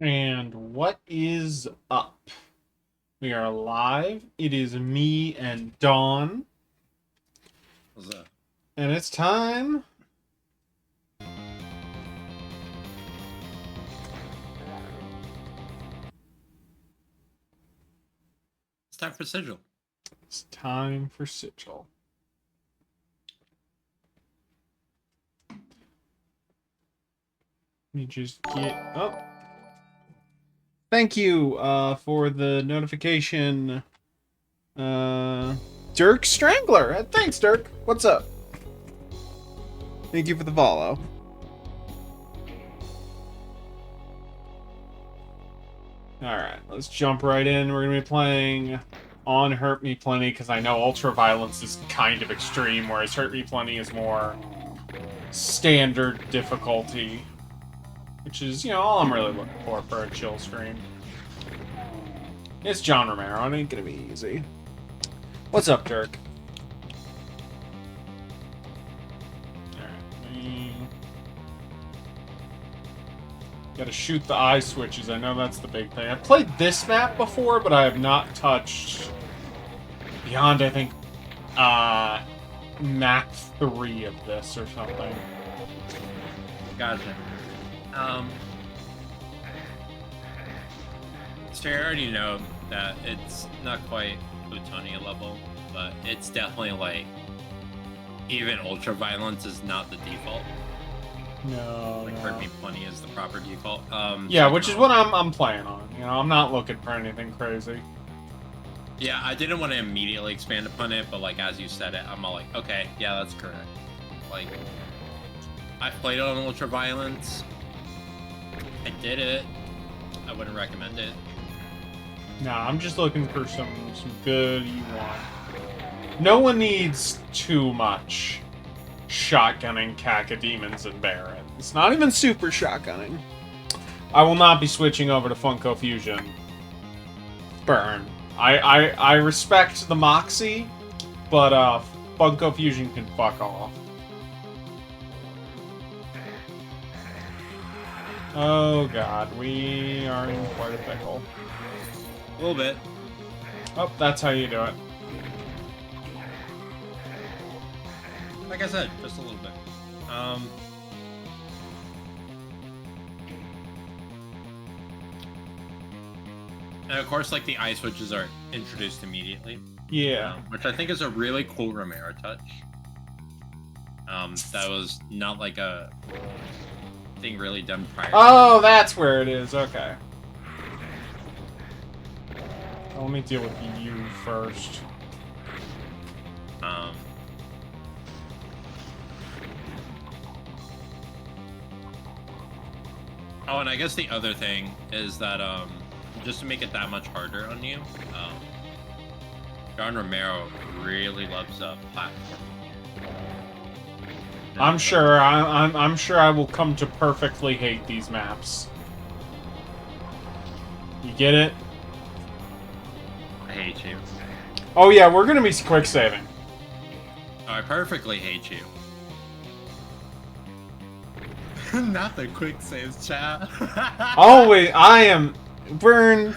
And what is up? We are live. It is me and Dawn. What's up? And it's time. It's time for Sigil. It's time for Sigil. Let me just get up. Thank you for the notification. Dirk Strangler. Thanks, Dirk. What's up? Thank you for the follow. Alright, let's jump right in. We're going to be playing on Hurt Me Plenty, because I know Ultraviolence is kind of extreme, whereas Hurt Me Plenty is more standard difficulty. Which is, you know, all I'm really looking for a chill stream. It's John Romero. It ain't going to be easy. What's up, Dirk? Gotta shoot the eye switches. I know that's the big thing. I've played this map before, but I have not touched beyond, I think, map 3 of this or something. Gotcha. So you already know that it's not quite Plutonia level, but it's definitely like even Ultraviolence is not the default. No, like Hurt Me Plenty is the proper default. Yeah, which is what I'm playing on. You know, I'm not looking for anything crazy. Yeah, I didn't want to immediately expand upon it, but like as you said it, I'm all like, okay, yeah, that's correct. Like, I've played it on Ultraviolence. I did it. I wouldn't recommend it. Nah, I'm just looking for some good E1. No one needs too much shotgunning Cacodemons and Barons. Not even super shotgunning. I will not be switching over to Funko Fusion. Burn. I respect the Moxie, but Funko Fusion can fuck off. Oh god, we are in quite a pickle. A little bit. Oh, that's how you do it. Like I said, just a little bit. And of course, like the eye switches are introduced immediately. Yeah. Which I think is a really cool Romero touch. That was not like a thing really done prior. Oh, that's where it is. Okay. Well, let me deal with you first. Oh, and I guess the other thing is that, just to make it that much harder on you, John Romero really loves platform. I'm sure. I'm sure I will come to perfectly hate these maps. You get it? I hate you. Oh yeah, we're gonna be quick saving. Oh, I perfectly hate you. Not the quick saves, chat. Oh wait, I am Burn.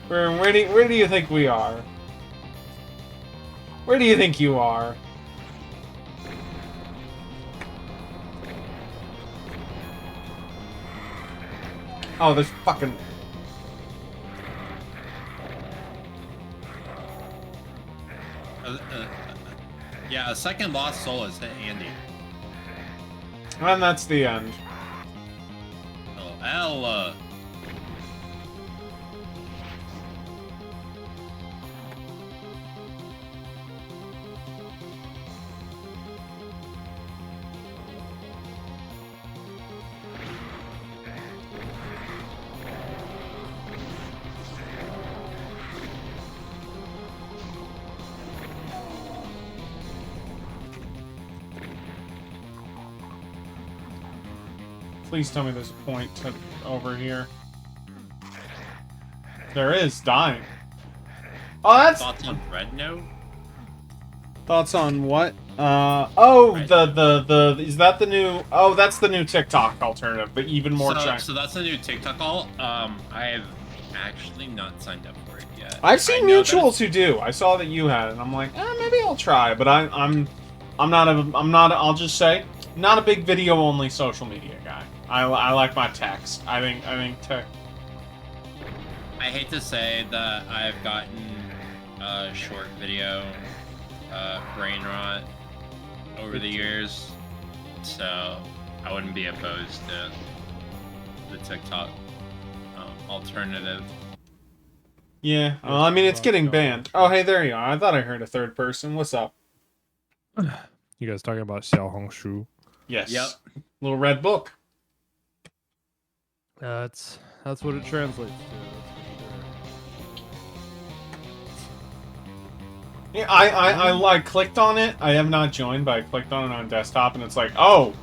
Burn. Where do you think we are? Where do you think you are? Oh, there's fucking. Yeah, a second lost soul has hit Andy. And that's the end. Oh, Ella. Please tell me there's a point over here. There is, dying. Oh, that's... Thoughts on Red Note? Thoughts on what? Oh, Right. is that the new? Oh, that's the new TikTok alternative, but even more Chinese. So that's the new TikTok alt. I have actually not signed up for it yet. I've I seen know that mutuals who do. I saw that you had it, and I'm like, maybe I'll try. But I'm not. I'll just say, not a big video only social media guy. I like my text. I think I hate to say that I've gotten short video brain rot over the years, so I wouldn't be opposed to the TikTok alternative. Yeah, well, I mean, it's getting banned. Oh, hey, there you are. I thought I heard a third person. What's up? You guys talking about Xiaohongshu? Yes. Yep. Little red book. That's what it translates to. That's Yeah, I clicked on it. I have not joined, but I clicked on it on desktop, and it's like, oh,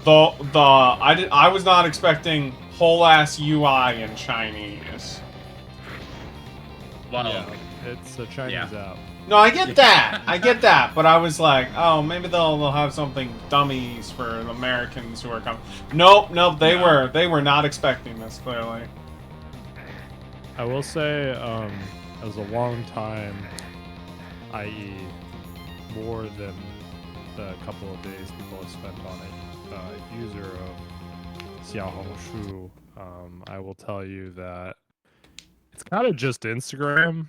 I was not expecting whole ass UI in Chinese. Well, yeah, it's a Chinese app. No, I get that. I get that, but I was like, oh, maybe they'll have something dummies for the Americans who are coming. Nope, they were not expecting this, clearly. I will say, as a long time, i.e., more than the couple of days people have spent on it, user of Xiaohongshu, I will tell you that it's kind of just Instagram.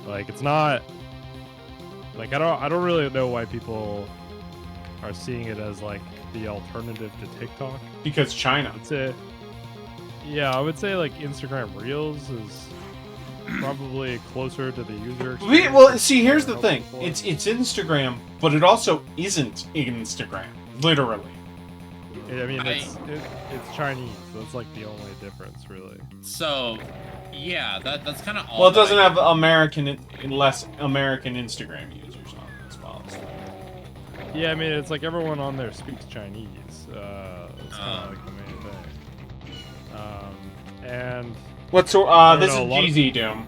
Like, it's not like I don't really know why people are seeing it as like the alternative to TikTok. Because China. I would say like Instagram Reels is probably closer to the user experience. Well, see, here's the thing. It's Instagram, but it also isn't Instagram. Literally. I mean, it's Chinese. That's like the only difference, really. so yeah, that's kind of all. Well, it doesn't have less American Instagram users on it as well. So. Yeah, I mean, it's like everyone on there speaks Chinese. It's kind of like the main thing. And What's this is GZ Doom.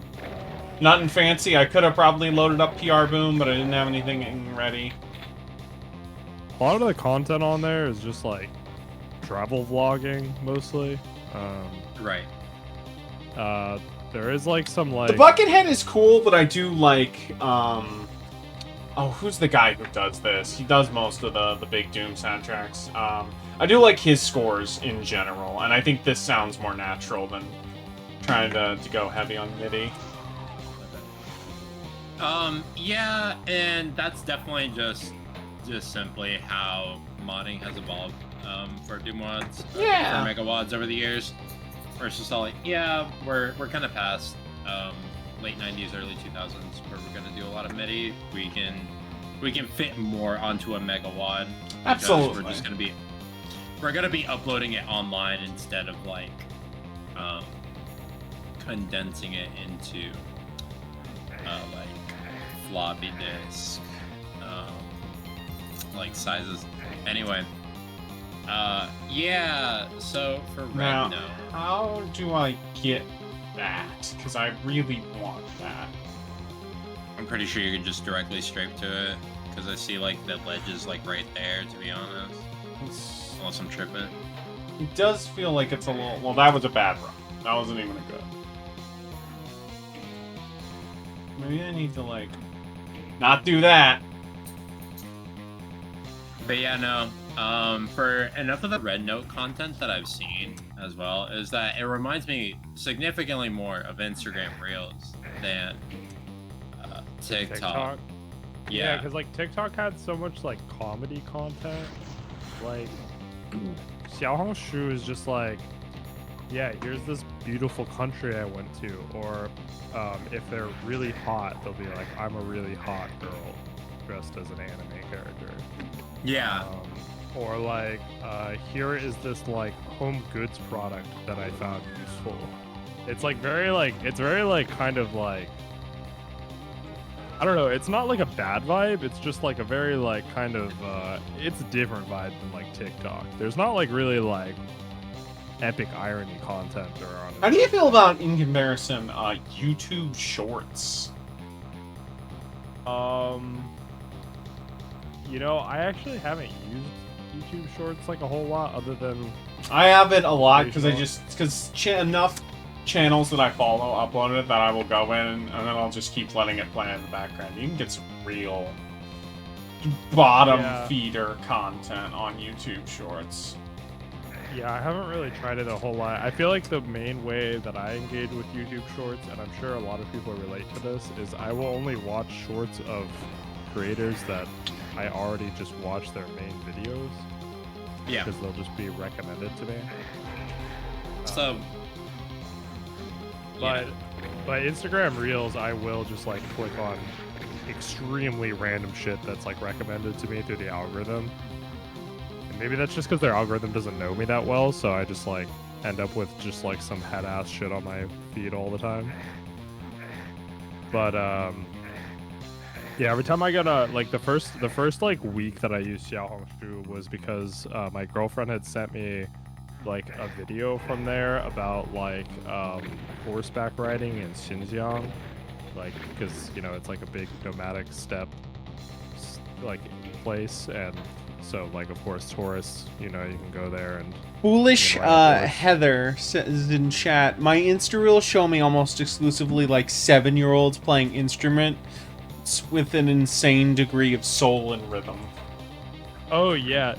Nothing fancy. I could have probably loaded up PR Boom, but I didn't have anything ready. a lot of the content on there is just like travel vlogging mostly. Right. There is like some like The Buckethead is cool, but I do like oh, who's the guy who does this? He does most of the big Doom soundtracks. I do like his scores in general, and I think this sounds more natural than trying to go heavy on MIDI. Yeah, and that's definitely just simply how modding has evolved for Doom mods, Yeah. for megawads over the years. Where it's just all like, yeah, we're kind of past late 90s, early 2000s, where we're gonna do a lot of MIDI. We can fit more onto a megawad. Absolutely. We're gonna be uploading it online instead of like condensing it into like floppy disk like sizes. Anyway, yeah. So for Now, Red how do I get that? Because I really want that. I'm pretty sure you can just directly scrape to it, because I see like the ledge is like right there, to be honest. Unless I'm tripping. It does feel like it's a little... Well, that was a bad run. That wasn't even a good. Maybe I need to, like, not do that. But yeah, no. For enough of the Red Note content that I've seen as well, is that it reminds me significantly more of Instagram Reels than TikTok. Yeah, because like TikTok had so much like comedy content. Like Xiaohongshu is just like, yeah, here's this beautiful country I went to, or if they're really hot, they'll be like, I'm a really hot girl dressed as an anime character. Yeah. Or like, here is this like home goods product that I found useful. It's like very like kind of like, I don't know, it's not like a bad vibe, it's just like a very like kind of it's a different vibe than like TikTok. There's not like really like epic irony content around it. How do you feel about, in comparison, YouTube Shorts? You know, I actually haven't used YouTube Shorts like a whole lot, other than I have it a lot because occasional. enough channels that I follow upload it that I will go in and then I'll just keep letting it play in the background. You can get some real bottom feeder content on YouTube Shorts. Yeah, I haven't really tried it a whole lot. I feel like the main way that I engage with YouTube Shorts, and I'm sure a lot of people relate to this, is I will only watch shorts of creators that I already just watched their main videos. Yeah. Because they'll just be recommended to me. So. But Instagram Reels, I will just like click on extremely random shit that's like recommended to me through the algorithm. And maybe that's just because their algorithm doesn't know me that well, so I just like end up with just like some head ass shit on my feed all the time. But yeah, every time I got like the first like week that I used Xiaohongshu was because my girlfriend had sent me like a video from there about like horseback riding in Xinjiang, like because you know it's like a big nomadic steppe like place, and so like of course tourists, you know, you can go there and Foolish ride Heather says in chat, my Insta reels show me almost exclusively like 7-year-olds playing instruments with an insane degree of soul and rhythm. Oh yeah,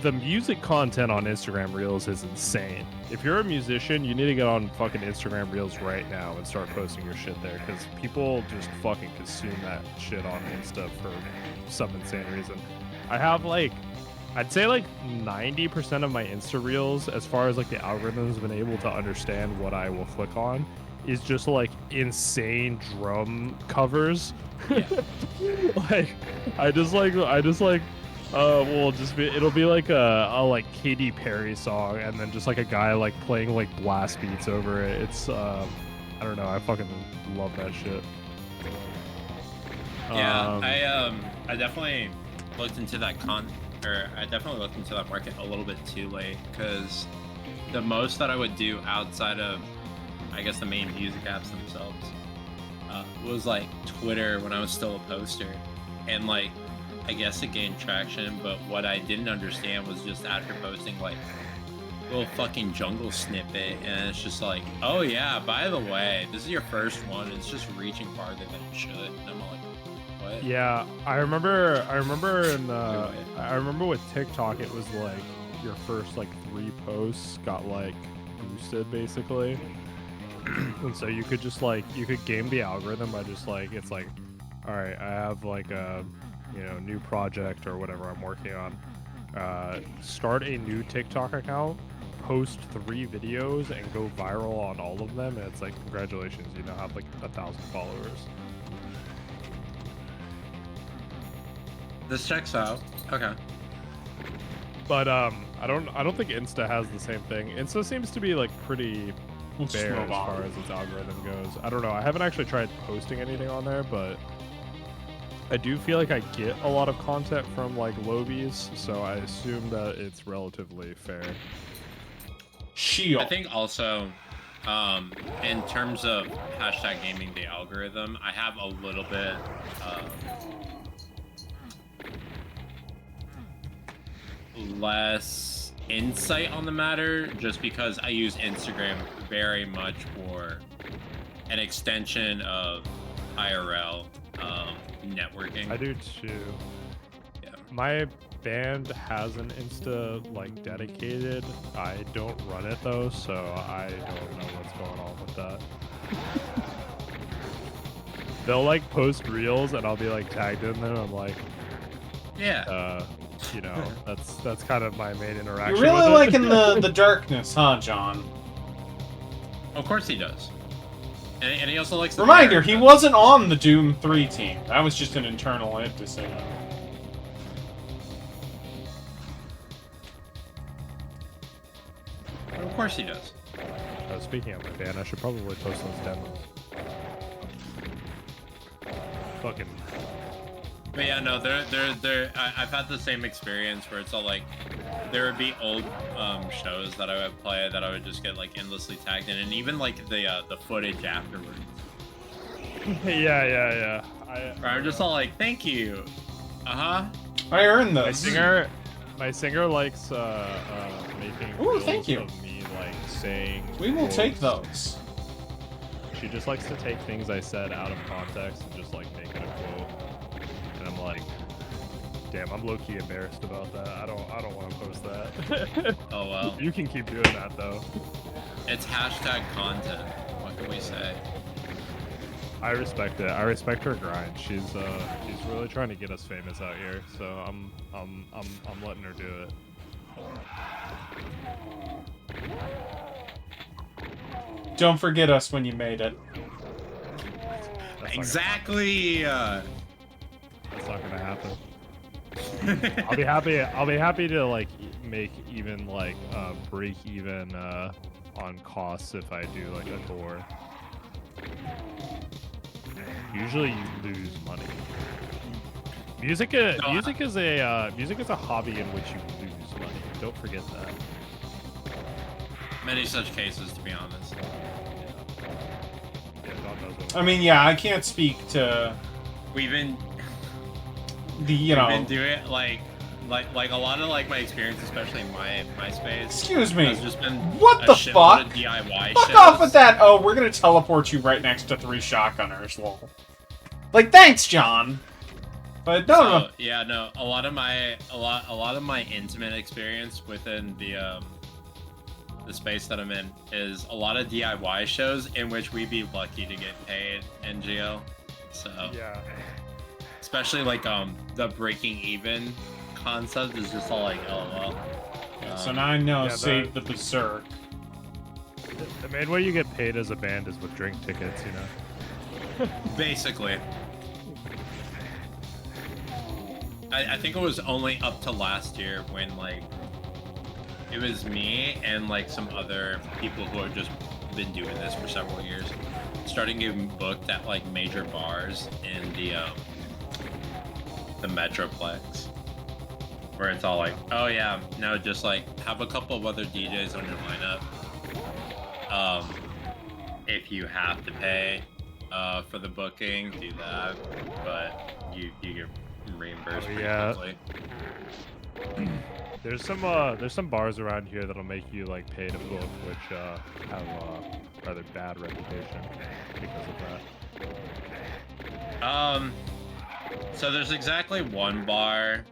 the music content on Instagram Reels is insane. If you're a musician, you need to get on fucking Instagram Reels right now and start posting your shit there, because people just fucking consume that shit on Insta for some insane reason. I have like, I'd say like 90% of my Insta Reels, as far as like the algorithm's been able to understand what I will click on, is just like insane drum covers. Yeah. like, I just like it'll be like a like Katy Perry song, and then just like a guy like playing like blast beats over it. It's I don't know, I fucking love that shit. Yeah, I definitely looked into that I definitely looked into that market a little bit too late, because the most that I would do outside of, I guess, the main music apps themselves was like Twitter when I was still a poster, and like I guess it gained traction, but what I didn't understand was just after posting like a little fucking jungle snippet, and it's just like, oh yeah, by the way, this is your first one, it's just reaching farther than it should. And I'm like, what? Yeah, I remember with TikTok, it was like your first like 3 posts got like boosted basically. And so you could just like, you could game the algorithm by just like, it's like, all right, I have like a, you know, new project or whatever I'm working on. Start a new TikTok account, post 3 videos, and go viral on all of them. And it's like, congratulations, you now have like 1,000 followers. This checks out. Okay. But I don't think Insta has the same thing. Insta seems to be like pretty fair as far as its algorithm goes. I don't know. I haven't actually tried posting anything on there, but I do feel like I get a lot of content from like Lobies, so I assume that it's relatively fair. I think also, in terms of hashtag gaming the algorithm, I have a little bit less insight on the matter, just because I use Instagram very much for an extension of IRL networking. I do too. Yeah. My band has an Insta like dedicated. I don't run it though, so I don't know what's going on with that. They'll like post reels and I'll be like tagged in them. I'm like, yeah. You know, that's kind of my main interaction. You're really with liking the darkness, huh, John? Of course he does. And he also likes the Reminder, he wasn't on the Doom 3 team. That was just an internal decision. Of course he does. Speaking of my band, I should probably post those demos. Fucking. But yeah, no, I've had the same experience where it's all like, there would be old shows that I would play that I would just get like endlessly tagged in, and even like the footage afterwards. Yeah. I'm just all like, thank you. I earned My this. singer likes making Ooh, reels thank you. of me like saying. We will take quotes. those. She just likes to take things I said out of context and just like make it a quote. And I'm like, damn, I'm low-key embarrassed about that. I don't want to post that. Oh well. You can keep doing that though. It's hashtag content. What can we say? I respect it. I respect her grind. She's really trying to get us famous out here. So I'm letting her do it. Don't forget us when you made it. That's Exactly. That's not gonna happen. I'll be happy. I'll be happy to like make even like break even on costs if I do like a tour. Usually you lose money. Music is a hobby in which you lose money. Don't forget that. Many such cases, to be honest. Yeah, Don knows what I mean, yeah, I can't speak to We've been the, been doing it like a lot of like my experience, especially in my space. Excuse me. Has just been What a the shitload fuck? of DIY Fuck shows. off with that. Oh, we're gonna teleport you right next to 3 shotgunners. Lol. Like, thanks, John. But no, no. So, yeah, no. A lot of my intimate experience within the space that I'm in is a lot of DIY shows in which we'd be lucky to get paid NGO. So Yeah. especially like the breaking even concept is just all like LOL. So now I know. Yeah, Save the berserk. The main way you get paid as a band is with drink tickets, you know. Basically. I think it was only up to last year when like it was me and like some other people who have just been doing this for several years, starting getting booked at like major bars in the Metroplex, where it's all like, oh yeah, no, just like have a couple of other DJs on your lineup. If you have to pay for the booking, do that, but you get reimbursed pretty quickly. There's some bars around here that'll make you like pay to book, which have a rather bad reputation because of that. So there's exactly one bar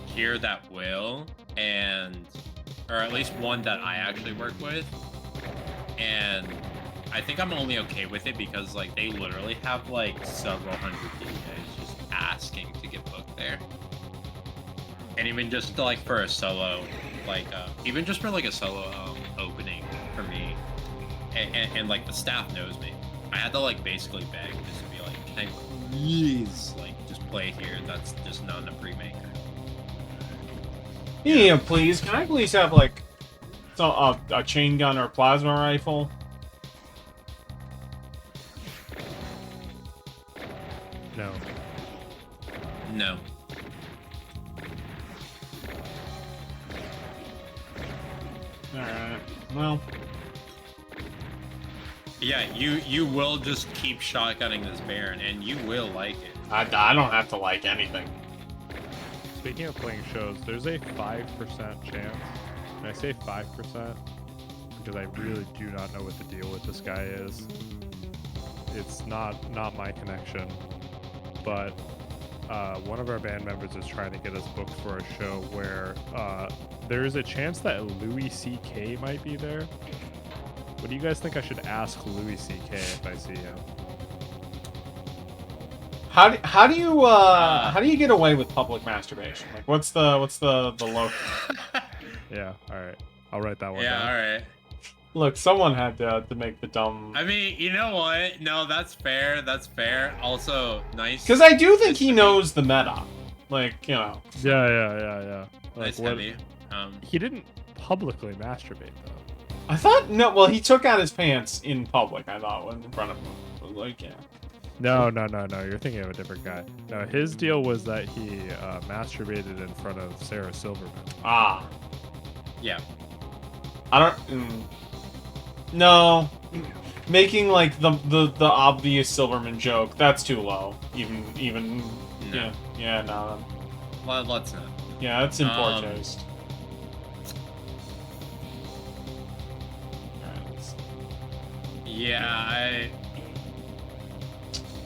here that will, or at least one that I actually work with, and I think I'm only okay with it because like they literally have like several hundred DJs just asking to get booked there. And even just like for a solo, like even just for like a solo opening for me, and like the staff knows me, I had to like basically beg just to be like, can I please like just play here? That's just not a pre-maker. Yeah, please. Can I please have like a chain gun or plasma rifle? No. No. Alright. Well. Yeah, you will just keep shotgunning this Baron, and you will like it. I don't have to like anything. Speaking of playing shows, there's a 5% chance, and I say 5% because I really do not know what the deal with this guy is. It's not my connection, but one of our band members is trying to get us booked for a show where there is a chance that Louis C.K. might be there. What do you guys think I should ask Louis C.K. if I see him? How do you get away with public masturbation? Like, what's the low? Yeah, all right, I'll write that one Yeah, down. all right. Look, someone had to make the dumb. I mean, you know what? No, that's fair. That's fair. Also, nice. Because I do think he knows the meta. Like, you know. Yeah. Nice Like, heavy. he didn't publicly masturbate though. I thought no. Well, he took out his pants in public. I thought when in front of him. But, like, yeah. No. You're thinking of a different guy. No, his deal was that he masturbated in front of Sarah Silverman. Ah. Yeah. I don't. No. Making like the obvious Silverman joke, that's too low. Even. No. Yeah. No. let's not. Yeah, that's in poor taste. Yeah,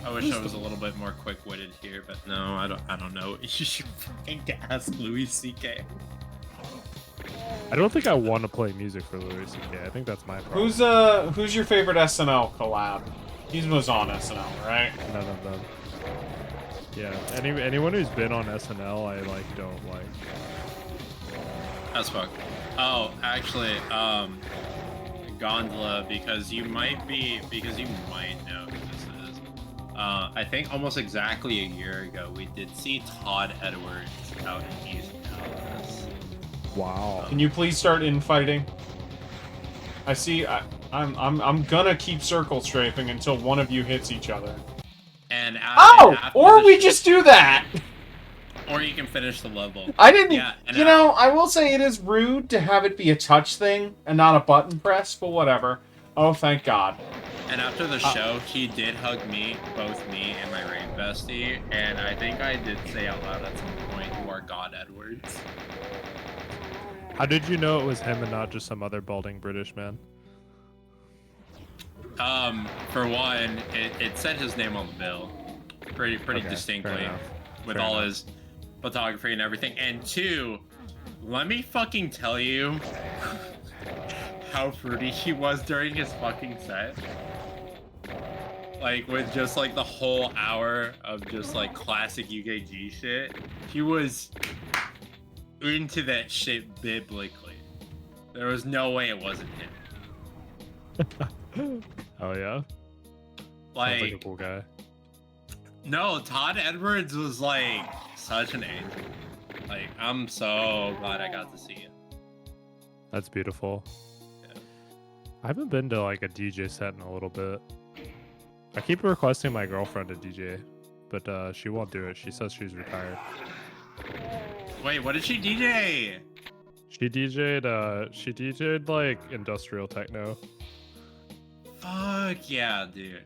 I wish I was a little bit more quick-witted here, but no, I don't know. You should fucking ask Louis C.K. I don't think I want to play music for Louis C.K. I think that's my problem. Who's your favorite SNL collab? He was on SNL, right? None of them. Yeah, anyone who's been on SNL, I like don't like. As fuck. Oh, actually, Gondola, because you might know who this is. I think almost exactly a year ago, we did see Todd Edwards out in East Dallas. Wow. Can you please start infighting? I see. I'm gonna keep circle strafing until one of you hits each other. And or we just do that. Or you can finish the level. I didn't. Yeah, you know, I will say it is rude to have it be a touch thing and not a button press, but whatever. Oh, thank God. And after the show, he did hug me, both me and my raid bestie, and I think I did say out loud at some point, "You are God Edwards." How did you know it was him and not just some other balding British man? For one, it said his name on the bill, pretty Okay, distinctly, with fair all enough. his photography and everything. And two, let me fucking tell you how fruity he was during his fucking set. Like, with just like the whole hour of just like classic UKG shit, he was into that shit biblically. There was no way it wasn't him. Oh yeah. Sounds like a cool guy. No, Todd Edwards was like such an angel. Like, I'm so glad I got to see it. That's beautiful. Yeah. I haven't been to like a DJ set in a little bit. I keep requesting my girlfriend to DJ, but she won't do it. She says she's retired. Wait, what did she DJ? She DJ'd like industrial techno. Fuck yeah, dude.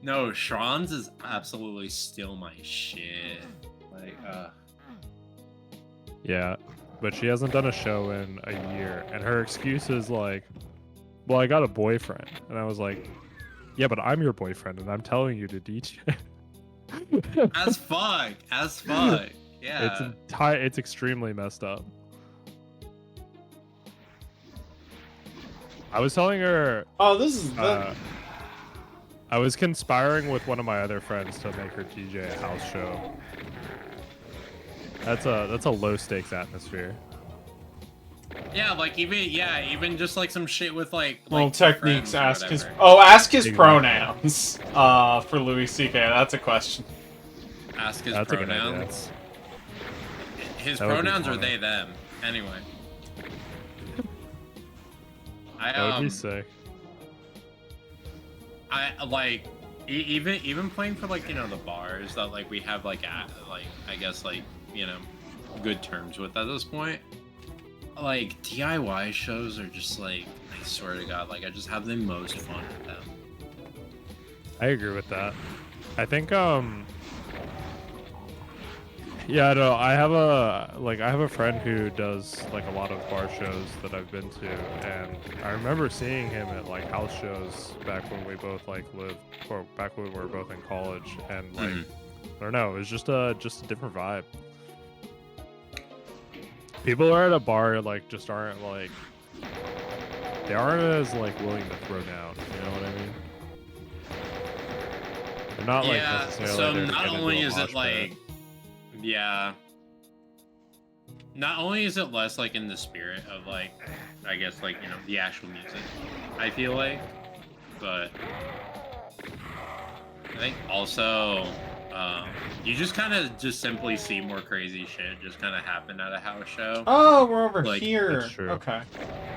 No, Shron's is absolutely still my shit. Like, Yeah, but she hasn't done a show in a year, and her excuse is like, well, I got a boyfriend. And I was like, yeah, but I'm your boyfriend, and I'm telling you to DJ. as fuck. Yeah. It's extremely messed up. I was telling her, Oh, this is. I was conspiring with one of my other friends to make her DJ a house show. That's a low stakes atmosphere. Yeah, like even just like some shit with like Well, techniques. friends or Ask his. whatever. Oh, ask his Exactly. pronouns. For Louis C.K. That's a question. Ask his That's a good idea. pronouns. His That would be pronouns are funny. they them. Anyway. That would be sick. I like even playing for like, you know, the bars that like we have like I guess like, you know, good terms with at this point. Like DIY shows are just like, I swear to God, like I just have the most fun with them. I agree with that. I think yeah, no, I have a friend who does like a lot of bar shows that I've been to, and I remember seeing him at like house shows back when we both like lived, or back when we were both in college, and like I don't know, it was just a different vibe. People are at a bar like just aren't like, they aren't as like willing to throw down, you know what I mean? They're not like Yeah, necessarily so there to not get into only a is it mosh pit. like, yeah, not only is it less like in the spirit of like, I guess like, you know, the actual music, I feel like, but I think also you just kind of just simply see more crazy shit just kind of happen at a house show. Oh, we're over Like, here. that's true. Okay.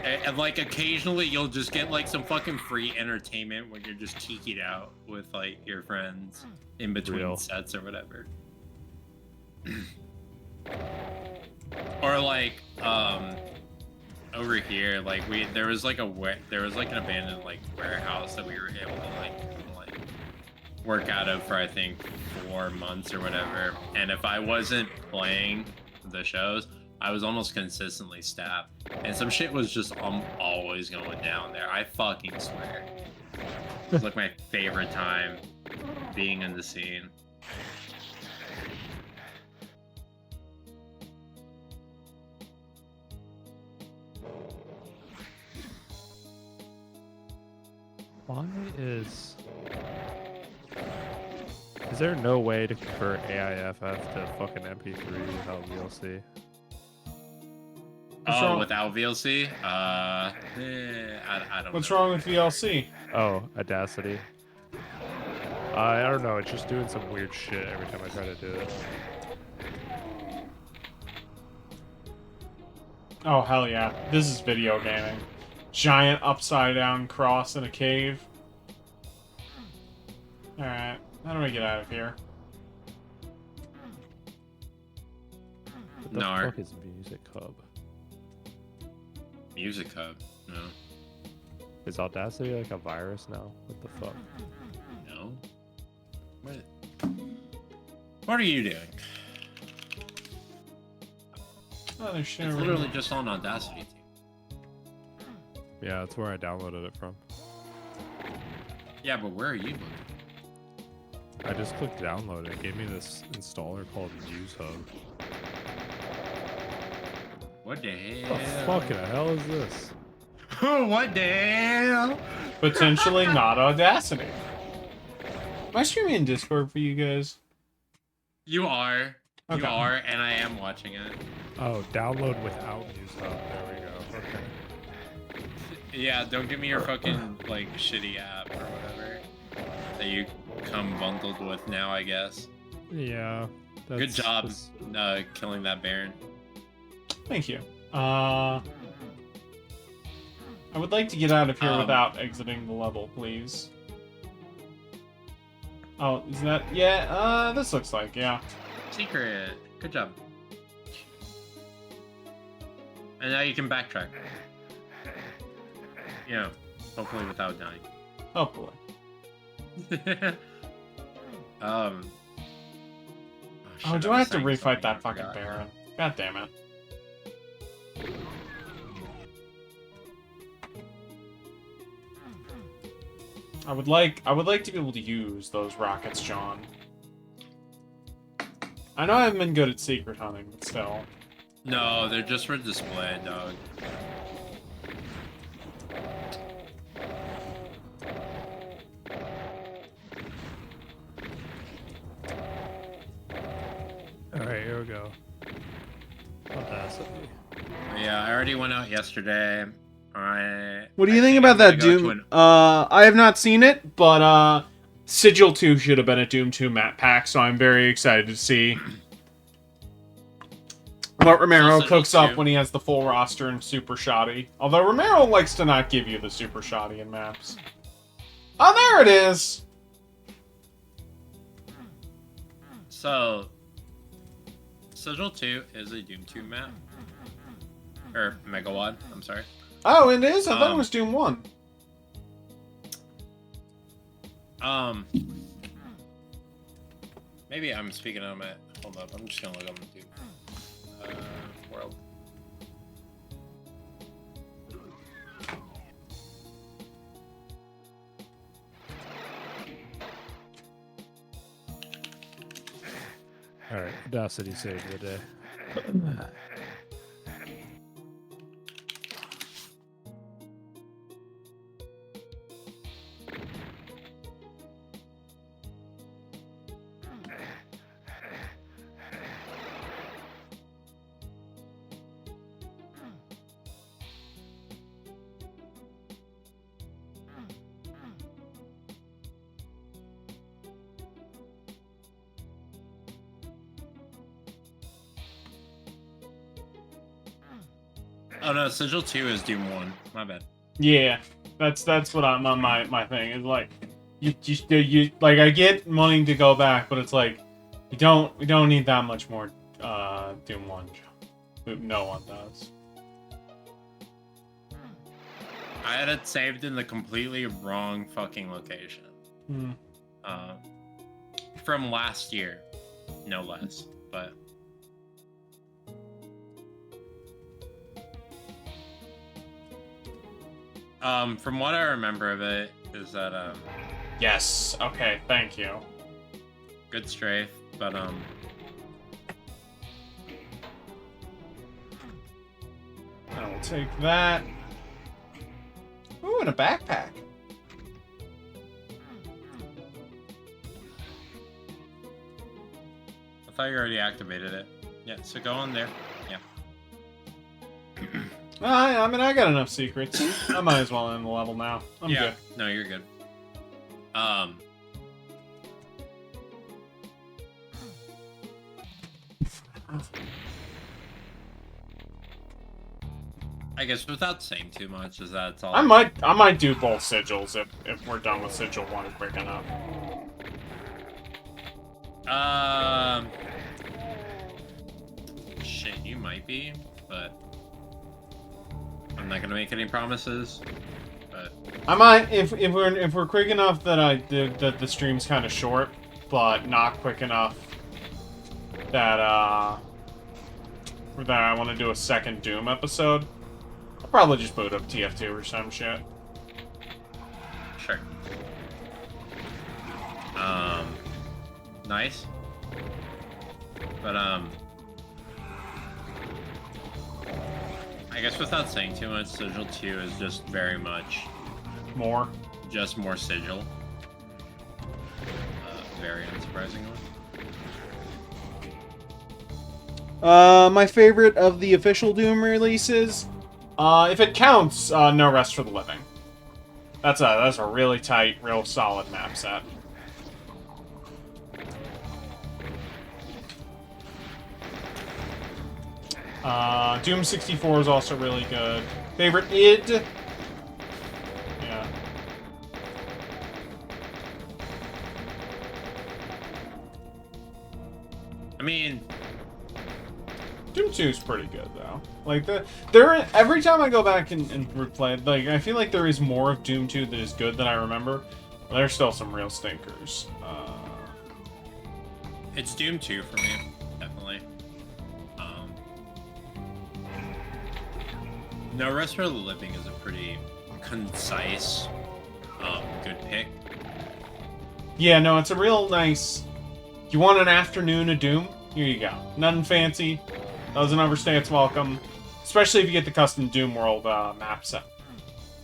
And like occasionally you'll just get like some fucking free entertainment when you're just geeking out with like your friends in between Real. sets or whatever. Or like over here, like there was like an abandoned like warehouse that we were able to like work out of for I think 4 months or whatever. And if I wasn't playing the shows, I was almost consistently stabbed. And some shit was just always going down there. I fucking swear. It was like my favorite time being in the scene. Why is there no way to convert AIFF to fucking MP3 without VLC? Oh, without VLC? I don't know. What's wrong with VLC? Oh, Audacity. I don't know, it's just doing some weird shit every time I try to do it. Oh, hell yeah. This is video gaming. Giant upside down cross in a cave. Alright, how do I get out of here? What the Nar. fuck is Music Hub? Music Hub? No. Is Audacity like a virus now? What the fuck? No. What are you doing? Oh, there's shit It's over literally here. just on Audacity. Yeah, that's where I downloaded it from. Yeah, but where are you looking? I just clicked download. It gave me this installer called Muse Hub. What the What the hell? fucking hell is this? What the hell? Potentially not Audacity. Am I streaming in Discord for you guys? You are. You Okay. are, and I am watching it. Oh, download without Muse Hub. There we go. Okay. Yeah, don't give me your fucking, like, shitty app or whatever that you come bundled with now, I guess. Yeah. Good job that's- killing that Baron. Thank you. I would like to get out of here without exiting the level, please. Oh, is that... Yeah, this looks like, yeah. Secret. Good job. And now you can backtrack. You know, hopefully without dying. Hopefully. Oh, Oh, shit, do I was have to saying refight something that I fucking forgot. Baron? God damn it. I would like to be able to use those rockets, John. I know I haven't been good at secret hunting, but still. No, they're just for display, dog. Alright, here we go. Audacity. Yeah, I already went out yesterday. What do you think about that Doom? I have not seen it, but Sigil 2 should have been a Doom 2 map pack, so I'm very excited to see what Romero Sigil cooks up 2. when he has the full roster in Super Shoddy. Although Romero likes to not give you the Super Shoddy in maps. Oh, there it is! So, Sigil 2 is a Doom 2 map. Or Megawatt, I'm sorry. Oh, it is? I thought it was Doom 1. Maybe I'm speaking on my... Hold up, I'm just gonna look up the Doom world. Alright, Audacity saved the day. Oh no, Sigil 2 is Doom 1. My bad. Yeah, that's what I'm on my thing is like you like I get wanting to go back, but it's like we don't need that much more Doom 1. No one does. I had it saved in the completely wrong fucking location. from last year, no less. But from what I remember of it is that Yes. Okay. Thank you. good strafe, but I will take that. Ooh, and a backpack. I thought you already activated it. Yeah, so go on there. Yeah. I mean, I got enough secrets. I might as well end the level now. I'm good. No, you're good. I guess without saying too much, is that it's all. I might do both sigils if we're done with sigil 1 breaking up. Shit, you might be, but I'm not gonna make any promises. But I might if we're quick enough that the stream's kind of short, but not quick enough that I want to do a second Doom episode. I'll probably just boot up TF2 or some shit. sure. Nice. But I guess without saying too much, Sigil 2 is just very much More. just more Sigil. Very unsurprisingly. My favorite of the official Doom releases, if it counts, No Rest for the Living. That's a really tight, real solid map set. Doom 64 is also really good. Favorite id? Yeah. I mean, Doom 2 is pretty good though. Like every time I go back and replay, like I feel like there is more of Doom 2 that is good than I remember. But there's still some real stinkers. it's Doom 2 for me, definitely. No Rest for the Living is a pretty concise, good pick. Yeah, no, it's a real nice. You want an afternoon of Doom? Here you go. Nothing fancy. Doesn't overstay its welcome. Especially if you get the custom Doom World map set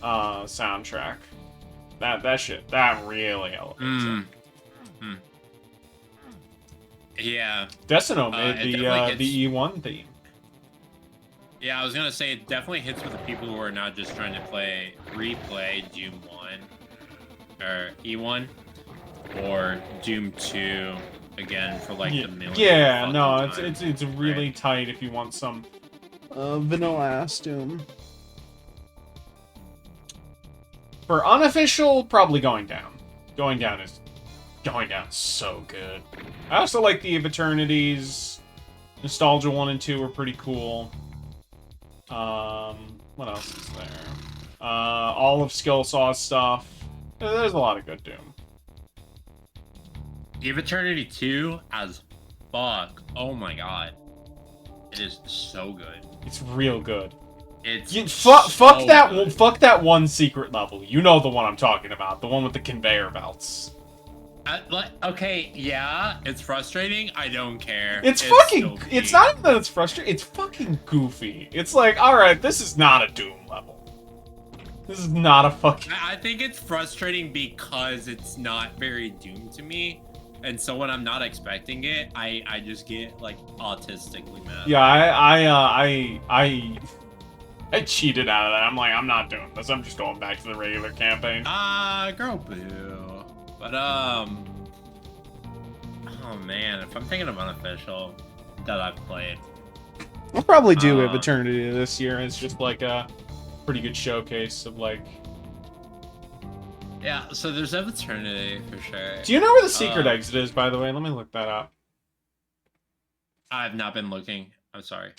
soundtrack. That really elevates it. Yeah. Decino made it the E1 theme. Yeah, I was gonna say it definitely hits with the people who are not just trying to replay Doom 1 or E1 or Doom 2 again for like the millionth. Yeah, no, time, it's really right? tight if you want some vanilla ass Doom. For unofficial, probably Going Down. Going Down is so good. I also like the Eve Eternities. Nostalgia 1 and 2 were pretty cool. What else is there? All of Skillsaw stuff. There's a lot of good Doom. Eve Eternity 2 as fuck. Oh my god. It is so good. It's real good. It's fuck good. that one secret level. You know the one I'm talking about. The one with the conveyor belts. Okay, yeah, it's frustrating. I don't care. It's so fucking. peak. It's not even that it's frustrating. It's fucking goofy. It's like, all right, this is not a Doom level. This is not a fucking. I think it's frustrating because it's not very Doom to me, and so when I'm not expecting it, I just get like autistically mad. Yeah, I cheated out of that. I'm like, I'm not doing this. I'm just going back to the regular campaign. Girl, boo. But oh man, if I'm thinking of unofficial that I've played, I'll probably do Eve Eternity this year. It's just like a pretty good showcase of like. yeah. So there's Eve Eternity for sure. Do you know where the secret exit is, by the way? Let me look that up. I've not been looking. I'm sorry.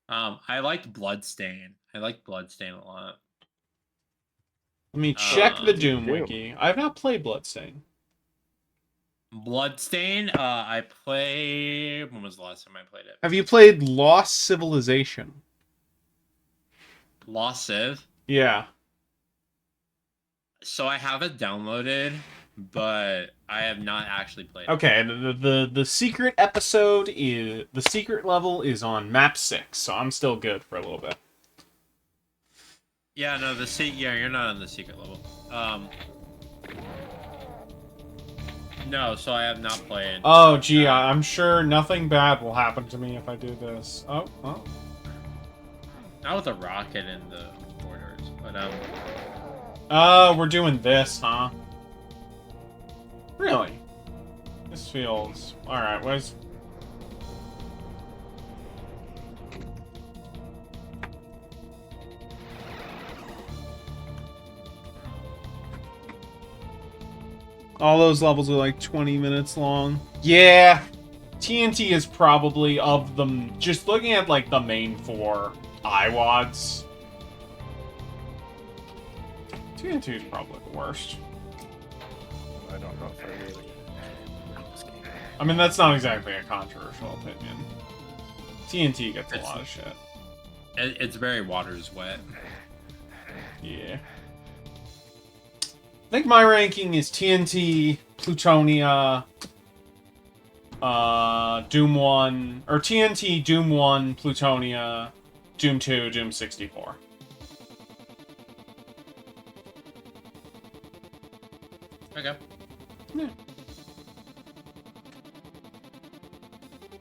I liked Bloodstain. I like Bloodstain a lot. Let me check the Doom wiki. I have not played Bloodstain. Bloodstain. I played. When was the last time I played it? Have you played Lost Civilization? Lost Civ. Yeah. So I have it downloaded, but I have not actually played it. Okay, the secret episode is the secret level is on map 6, so I'm still good for a little bit. Yeah, no, yeah, you're not on the secret level. No, so I have not played. Oh, gee, I'm sure nothing bad will happen to me if I do this. Oh. Not with a rocket in the borders, but Oh, we're doing this, huh? Really? This feels... Alright, where's... All those levels are like 20 minutes long. Yeah! TNT is probably of them... Just looking at, like, the main 4 IWADs... TNT is probably the worst. I don't know if I really like this game. I mean, that's not exactly a controversial opinion. TNT gets a lot of shit. It's very water's wet. Yeah. I think my ranking is TNT, Plutonia, Doom 1, or TNT, Doom 1, Plutonia, Doom 2, Doom 64. Okay. Yeah.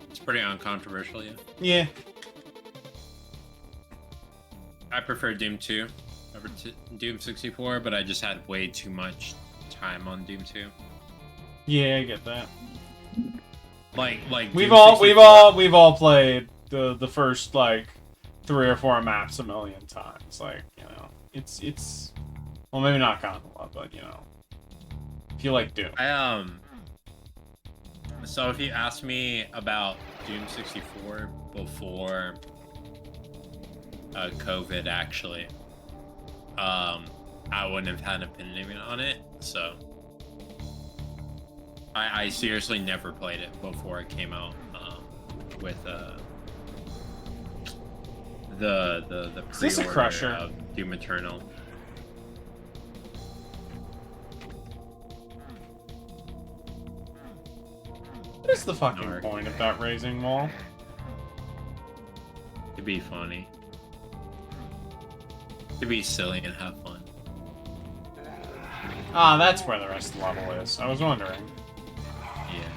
It's pretty uncontroversial, yeah. Yeah. I prefer Doom 2 over Doom 64, but I just had way too much time on Doom 2. Yeah, I get that. Like We've Doom all played the first like 3 or 4 maps a million times. Like, you know, it's well, maybe not Gondola, but you know, if you like Doom. So if you asked me about Doom 64 before COVID, actually, I wouldn't have had an opinion on it. So I seriously never played it before it came out with the Is this a pre-order crusher? of Doom Eternal. What is the fucking Narc. point of that raising wall? To be funny. To be silly and have fun. Ah, that's where the rest of the level is. I was wondering. Yeah.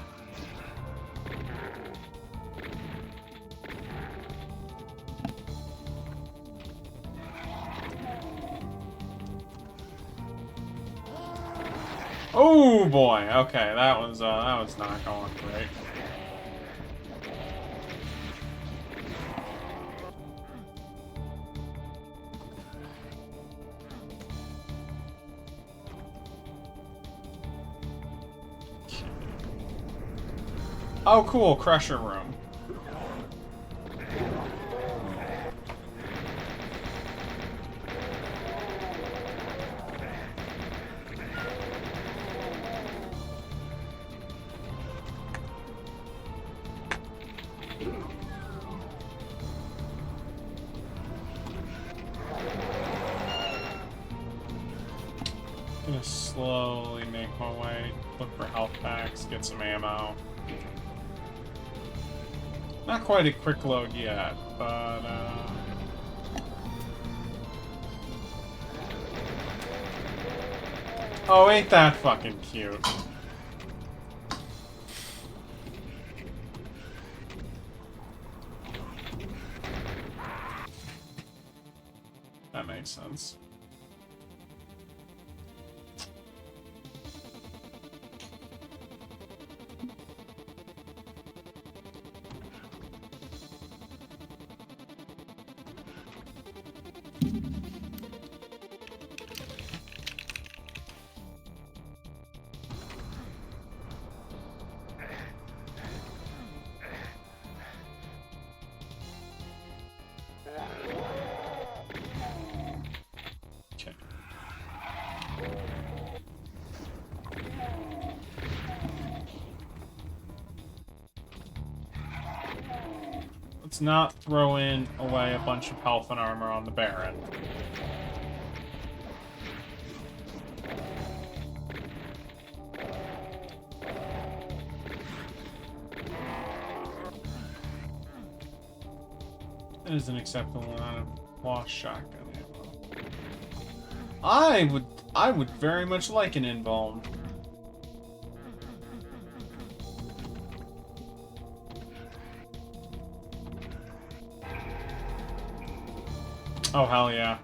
Oh boy. Okay, that was not going great. Oh, cool, Crusher Room. Gonna slowly make my way, look for health packs, get some ammo. Not quite a quick load yet, but oh, ain't that fucking cute. That makes sense. Okay. Let's not throw away a bunch of health and armor on the Baron. That is an acceptable amount of lost shotgun ammo. I would very much like an invuln. Oh, hell yeah.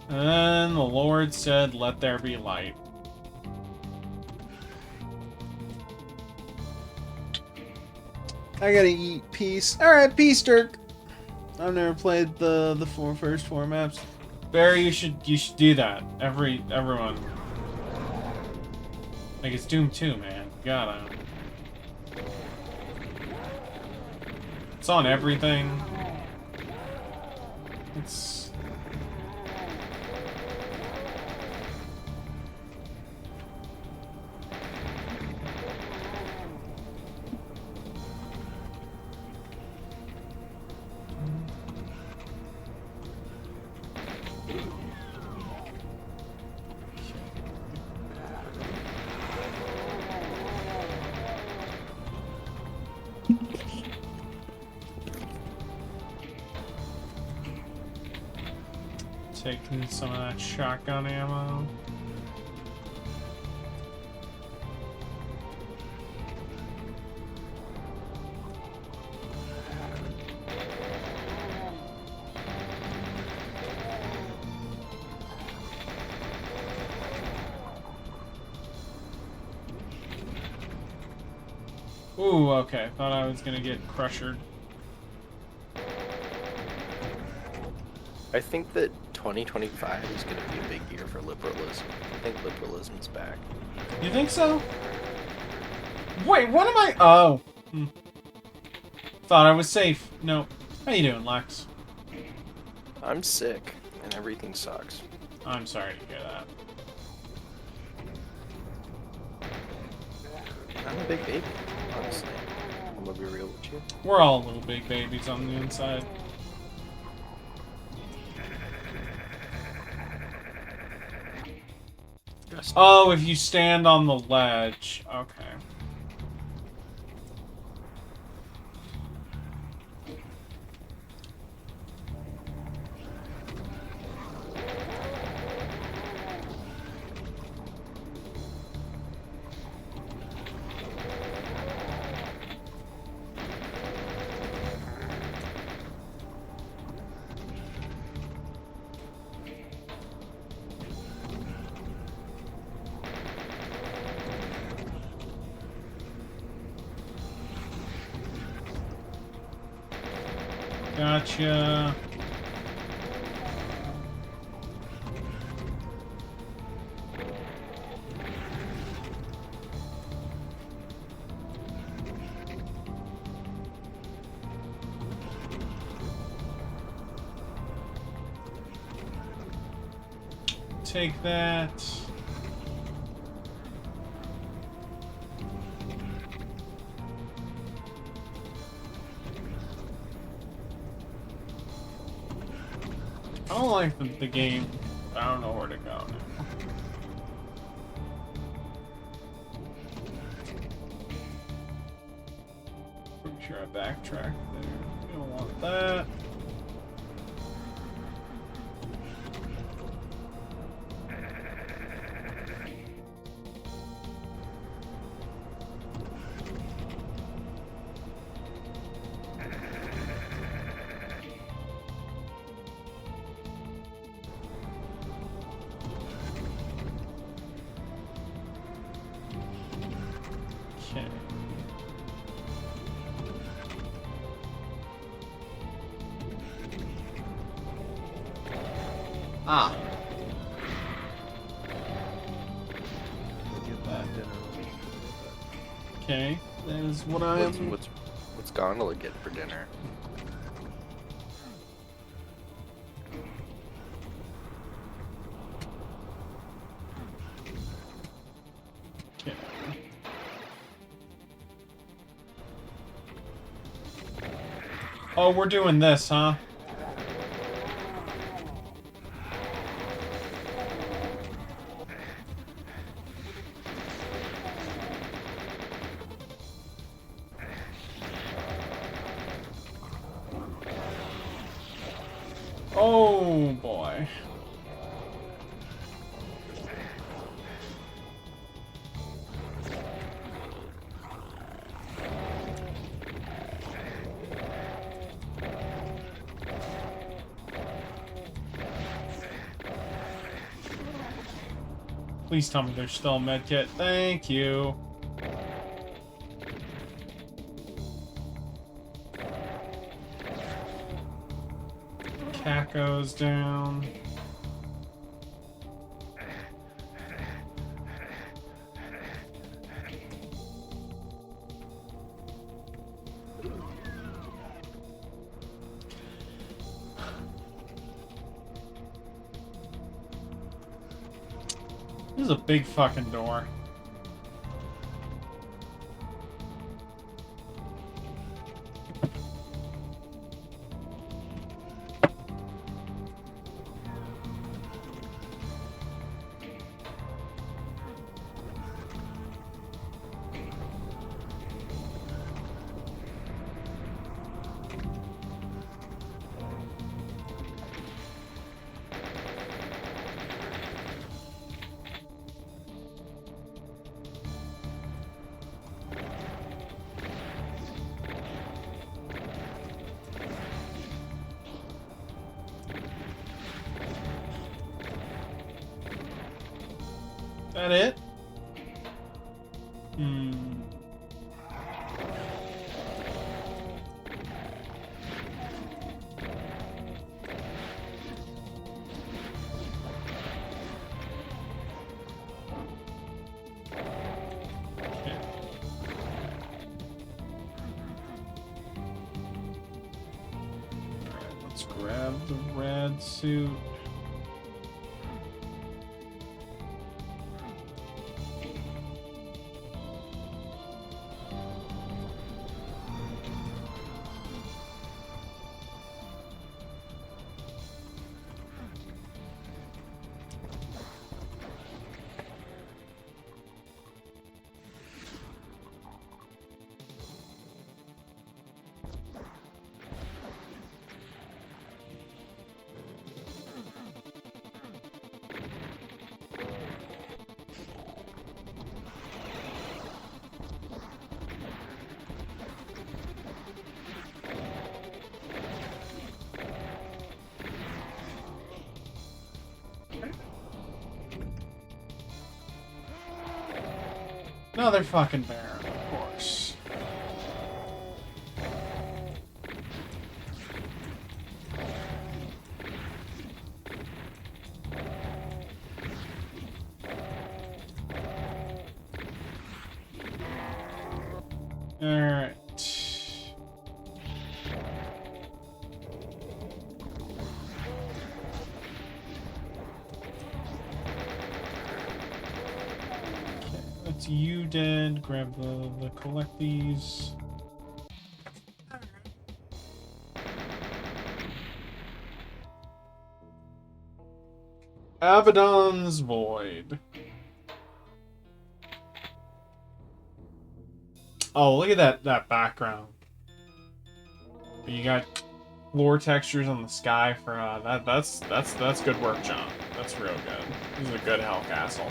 And then the Lord said, "Let there be light." I gotta eat. Peace. Alright, peace, Dirk. I've never played the first four maps. Barry, you should do that. Everyone. Like, it's Doom 2, man. You gotta. It's on everything. It's... Taking some of that shotgun ammo. Ooh, okay. Thought I was gonna get crushed. I think that 2025 is going to be a big year for liberalism. I think liberalism's back. You think so? Wait, what am I? Oh. Thought I was safe. No. How you doing, Lex? I'm sick, and everything sucks. I'm sorry to hear that. I'm a big baby, honestly. I'm gonna be real with you. We're all little big babies on the inside. Oh, if you stand on the ledge. Okay. Gotcha. Take that. I don't like the game. I don't know where to go now. Pretty sure I backtracked there. We don't want that. Okay. Ah. Get that. Okay, that is what I am. What's Gondola get for dinner? Okay. Oh, we're doing this, huh? Oh, boy. Please tell me there's still a medkit. Thank you. Cat goes down. This is a big fucking door. That it? Hmm. Okay. Alright, let's grab the red suit. Another fucking Baron, of course. Alright. That's you dead. Grab the collect these. Abaddon's Void. Oh, look at that background. You got floor textures on the sky for that's good work, John. That's real good. This is a good Hell Castle.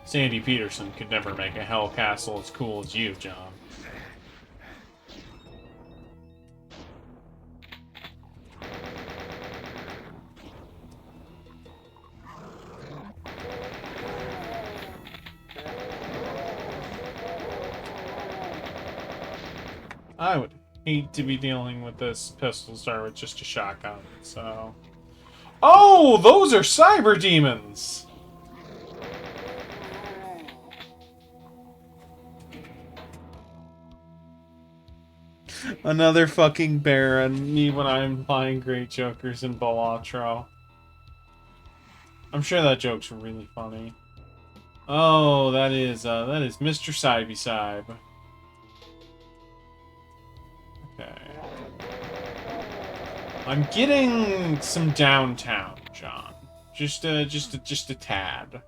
Sandy Peterson could never make a Hell Castle as cool as you, John. I would hate to be dealing with this pistol star with just a shotgun, so... Oh, those are cyber demons! Another fucking Baron. Me when I'm buying Great Jokers in Balatro. I'm sure that joke's really funny. Oh, that is Mr. Sibey Sibe. Okay. I'm getting some downtown, John. Just a tad.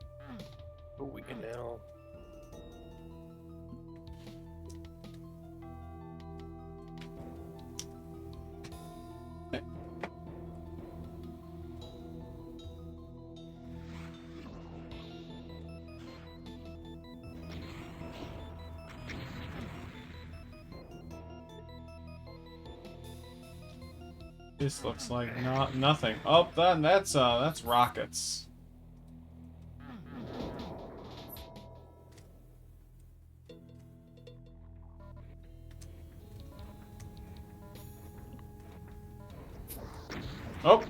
Oh, we can now. This looks like nothing. Oh, that's rockets. Oh.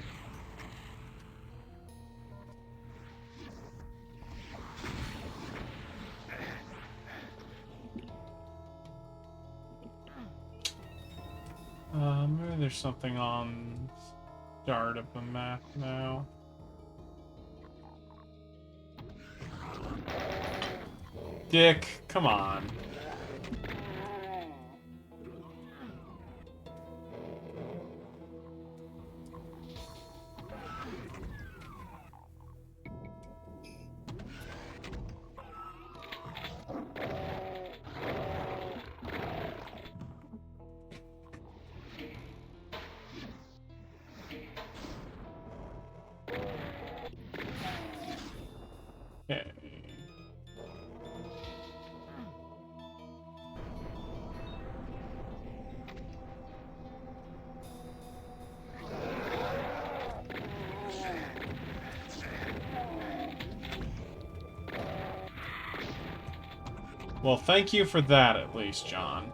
Maybe there's something on start of the map now. Dick, come on. Okay. Well, thank you for that, at least, John.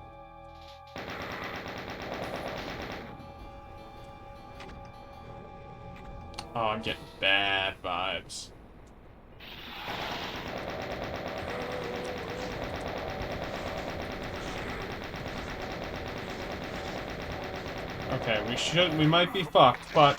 Oh, I'm getting bad vibes. Okay, we might be fucked, but...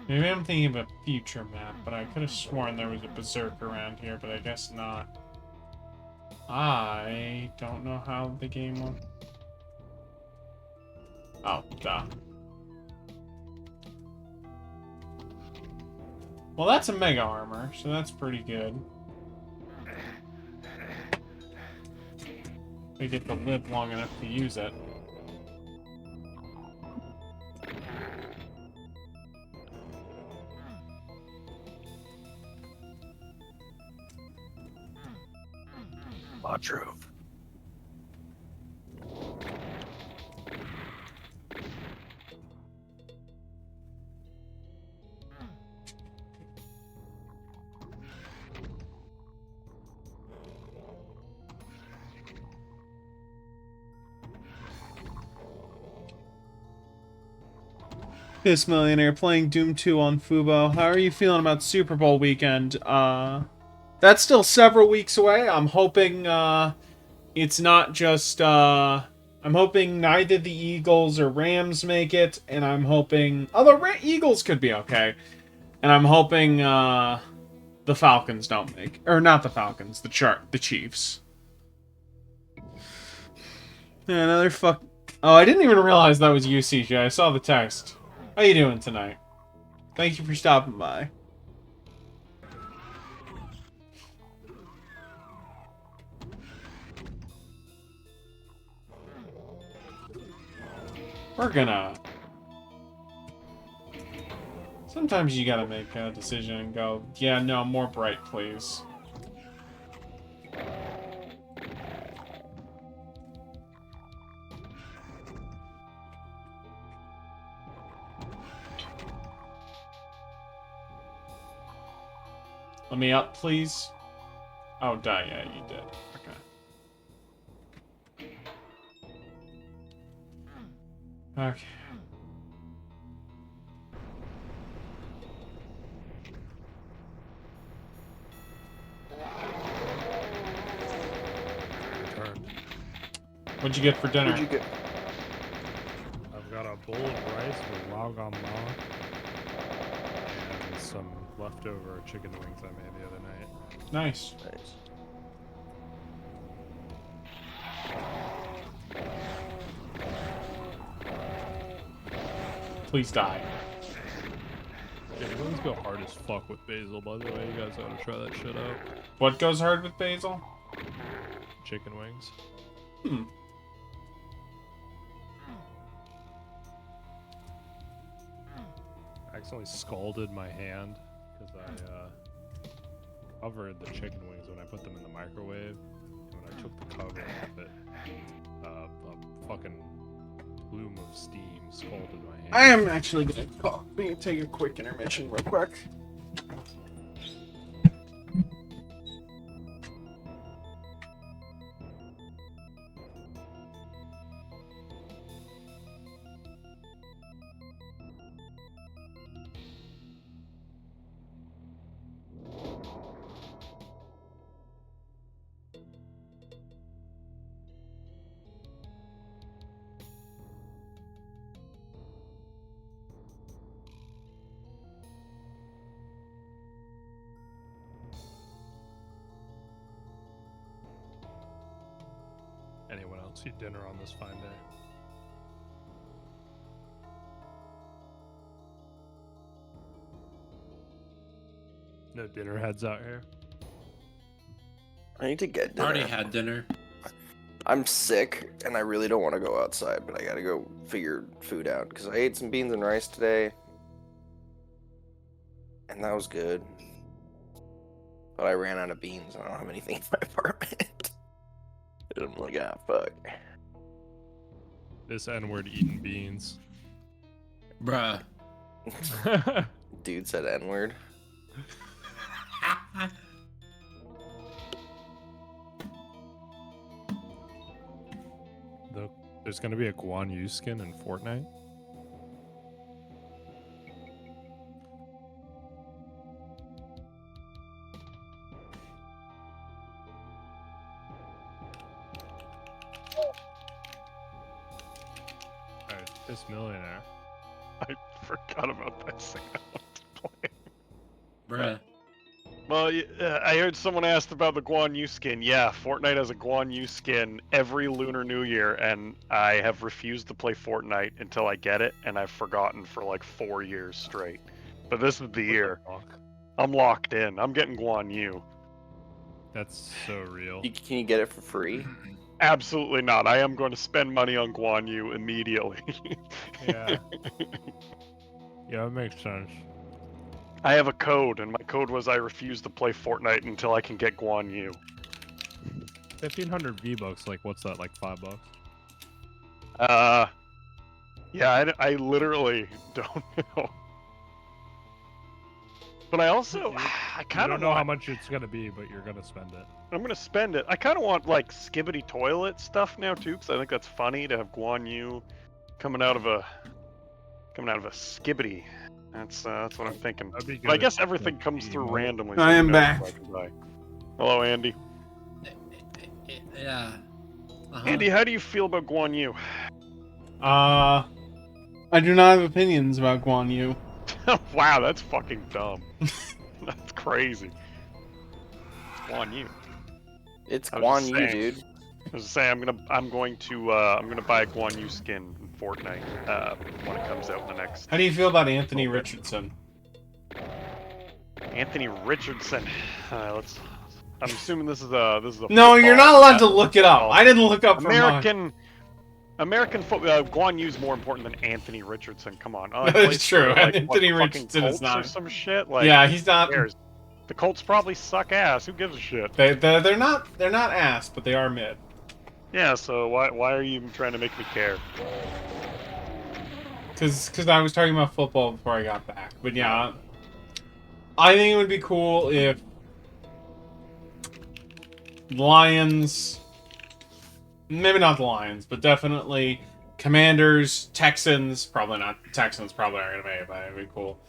Maybe I'm thinking of a future map, but I could have sworn there was a berserk around here, but I guess not. I don't know how the game will... Oh, duh. Well, that's a mega armor, so that's pretty good. We get to live long enough to use it. True. Piss Millionaire playing Doom 2 on Fubo. How are you feeling about Super Bowl weekend? That's still several weeks away. I'm hoping it's not just I'm hoping neither the Eagles or Rams make it, and I'm hoping Eagles could be okay. And I'm hoping the Falcons don't make, or not the Falcons, the Chiefs. Yeah, another fuck. Oh, I didn't even realize that was you, CJ. I saw the text. How you doing tonight? Thank you for stopping by. We're gonna... Sometimes you gotta make a decision and go, yeah, no, more bright, please. Let me up, please. Oh, die. Yeah, you did. Okay. Okay. Turned. What'd you get for dinner? What'd you get? I've got a bowl of rice with lao gam ma and some leftover chicken wings I made the other night. Nice. Nice. Please die. Chicken wings go hard as fuck with basil, by the way. You guys ought to try that shit out. What goes hard with basil? Chicken wings. Hmm. I accidentally scalded my hand because I covered the chicken wings when I put them in the microwave. And when I took the cover off it, a fucking plume of steam scalded my hand. I am actually gonna take a quick intermission real quick. Anyone else eat dinner on this fine day? No dinner heads out here. I need to get dinner. Already had dinner. I'm sick, and I really don't want to go outside, but I gotta go figure food out, because I ate some beans and rice today, and that was good. But I ran out of beans, and I don't have anything in my apartment. And I'm like, ah, fuck. This N-word eating beans. Bruh. Dude said N-word. There's gonna be a Guan Yu skin in Fortnite. Alright, this millionaire. I forgot about that thing I wanted to play. Bruh. Well, I heard someone asked about the Guan Yu skin. Yeah, Fortnite has a Guan Yu skin every Lunar New Year, and I have refused to play Fortnite until I get it, and I've forgotten for like 4 years straight. But this is the year. I'm locked in. I'm getting Guan Yu. That's so real. Can you get it for free? Absolutely not. I am going to spend money on Guan Yu immediately. Yeah. Yeah, it makes sense. I have a code, and my code was I refuse to play Fortnite until I can get Guan Yu. 1,500 V-Bucks, like, what's that, like $5? Yeah, I literally don't know. But I also, I I kind of don't know want, how much it's gonna be, but you're gonna spend it. I'm gonna spend it. I kind of want like skibbity toilet stuff now too, because I think that's funny to have Guan Yu coming out of a skibbity. That's what I'm thinking. That'd be But I good guess if everything the comes through emote- randomly. I am who knows back. if I can buy. Hello, Andy. Yeah. Uh-huh. Andy, how do you feel about Guan Yu? I do not have opinions about Guan Yu. Wow, that's fucking dumb. That's crazy. It's Guan Yu. It's I was Guan just Yu, saying. dude. I was saying I'm going to buy a Guan Yu skin in Fortnite when it comes out in the next. How do you feel about Anthony Richardson? Anthony Richardson. I'm assuming this is a No, you're not allowed to football- look it up. I didn't look up for mine. American football. Guan Yu's more important than Anthony Richardson. Come on. That he is plays true. for, like, Anthony what, fucking Richardson is Colts or not. some shit. Like, Yeah, he's who not. cares? The Colts probably suck ass. Who gives a shit? They're not ass, but they are mid. Yeah. So why are you trying to make me care? Because I was talking about football before I got back. But yeah, I think it would be cool if Lions. Maybe not the Lions, but definitely Commanders, Texans. Probably not. Texans probably aren't going to make it, but it'd be cool.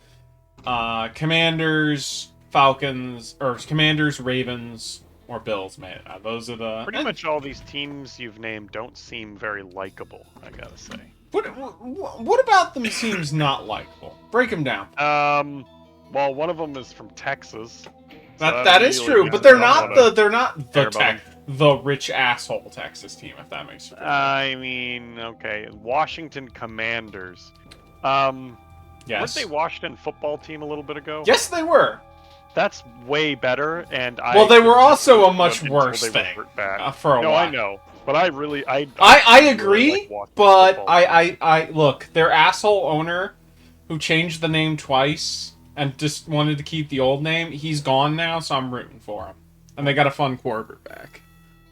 Commanders, Falcons, or Commanders, Ravens, or Bills, man. Those are the... Pretty much all these teams you've named don't seem very likable, I gotta say. What about them seems not likable? Break them down. Well, one of them is from Texas. That is true, but they're not the rich asshole Texas team, if that makes sense. I mean, okay, Washington Commanders. Yes. Weren't they Washington football team a little bit ago? Yes, they were. That's way better, and Well, they were also a much worse thing for a while. No, I know, but I agree, really but I look, their asshole owner who changed the name twice and just wanted to keep the old name, he's gone now, so I'm rooting for him. And they got a fun quarterback.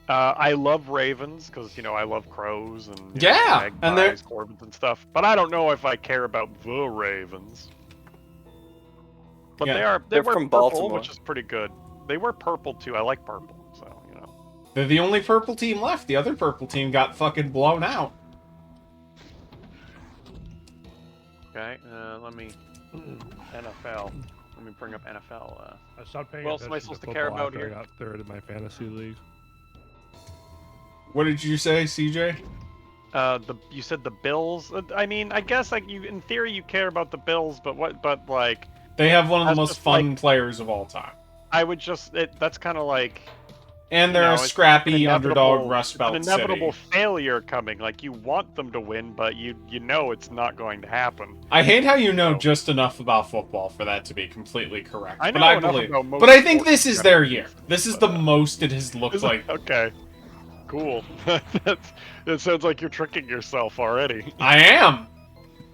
I love Ravens because I love crows and and they're Corbins and stuff. But I don't know if I care about the Ravens. But they're from purple, Baltimore, which is pretty good. They were purple too. I like purple, so they're the only purple team left. The other purple team got fucking blown out. Okay, let me NFL. Let me bring up NFL. I stopped paying What else am I attention supposed to to care football about after here? I got third in my fantasy league. What did you say, CJ? You said the Bills. I mean, I guess in theory you care about the Bills, but like They have one of the That's most just fun players of all time. I would just that's kind of like. And they're a it's scrappy an underdog Rust Belt An inevitable city. failure coming. Like you want them to win, but you know it's not going to happen. I hate how you know just enough about football for that to be completely correct. I know but I enough believe. about most But I think sports this is in their general, year. This is the most it has looked like. Okay. Cool. That sounds like you're tricking yourself already. I am.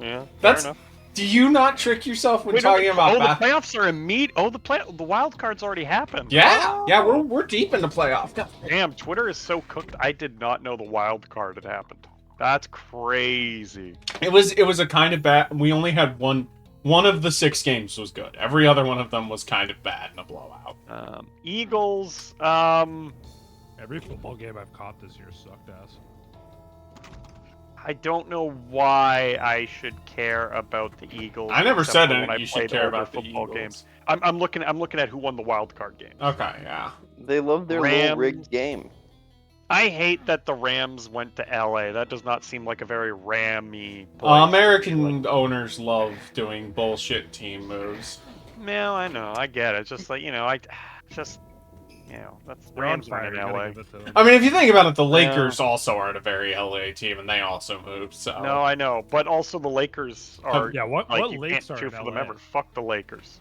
Yeah. That's. Fair enough. Do you not trick yourself when talking about the playoffs are the wild card's already happened. Yeah, we're deep into playoff. Damn, Twitter is so cooked. I did not know the wild card had happened. That's crazy. It was a kind of bad. We only had one of the 6 games was good. Every other one of them was kind of bad in a blowout. Eagles. Every football game I've caught this year sucked ass. I don't know why I should care about the Eagles. I never said when I you should played care older about the football Eagles. games. I'm looking at who won the wild card game. Okay, yeah. They love their little rigged game. I hate that the Rams went to LA. That does not seem like a very Ram-y place. American owners love doing bullshit team moves. No, I know, I get it. It's just like that's the Rams are in LA. I mean, if you think about it, the Lakers also are a very LA team, and they also moved. So No, I know, but also the Lakers are. Yeah, what you lakes can't are cheer in for them LA? ever. Fuck the Lakers.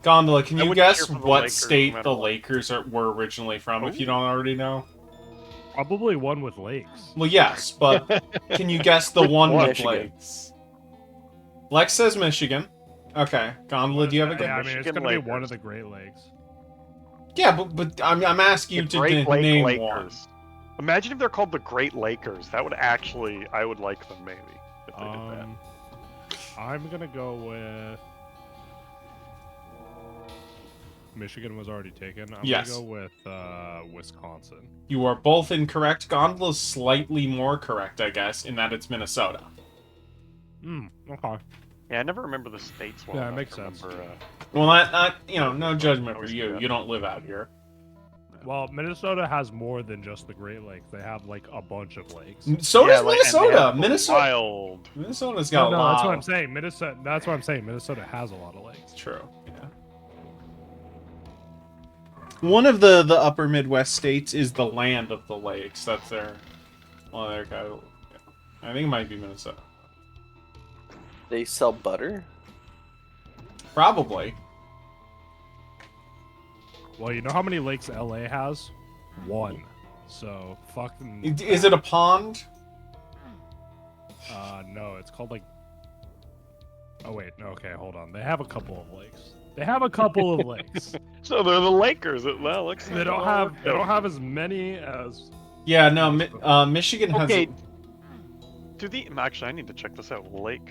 Gondola, can I you wouldn't guess cheer for the what Lakers no state matter the what. Lakers were originally from? If you don't already know. Probably one with lakes. Well, yes, but can you guess the one with Michigan. lakes? Lex says Michigan. Okay, Gondola, do you have a Yeah, guess? I mean, it's Michigan gonna be Lakers. one of the Great Lakes. Yeah, but I'm asking you The to Great Lake name Lakers. one. Imagine if they're called the Great Lakers. That would actually, I would like them maybe if they did that. I'm gonna go with Michigan was already taken. I'm Yes. gonna go with Wisconsin. You are both incorrect. Gondola's slightly more correct, I guess, in that it's Minnesota. Okay. Yeah, I never remember the states well. Yeah, it enough makes to sense. remember, Well, not no judgment for Always you. do. You don't live out here. Well, Minnesota has more than just the Great Lakes. They have like a bunch of lakes. So Yeah, does and they Minnesota. have the Minnesota. Wild. Minnesota's got No, a lot. that's what I'm saying. That's what I'm saying. Minnesota has a lot of lakes. True. Yeah. One of the upper Midwest states is the land of the lakes. That's their kind of, I think it might be Minnesota. They sell butter? Probably. Well, you know how many lakes LA has? One. So fucking. Is it a pond? No, it's called like. Oh wait, no. Okay, hold on. They have a couple of lakes. They have a couple of lakes. So they're the Lakers. Well, looks They don't have as many as. Yeah, no. Michigan has. Okay. Actually, I need to check this out. Lake.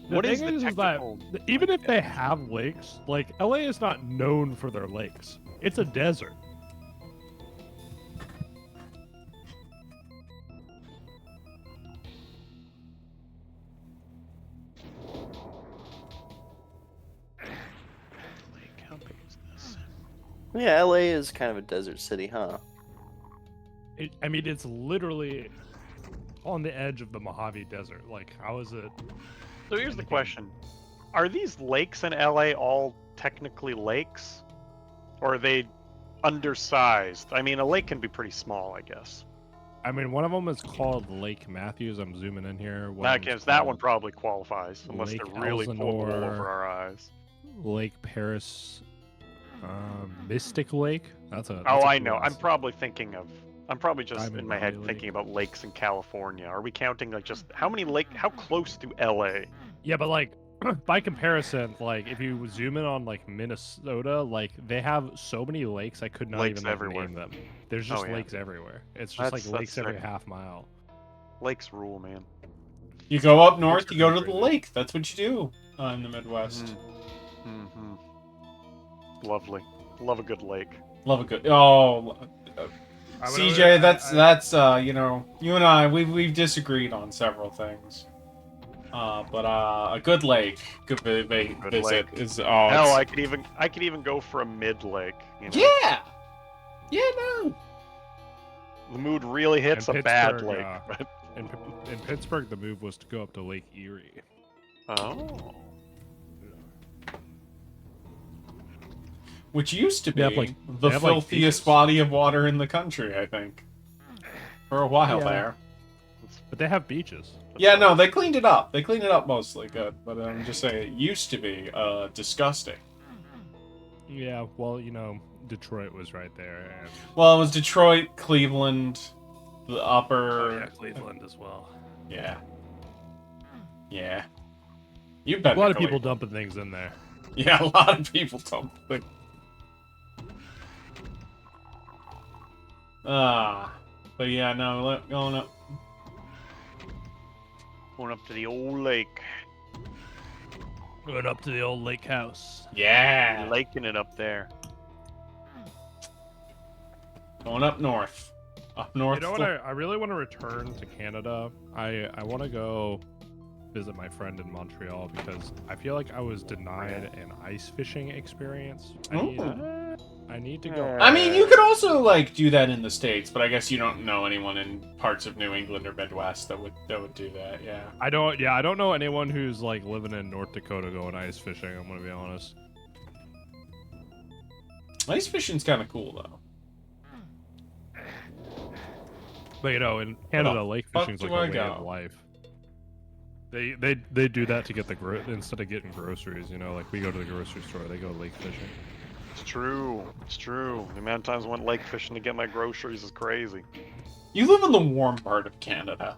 What is the that technical? even if they have lakes, like LA is not known for their lakes. It's a desert. Like, how big is this? Yeah, LA is kind of a desert city, huh? I mean, it's literally on the edge of the Mojave Desert. Like, how is it? So here's the question: are these lakes in LA all technically lakes, or are they undersized? I mean, a lake can be pretty small, I guess. I mean, one of them is called Lake Matthews. I'm zooming in here. That one probably qualifies, unless Lake they're really pulling the wool Elsinore. over our eyes. Lake Paris, Mystic Lake. That's a. Oh, that's a I cool know. ass- I'm probably just Diamond in my head Valley thinking Lake. about lakes in California. Are we counting like just how many how close to LA? Yeah, but like by comparison, like if you zoom in on like Minnesota, like they have so many lakes I could not Lakes even like, everywhere. name them. There's just Oh, yeah. lakes everywhere. It's just That's like lakes every sick. half mile. Lakes rule, man. You go up north, Lakes are you go to pretty the crazy. lake. That's what you do in the Midwest. Mm-hmm. Lovely. Love a good lake. Love a good. Oh, CJ, that's you know, you and I we've disagreed on several things. But a good lake, good visit lake. is Hell, it's- I could even go for a mid lake. You know? yeah, yeah, no. The mood really hits In a bad Pittsburgh, lake. But... In Pittsburgh, the move was to go up to Lake Erie. Oh. Which used to be They have, like- the they have, like, filthiest beaches. body of water in the country, I think, for a while Yeah. there. But they have beaches. Yeah, no, they cleaned it up. They cleaned it up mostly good, but I'm just saying it used to be disgusting. Yeah, well, you know, Detroit was right there, and Well, it was Detroit, Cleveland, the upper. Cleveland as well. Yeah. Yeah. You've been A lot to of people Cleveland. dumping things in there. Yeah, a lot of people don't think. But yeah, no, going up. Going up to the old lake. Going up to the old lake house. Yeah. Laking it up there. Going up north. Up north. You know what? I really want to return to Canada. I want to go visit my friend in Montreal because I feel like I was denied an ice fishing experience. I need to go. I mean, you could also like do that in the States, but I guess you don't know anyone in parts of New England or Midwest that would do that. Yeah. I don't know anyone who's like living in North Dakota going ice fishing. I'm gonna be honest. Ice fishing's kind of cool though. But you know, in Canada, lake fuck fishing's do like a I way go? of life. They do that to get instead of getting groceries. You know, like we go to the grocery store, they go lake fishing. It's true. It's true. The amount of times I went lake fishing to get my groceries is crazy. You live in the warm part of Canada.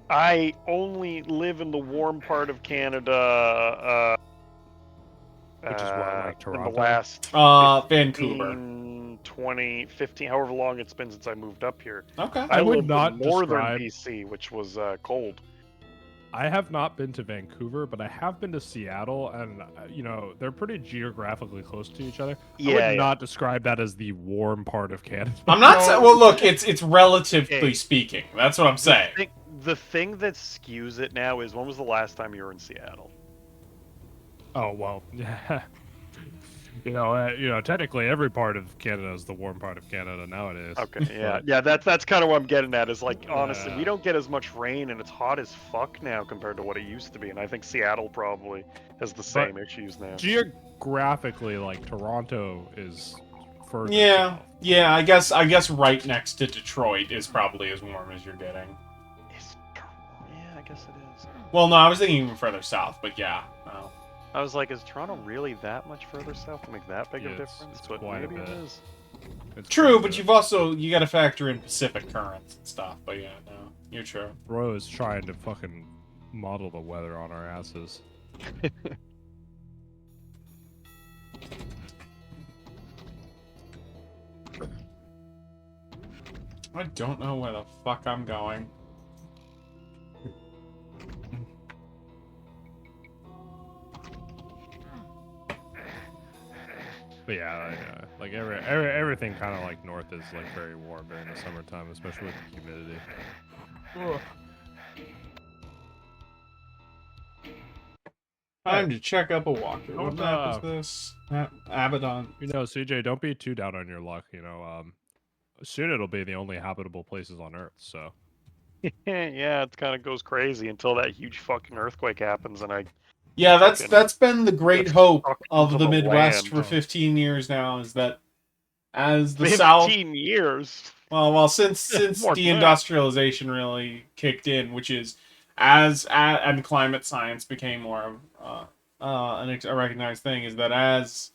I only live in the warm part of Canada. Which is what, like In Toronto? the last Vancouver. 20, 15, however long it's been since I moved up here. Okay. I would lived not in northern describe- BC, which was cold. I have not been to Vancouver, but I have been to Seattle, and you know they're pretty geographically close to each other. I would not describe that as the warm part of Canada. I'm not No. saying. Well, look, it's relatively Okay. speaking. That's what I'm saying. The thing that skews it now is when was the last time you were in Seattle? Oh well, you know, technically every part of Canada is the warm part of Canada nowadays. Okay, yeah, But- yeah. That's kind of what I'm getting at. Is like honestly, Yeah. we don't get as much rain, and it's hot as fuck now compared to what it used to be. And I think Seattle probably has the same issues now. Geographically, like Toronto is further. Yeah, south. yeah. I guess right next to Detroit is probably as warm as you're getting. Yeah, I guess it is. Well, no, I was thinking even further south, but yeah. No. I was like, is Toronto really that much further south to make that big Yeah, of a it's- difference? it's But quite a maybe it bit. is. It's True, pretty but good. you've also you got to factor in Pacific currents and stuff. But yeah, no, you're true. Bro is trying to fucking model the weather on our asses. I don't know where the fuck I'm going. But yeah, like everything kind of like north is like very warm during the summertime, especially with the humidity. Time to check up a walker. What Don't, map is this? Abaddon. CJ, don't be too down on your luck. Soon it'll be the only habitable places on Earth. So Yeah, it kind of goes crazy until that huge fucking earthquake happens, and I Yeah, fucking that's been the great get hope sucked of into the Midwest land. for 15 years now, is that as the South, 15 years. well, since More than that. deindustrialization really kicked in, which is and climate science became more of a recognized thing, is that as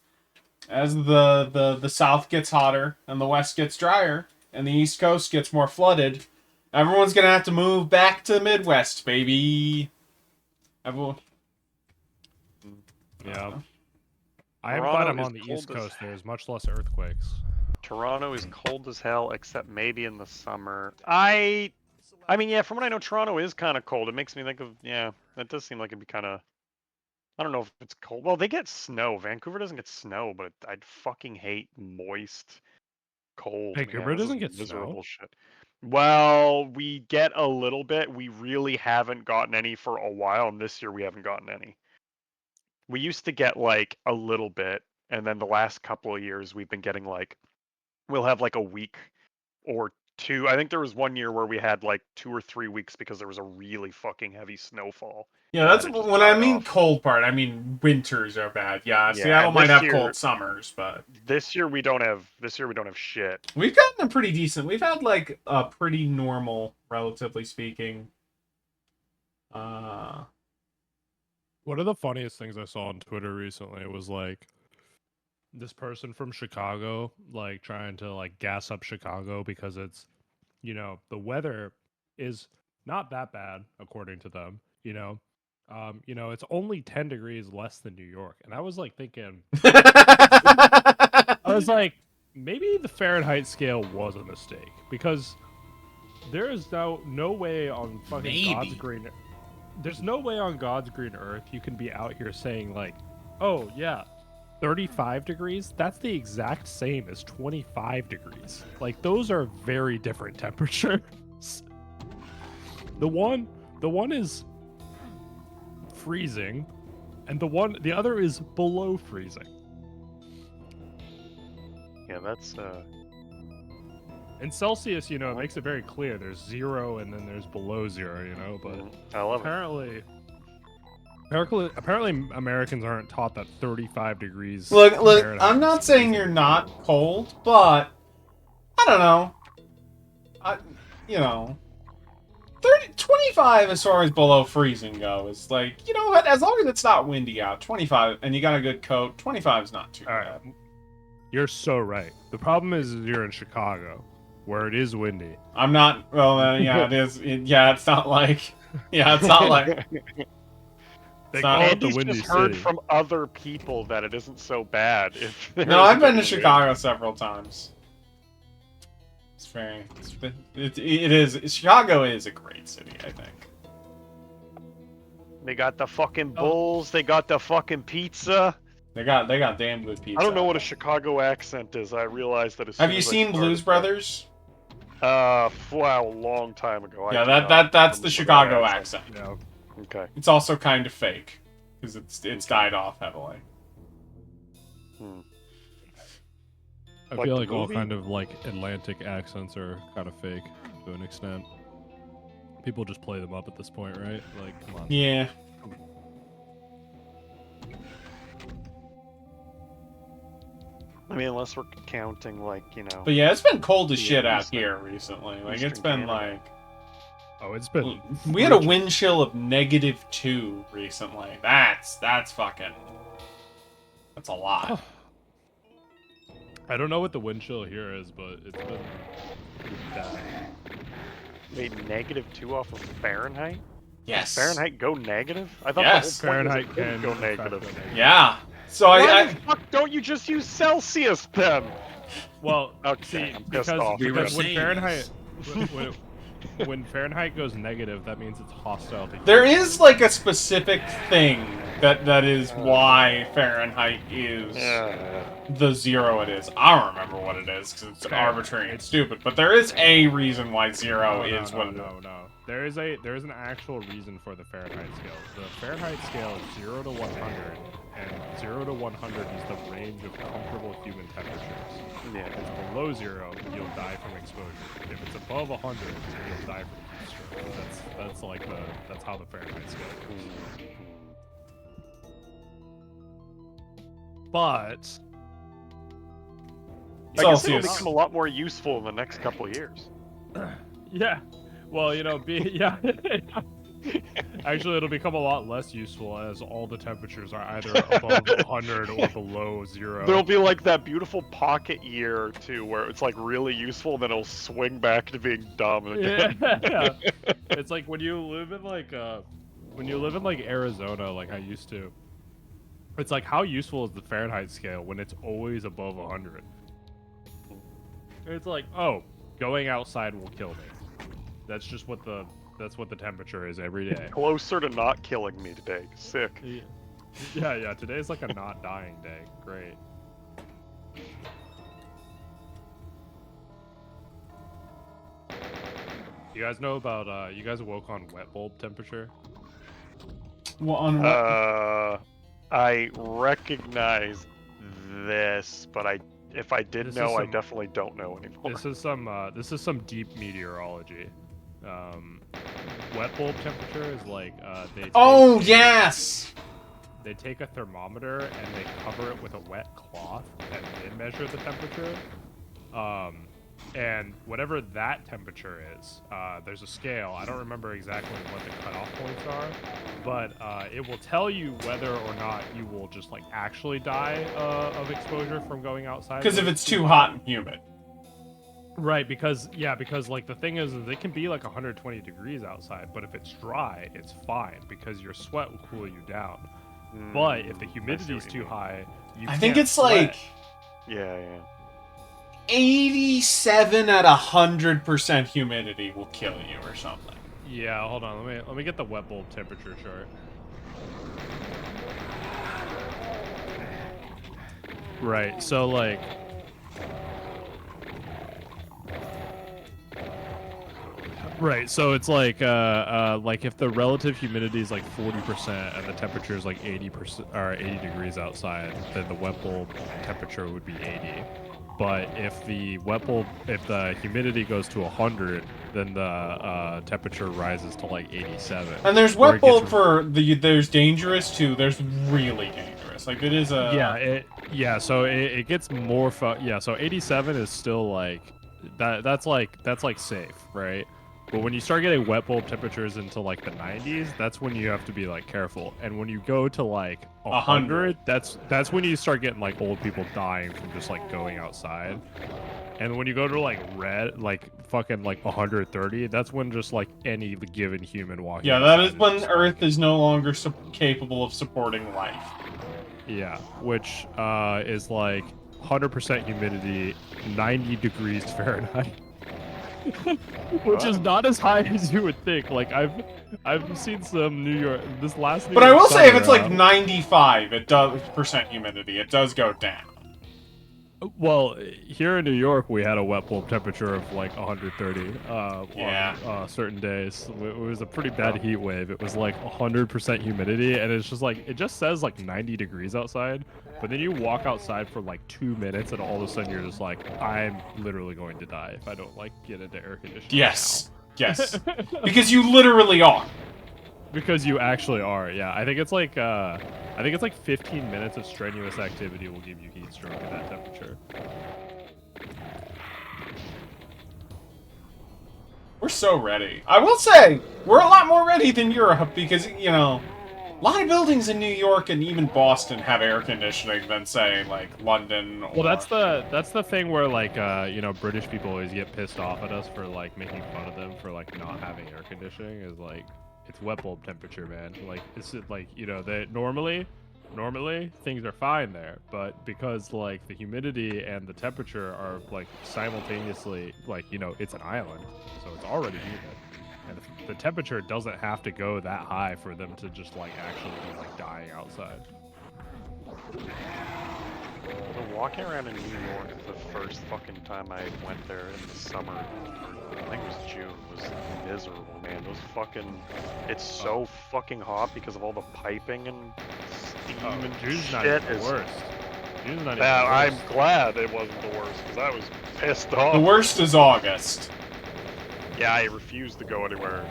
the South gets hotter and the West gets drier and the East Coast gets more flooded, everyone's gonna have to move back to the Midwest, baby. Everyone. yeah, I am Toronto glad I'm is on the East cold as- Coast. There's much less earthquakes. Toronto is cold as hell, except maybe in the summer. I mean, yeah, from what I know, Toronto is kind of cold. It makes me think of, yeah, that does seem like it'd be kind of. I don't know if it's cold. Well, they get snow. Vancouver doesn't get snow, but I'd fucking hate moist, cold. Vancouver Man, this doesn't is get snow? miserable shit. Well, we get a little bit. We really haven't gotten any for a while, and this year we haven't gotten any. We used to get like a little bit, and then the last couple of years we've been getting like, we'll have like a week or two. I think there was one year where we had like 2 or 3 weeks because there was a really fucking heavy snowfall. Yeah, and that's then it just when I died mean off. cold part. I mean winters are bad. Yeah, Yeah, Seattle and might this have year- cold summers, but This year we don't have. This year we don't have shit. we've gotten a pretty decent. We've had like a pretty normal, relatively speaking. One of the funniest things I saw on Twitter recently was like this person from Chicago, like trying to like gas up Chicago because it's, the weather is not that bad according to them. It's only 10 degrees less than New York, and I was like thinking, I was like, maybe the Fahrenheit scale was a mistake because there is no way on fucking God's Maybe. green. There's no way on God's green earth you can be out here saying like, oh yeah, 35 degrees. That's the exact same as 25 degrees. Like those are very different temperatures. The one is freezing, and the other is below freezing. Yeah, that's In Celsius, it makes it very clear. There's 0 and then there's below 0, but I love it. apparently Americans aren't taught that 35 degrees. Look, Fahrenheit I'm is not saying freezing. you're not cold, but I don't know. 25 as far as below freezing goes, like, what? As long as it's not windy out, 25, and you got a good coat, 25 is not too All bad. right. You're so right. The problem is you're in Chicago, where it is windy. I'm not. Well, yeah, it is. It's not like. Yeah, it's not like. They So- call it the Andy's Windy just heard City. from other people that it isn't so bad. If No, I've been to there's Chicago several times. It's very. It is. Chicago is a great city, I think. They got the fucking Oh. bulls. They got the fucking pizza. They got damn good pizza. I don't know what a Chicago accent is. I realized that as Have soon you as I seen started Blues that. Brothers? Wow, a long time ago. I Yeah, do not that's the remember Chicago that accent. Yeah. Okay. It's also kind of fake because it's died off heavily. I Like feel the like all movie? kind of like Atlantic accents are kind of fake to an extent. People just play them up at this point, right? Like, come on. Yeah. I mean, unless we're counting, like, But yeah, it's been cold as Yeah, shit out Eastern- here recently. Like, Eastern it's been Canada. like. Oh, it's been. We had a frigid. wind chill of -2 recently. That's fucking. That's a lot. I don't know what the wind chill here is, but it's been pretty bad. made -2 off of Fahrenheit. Yes. Fahrenheit go negative? I thought Yes. the whole point was Fahrenheit it couldn't can go in fact negative. go negative. Yeah. So Why I the fuck don't you just use Celsius then? Well, Okay, see, I'm pissed because, off. We were because when saying Fahrenheit this. when Fahrenheit goes negative, that means it's hostile to there humans. is like a specific thing That is why Fahrenheit is the 0 it is. I don't remember what it is because it's arbitrary and stupid. But there is a reason why 0 is what it is. No. There is an actual reason for the Fahrenheit scale. The Fahrenheit scale is 0 to 100, and 0 to 100 is the range of comfortable human temperatures. Yeah. If it's below 0, you'll die from exposure. If it's above 100, you'll die from heat stroke. That's how the Fahrenheit scale goes. But I guess it'll Celsius. become a lot more useful in the next couple of years. yeah, well, yeah. Actually, it'll become a lot less useful as all the temperatures are either above 100 or below 0. There'll be like that beautiful pocket year or two where it's like really useful, then it'll swing back to being dumb again. Yeah. It's like when you live in like Arizona, like I used to. It's like, how useful is the Fahrenheit scale when it's always above 100? It's like, oh, going outside will kill me. That's just what the temperature is every day. Closer to not killing me today. Sick. Yeah. Today's like a not dying day. Great. You guys know about? You guys woke on wet bulb temperature? Well, on what? I recognize this, but if I did This know, is I some- definitely don't know anymore. This is some deep meteorology. Wet bulb temperature is like Oh yes. They take a thermometer and they cover it with a wet cloth and then measure the temperature. And whatever that temperature is, there's a scale. I don't remember exactly what the cutoff points are, but it will tell you whether or not you will just like actually die of exposure from going outside. Because if it's too hot and humid. Right, because like the thing is it can be like 120 degrees outside, but if it's dry, it's fine because your sweat will cool you down. But if the humidity is too high, you I think can't it's sweat. like Yeah. 87 at 100% humidity will kill you or something. Yeah, hold on. Let me get the wet bulb temperature chart. Right. So like Right, so it's like if the relative humidity is like 40% and the temperature is like 80% or 80 degrees outside, then the wet bulb temperature would be 80. But if the humidity goes to 100, then the temperature rises to like 87. And there's Where wet it bulb gets- for there's dangerous too. There's really dangerous. Like it is a So it gets more so 87 is still like that's like safe, right? But when you start getting wet bulb temperatures into like the 90s, that's when you have to be like careful. And when you go to like 100, that's when you start getting like old people dying from just like going outside. And when you go to like fucking like 130, that's when just like any given human walking. Yeah, that outside is when just, Earth is no longer capable of supporting life. Yeah, which is like 100% humidity, 90 degrees Fahrenheit. Which is not as high as you would think. Like I've seen some New York this last. But I will say, if it's like 95, it does percent humidity, it does go down. Well, here in New York, we had a wet bulb temperature of like 130 on certain days. It was a pretty bad heat wave. It was like 100% humidity, and it's just like, it just says like 90 degrees outside, but then you walk outside for like 2 minutes, and all of a sudden you're just like, I'm literally going to die if I don't like get into air conditioning. Yes. Yes. Because you literally are. Because you actually are, yeah. I think it's like 15 minutes of strenuous activity will give you heat stroke at that temperature. We're so ready. I will say, we're a lot more ready than Europe because, you know, a lot of buildings in New York and even Boston have air conditioning than, say, like, London or... Well, that's the thing where, like, British people always get pissed off at us for, like, making fun of them for, like, not having air conditioning, is, like, it's wet bulb temperature, man. Like, it's, like, they normally things are fine there, but because, like, the humidity and the temperature are, like, simultaneously, like, it's an island, so it's already humid. And the temperature doesn't have to go that high for them to just like actually be like dying outside. So walking around in New York the first fucking time I went there in the summer, or I think it was June, was miserable, man. Those fucking, it's so fucking hot because of all the piping and steam and June's shit. not even the is- worst. June's not even Now, the I'm worst. glad it wasn't the worst because I was pissed off. The worst is August. Yeah, I refuse to go anywhere.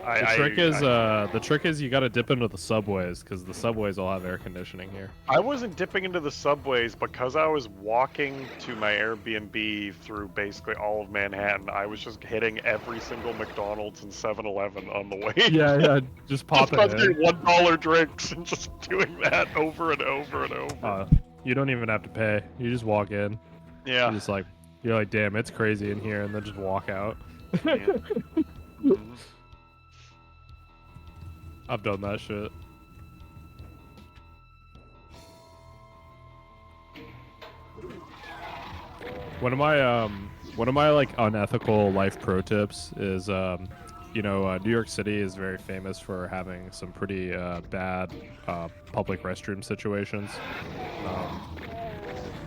The trick is you got to dip into the subways because the subways all have air conditioning here. I wasn't dipping into the subways because I was walking to my Airbnb through basically all of Manhattan. I was just hitting every single McDonald's and 7-Eleven on the way. Yeah, just pop Just it getting in. $1 drinks and just doing that over and over and over. You don't even have to pay. You just walk in. Yeah. You're like, damn, it's crazy in here, and then just walk out. Mhm. I've done that shit. One of my like unethical life pro tips is New York City is very famous for having some pretty bad public restroom situations,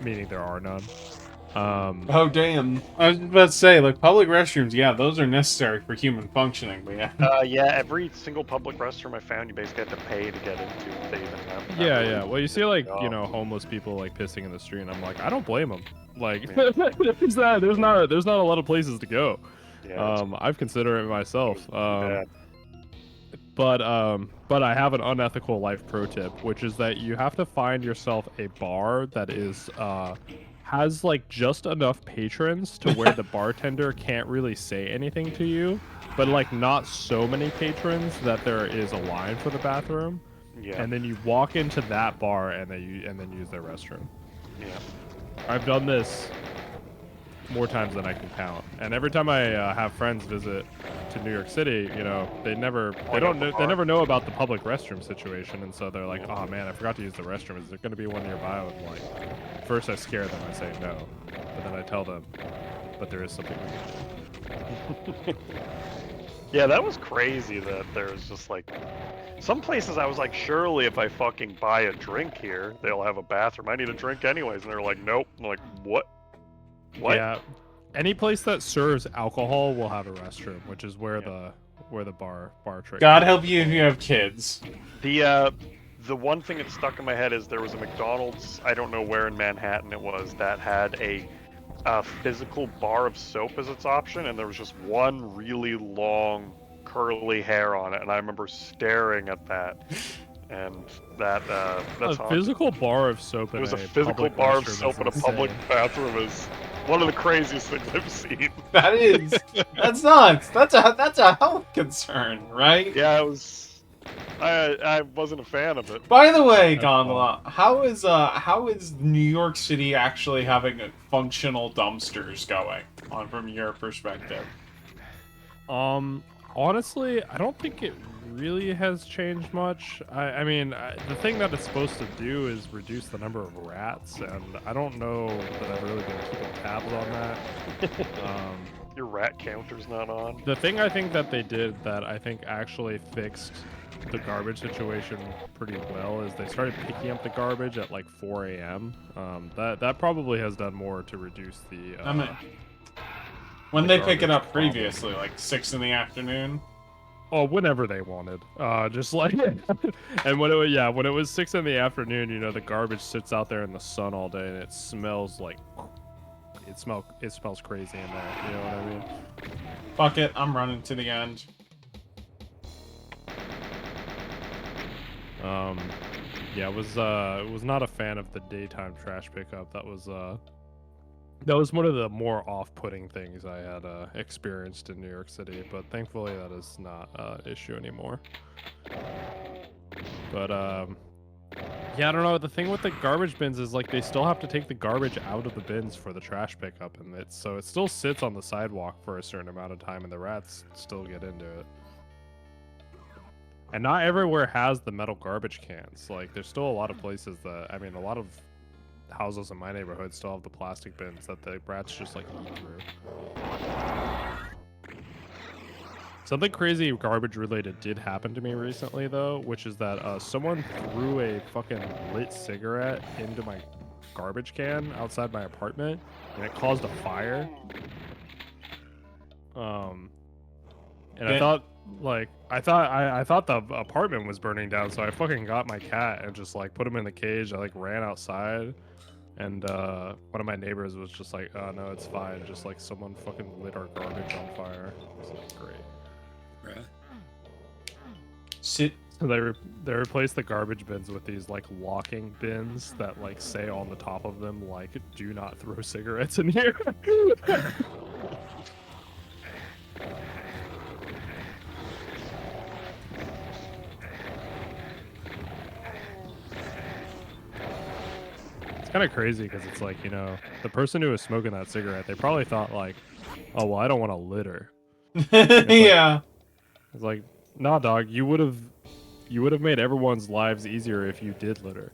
meaning there are none. Oh, damn. I was about to say, like, public restrooms, yeah, those are necessary for human functioning, but yeah. Yeah, every single public restroom I found, you basically had to pay to get into. If they even have. Yeah. Well, you see, like, Oh. homeless people like pissing in the street, and I'm like, I don't blame them. Like, Yeah. there's not a lot of places to go. Yeah, I've considered it myself. bad. But I have an unethical life pro tip, which is that you have to find yourself a bar that is has like just enough patrons to where the bartender can't really say anything to you, but like not so many patrons that there is a line for the bathroom. Yeah. And then you walk into that bar and then use their restroom. Yeah. I've done this more times than I can count, and every time I have friends visit to New York City, they never know about the public restroom situation, and so they're like, oh man, I forgot to use the restroom. Is there going to be one nearby? I'm like, first I scare them, I say no, but then I tell them, but there is something we can do. Yeah, that was crazy that there's just like some places I was like, surely if I fucking buy a drink here, they'll have a bathroom. I need a drink anyways, and they're like, nope. I'm like, what? What? Yeah, any place that serves alcohol will have a restroom, which is where the bar trick. God help you if you have kids. The one thing that stuck in my head is there was a McDonald's, I don't know where in Manhattan it was, that had a physical bar of soap as its option, and there was just one really long curly hair on it, and I remember staring at that. And that's a physical bar of soap. It was in a physical public bar of restroom soap is in a public insane. bathroom is one of the craziest things I've seen. That's nuts. That's a health concern, right? Yeah, it was. I wasn't a fan of it. By the way, Gondola, how is New York City actually having functional dumpsters going on from your perspective? Honestly, I don't think it really has changed much. I mean, the thing that it's supposed to do is reduce the number of rats, and I don't know that I've really been keeping tabs on that. Your rat counter's not on. The thing I think that they did that I think actually fixed the garbage situation pretty well is they started picking up the garbage at like 4 a.m. That probably has done more to reduce the. I mean, when the they pick it garbage up problem. previously, like 6 in the afternoon. Oh, whenever they wanted. Just like, and when it was 6 in the afternoon, the garbage sits out there in the sun all day, and it smells like, it smells crazy in there. You know what I mean? Fuck it, I'm running to the end. Yeah, was not a fan of the daytime trash pickup. That was one of the more off-putting things I had experienced in New York City, but thankfully that is not an issue anymore. But yeah, I don't know. The thing with the garbage bins is like they still have to take the garbage out of the bins for the trash pickup, and it still sits on the sidewalk for a certain amount of time, and the rats still get into it. And not everywhere has the metal garbage cans. Like, there's still a lot of places that, I mean, a lot of houses in my neighborhood still have the plastic bins that the rats just like eat through. Something crazy garbage related did happen to me recently though, which is that someone threw a fucking lit cigarette into my garbage can outside my apartment, and it caused a fire. And I thought the apartment was burning down, so I fucking got my cat and just like put him in the cage. I like ran outside, and one of my neighbors was just like, "Oh no, it's fine. Just like someone fucking lit our garbage on fire." So it's great. Really? Sit. So they replaced the garbage bins with these like locking bins that like say on the top of them like, "Do not throw cigarettes in here." It's kind of crazy because it's like, you know, the person who was smoking that cigarette, they probably thought like, "Oh well, I don't want to litter." Yeah. It's like, nah, dog, you would have made everyone's lives easier if you did litter.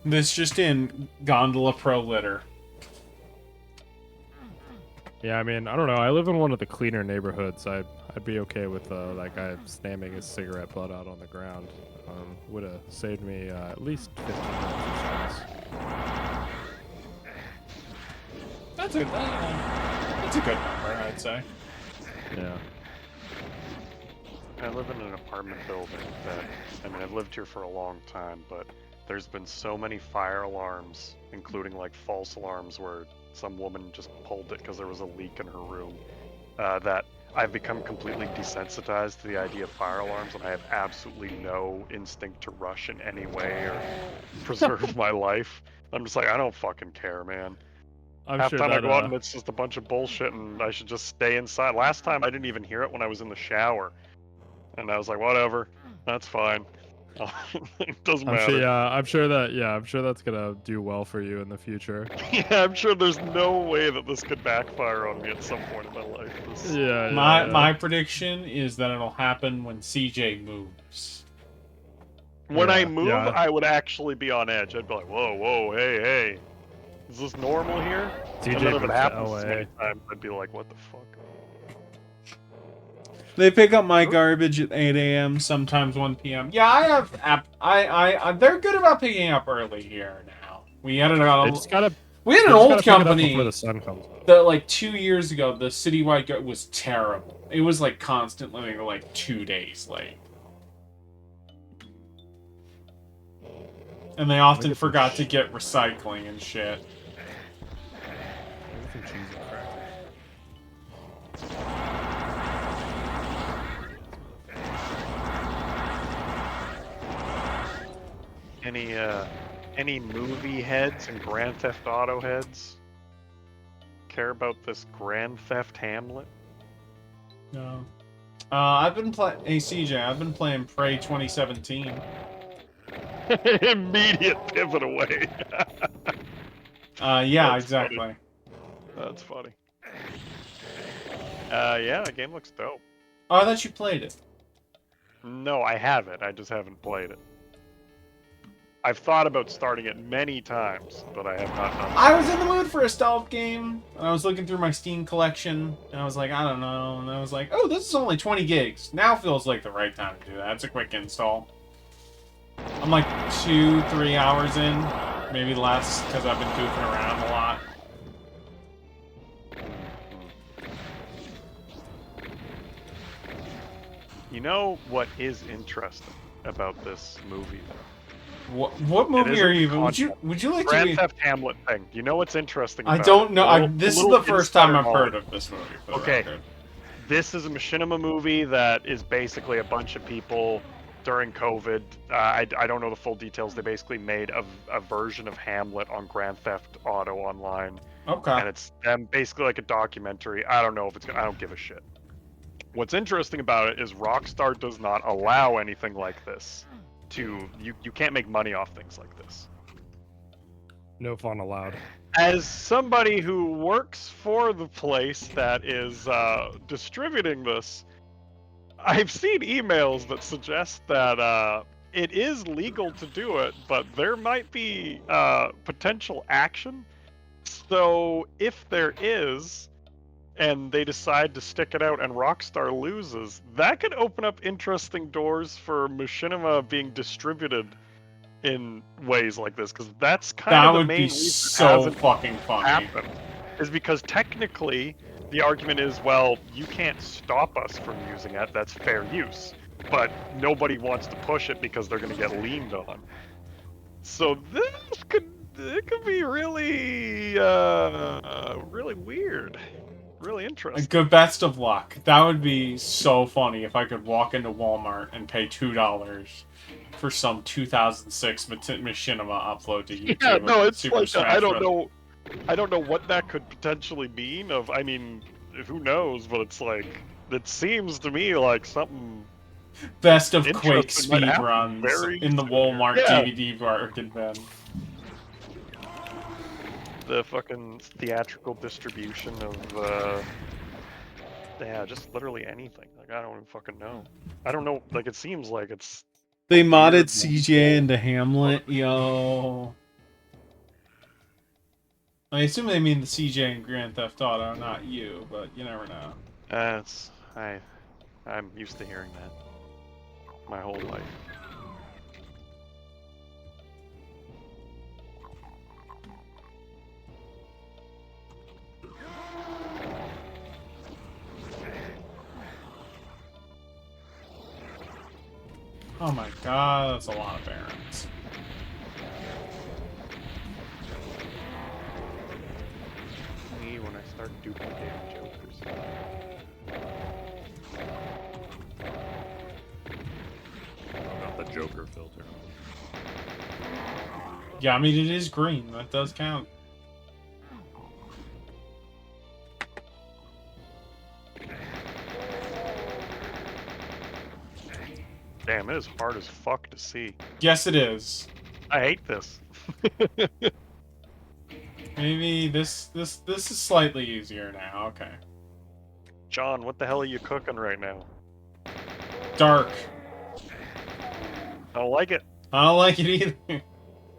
This just in, Gondola Pro litter. Yeah, I mean, I don't know. I live in one of the cleaner neighborhoods. I'd be okay with that guy snamming his cigarette butt out on the ground. Would have saved me at least 15 minutes of stress. That's a good number, I'd say. Yeah. I live in an apartment building that, I mean, I've lived here for a long time, but there's been so many fire alarms, including like false alarms where some woman just pulled it because there was a leak in her room, that I've become completely desensitized to the idea of fire alarms, and I have absolutely no instinct to rush in any way or preserve my life. I'm just like, I don't fucking care, man. I'm Half sure time I that go out and it's just a bunch of bullshit, and I should just stay inside. Last time I didn't even hear it when I was in the shower, and I was like, whatever, that's fine. It doesn't matter. I'm sure that's gonna do well for you in the future. Yeah, I'm sure there's no way that this could backfire on me at some point in my life. My prediction is that it'll happen when CJ moves. When Yeah, I move, yeah. I would actually be on edge. I'd be like, whoa, whoa, hey, is this normal here? TJ And then if moves it to happens LA. as many times, I'd be like, what the fuck? They pick up my garbage at 8 a.m., sometimes 1 p.m. Yeah, I have they're good about picking up early here now. We had They an just gotta old pick it up company before the sun comes up. that like 2 years ago, the citywide was terrible. It was like constantly like 2 days late. And they often Look at forgot to get recycling and shit. Some cheese and crackers. Any movie heads and Grand Theft Auto heads care about this Grand Theft Hamlet? No. I've been playing. Hey CJ, I've been playing Prey 2017. Immediate pivot away. Yeah, That's exactly. funny. That's funny. Yeah, the game looks dope. Oh, I thought you played it. No, I haven't. I just haven't played it. I've thought about starting it many times, but I have not done it. I was in the mood for a stealth game, and I was looking through my Steam collection, and I was like, I don't know, and I was like, oh, this is only 20 gigs. Now feels like the right time to do that. It's a quick install. I'm like 2-3 hours in, maybe less, because I've been goofing around a lot. You know what is interesting about this movie, though? What movie are you even? Would you like Grand to? Theft Hamlet thing. You know what's interesting? I about don't it? know. This is the first time I've heard of this movie. For the Okay. record. This is a machinima movie that is basically a bunch of people during COVID. I don't know the full details. They basically made a version of Hamlet on Grand Theft Auto Online, and Okay. it's basically like a documentary. I don't know if it's gonna. I don't give a shit. What's interesting about it is Rockstar does not allow anything like this. You can't make money off things like this. No fun allowed. As somebody who works for the place that is distributing this, I've seen emails that suggest that it is legal to do it, but there might be potential action. So if there is, and they decide to stick it out and Rockstar loses, that could open up interesting doors for machinima being distributed in ways like this, because that's kind That of the would main be reason it so hasn't fucking funny. happened. Is because technically the argument is, well, you can't stop us from using it. That's fair use, but nobody wants to push it because they're going to get leaned on. So this could be really really weird, really A interesting. good best of luck. That would be so funny if I could walk into Walmart and pay $2 for some 2006 Machinima upload to YouTube. Yeah, no, of it's Super like Smash I don't Bros. know what that could potentially mean. I mean, who knows? But it's like, it seems to me like something Best of Quake interesting might speed happen runs very in the soon here. Walmart Yeah, DVD bargain bin. the fucking theatrical distribution of yeah, just literally anything. Like, I don't even fucking know. I don't know. Like, it seems like it's They a modded weird CJ into loophole. Hamlet, yo. I assume they mean the CJ in Grand Theft Auto, not you, but you never know. It's I'm used to hearing that my whole life. Oh my god, that's a lot of barons. Me when I start duplicating jokers. Got the Joker filter. Yeah, I mean, it is green. That does count. Damn, it is hard as fuck to see. Yes, it is. I hate this. Maybe this is slightly easier now. Okay. John, what the hell are you cooking right now? Dark. I don't like it. I don't like it either.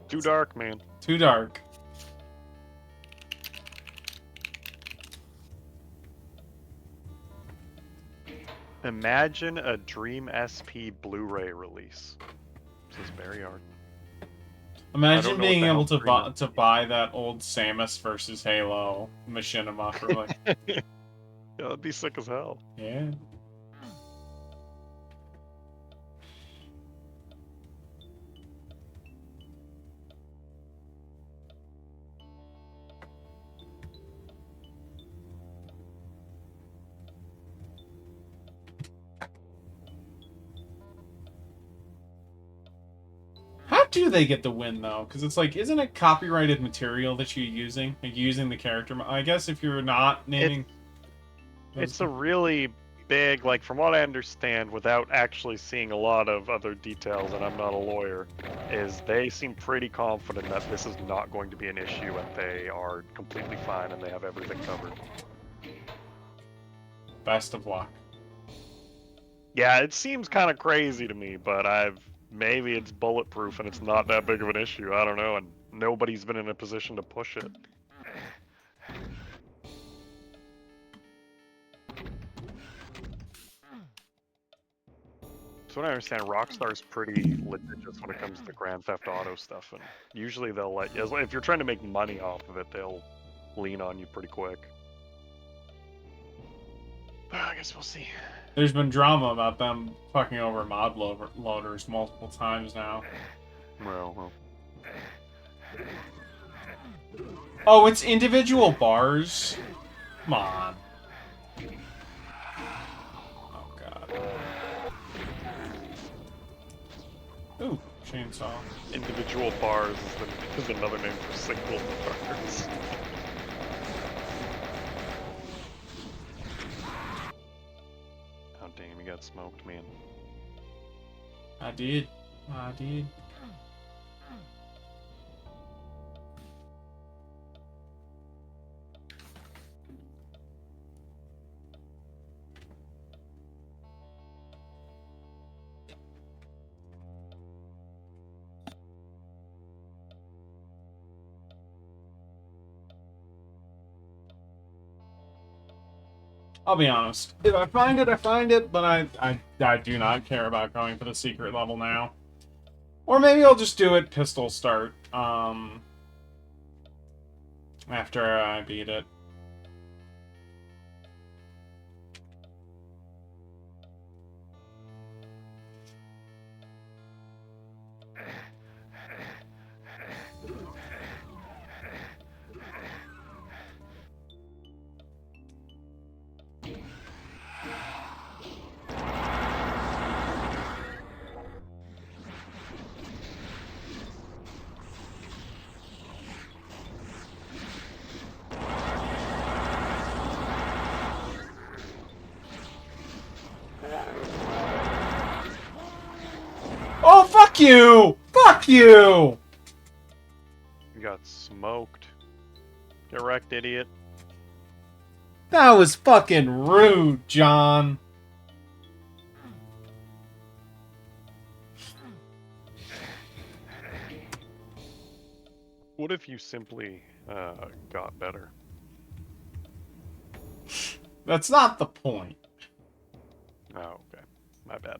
Too dark, man. Too dark. Imagine a Dream SP Blu-ray release. This is very hard. Imagine know what being the able hell to Dream to buy that old Samus versus Halo machinima for like, Yeah, that'd be sick as hell. yeah. How do they get the win though? Because it's like, isn't it copyrighted material that you're using? Like using the character. I guess if you're not naming. It's a really big, like, from what I understand, without actually seeing a lot of other details, and I'm not a lawyer, is they seem pretty confident that this is not going to be an issue and they are completely fine and they have everything covered. Best of luck. Yeah, it seems kind of crazy to me, but maybe it's bulletproof and it's not that big of an issue. I don't know, and nobody's been in a position to push it. So what I understand, Rockstar's pretty litigious when it comes to Grand Theft Auto stuff, and usually they'll let you, if you're trying to make money off of it, they'll lean on you pretty quick. I guess we'll see. There's been drama about them fucking over mod loaders multiple times now. Well. Oh, it's individual bars? Come on. Oh, God. Ooh, chainsaw. Individual bars is another name for single bars. Oh damn, you got smoked, man. I did. I'll be honest. If I find it, I find it, but I do not care about going for the secret level now. Or maybe I'll just do it pistol start, after I beat it. Oh, fuck you! Fuck you! You got smoked. Get wrecked, idiot. That was fucking rude, John. What if you simply got better? That's not the point. Oh, okay. My bad.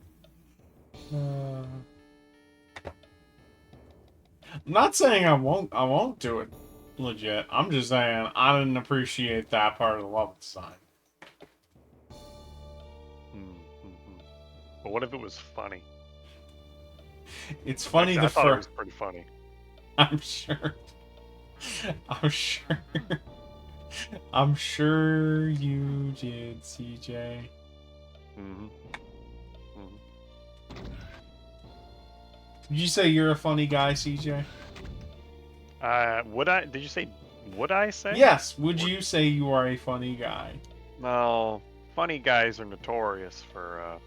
I'm not saying I won't do it legit. I'm just saying I didn't appreciate that part of the level design. But what if it was funny? It's funny I the thought it was first. pretty funny. I'm sure. I'm sure. I'm sure you did, CJ. Mm-hmm. Did you say you're a funny guy, CJ? Would I? Did you say? Would I say? Yes. Would you say you are a funny guy? No. Funny guys are notorious for,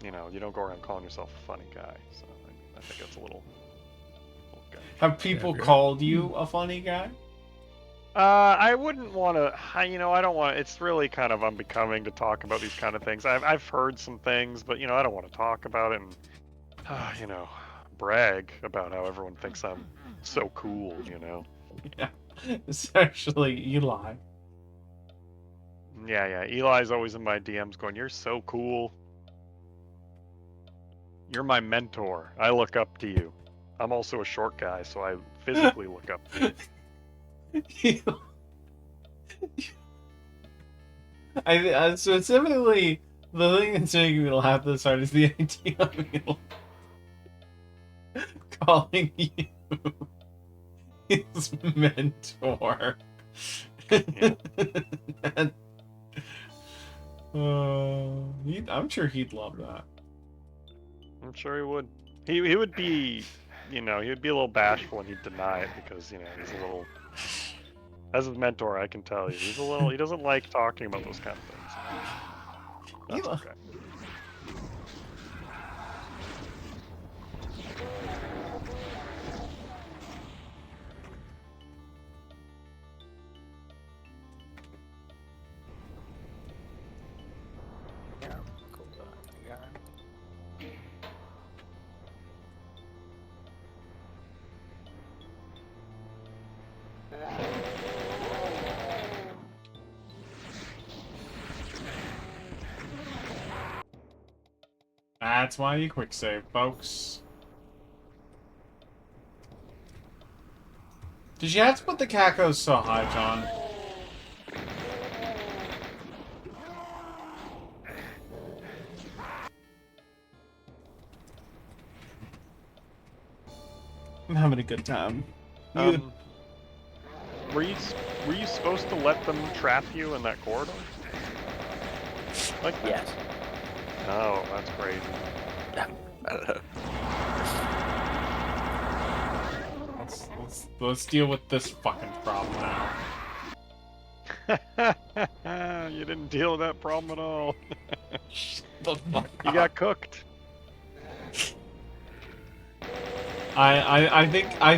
you know, you don't go around calling yourself a funny guy. So I mean, I think that's a little good. Have people Yeah. called you a funny guy? I wouldn't want to. You know, I don't want. It's really kind of unbecoming to talk about these kind of things. I've heard some things, but you know, I don't want to talk about it and, you know, brag about how everyone thinks I'm so cool. You know. Yeah. It's actually Eli. Yeah. Eli's always in my DMs going, "You're so cool. You're my mentor. I look up to you. I'm also a short guy, so I physically look up to you." I specifically, the thing that's making me laugh this hard is the idea of me calling you his mentor. Yeah. I'm sure he'd love that. I'm sure he would. He would be, you know, he would be a little bashful and he'd deny it because, you know, he's a little. As a mentor, I can tell you, he's a little. He doesn't like talking about those kind of things. That's Eli. okay. Yeah, cool. Yeah. That's why you quick save, folks. Did you have to put the cacos so high, John? I'm having a good time. Were you supposed to let them trap you in that corridor? Like that? Yes. Oh, that's crazy. I don't know. Let's deal with this fucking problem now. You didn't deal with that problem at all. The fuck You up. got cooked. I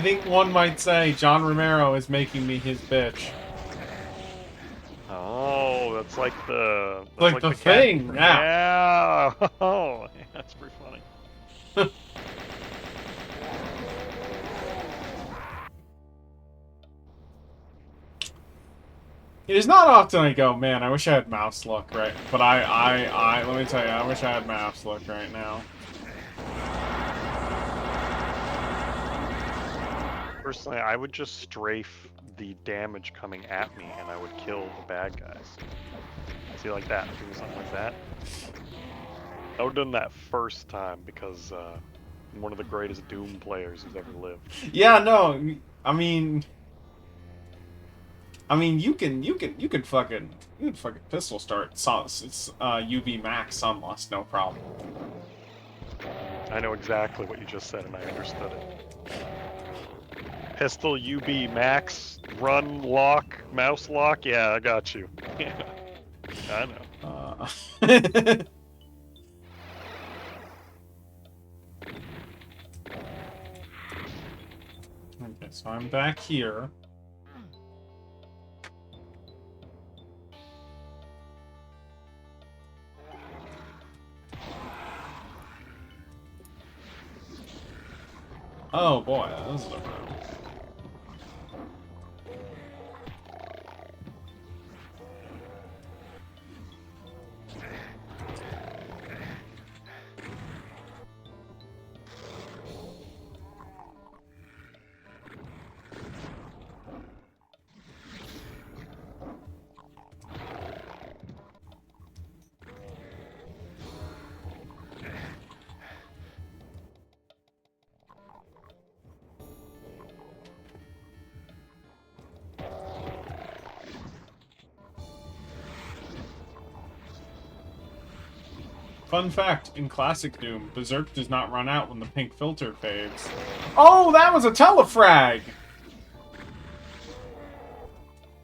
think one might say John Romero is making me his bitch. Oh, that's like the Like the cat- thing, yeah. Yeah. Oh, that's pretty funny. It is not often I go, man, I wish I had mouse luck, right? But let me tell you, I wish I had mouse luck right now. Personally, I would just strafe the damage coming at me, and I would kill the bad guys. See, like that, doing something like that. I would have done that first time because I'm one of the greatest Doom players who's ever lived. Yeah, no, I mean, you can fucking pistol start. It's UV max sunlust, no problem. I know exactly what you just said, and I understood it. Pistol, UB, max, run, lock, mouse lock. Yeah, I got you. Yeah, I know. Okay, so I'm back here. Oh boy, this is a room. Fun fact, in Classic Doom, Berserk does not run out when the pink filter fades. Oh, that was a telefrag!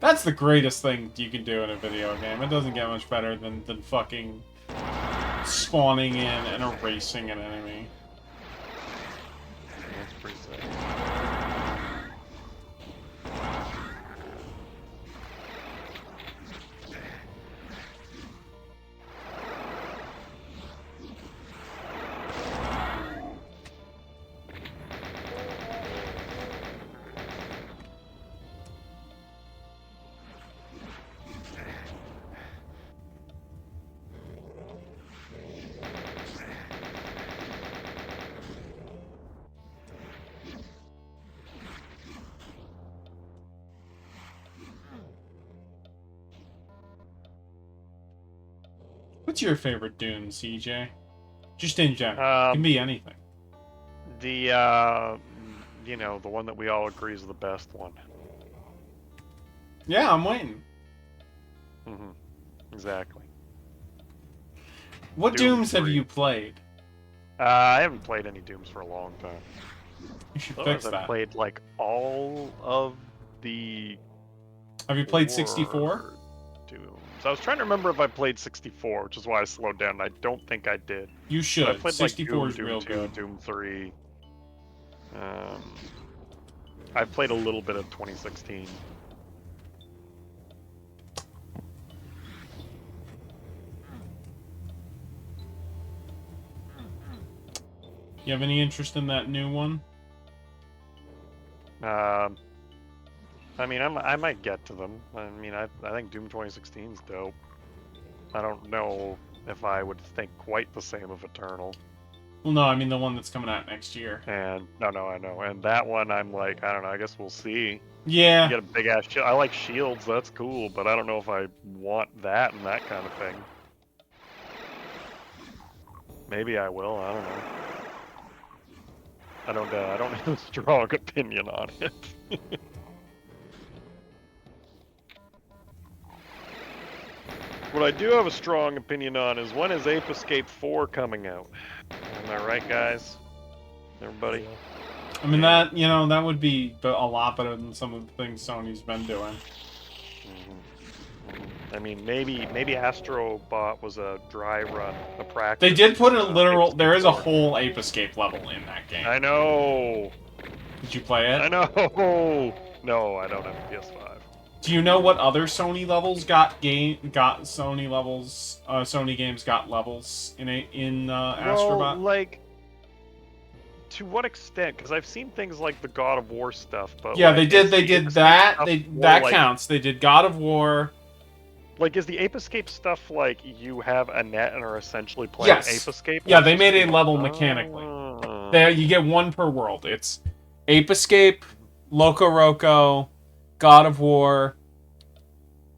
That's the greatest thing you can do in a video game. It doesn't get much better than fucking spawning in and erasing an enemy. That's pretty sick. What's your favorite Doom, CJ? Just in general. It can be anything. The you know, the one that we all agree is the best one. Yeah, I'm waiting. Mm-hmm. Exactly. What Doom Dooms have 3. you played? I haven't played any Dooms for a long time. You should Otherwise, fix I've that. played like all of the. Have you played 64? Dooms. I was trying to remember if I played 64, which is why I slowed down. And I don't think I did. You But I should. played 64 like is Doom real 2, good. Doom 3. I played a little bit of 2016. You have any interest in that new one? I mean, I might get to them. I mean, I think Doom 2016 is dope. I don't know if I would think quite the same of Eternal. Well, no, I mean the one that's coming out next year. And no, I know. And that one, I'm like, I don't know. I guess we'll see. Yeah. You get a big ass shield. I like shields. That's cool, but I don't know if I want that and that kind of thing. Maybe I will. I don't know. I don't have a strong opinion on it. What I do have a strong opinion on is when is Ape Escape 4 coming out? Am I right, guys? Everybody? I mean, that, you know, that would be a lot better than some of the things Sony's been doing. I mean, maybe Astro Bot was a dry run, a practice. They did put a literal... Ape There is a Escape 4. whole Ape Escape level in that game. I know! Did you play it? I know! No, I don't have a PS5. Do you know what other Sony levels got Sony levels? Sony games got levels in Astro Bot? Well, like to what extent? Because I've seen things like the God of War stuff, but Yeah, like, they did. is They the did Ape that. Escape stuff more That like, counts. They did God of War. Like, is the Ape Escape stuff like you have a net and are essentially playing Yes. Ape Escape? Yeah, or they it's made just a the- level mechanically. Oh. There, you get one per world. It's Ape Escape, Loco Roco, God of War,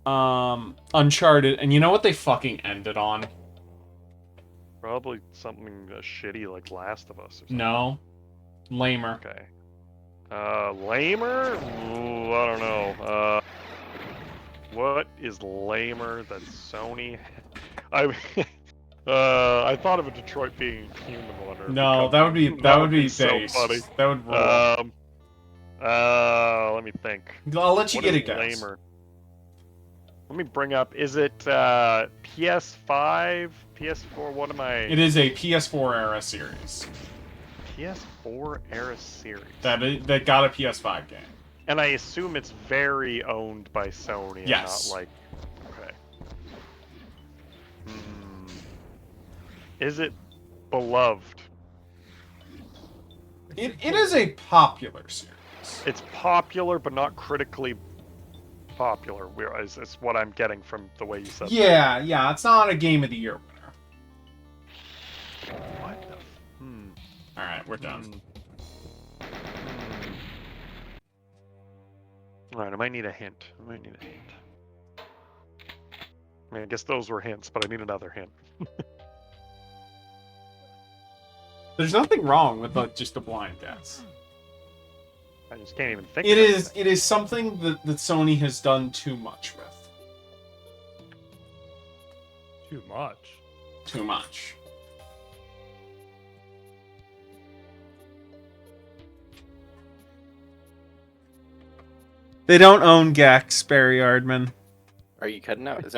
Uncharted, and you know what they fucking ended on? Probably something shitty like Last of Us or something. No, lamer. Okay. Lamer? Ooh, I don't know. What is lamer that Sony? I thought of a Detroit being human one. Or No, become that would be human. That would be based. so funny. That would rule. Let me think. I'll let you What get a is guess. lamer? Let me bring up. Is it PS5, PS4? What am I? It is a PS4 era series PS4 era series. that got a PS5 game. And I assume it's very owned by Sony. And Yes. not like. Okay. Hmm. Is it beloved? It is a popular series. It's popular, but not critically popular. Is what I'm getting from the way you said. Yeah, yeah. It's not a Game of the Year winner. That. What the? All right, we're done. All right, I might need a hint. I mean, I guess those were hints, but I need another hint. There's nothing wrong with just a blind guess. I just can't even think. It of is. It is something that Sony has done too much with. Too much. Too much. They don't own Gex, Barry Ardman. Are you cutting out? Is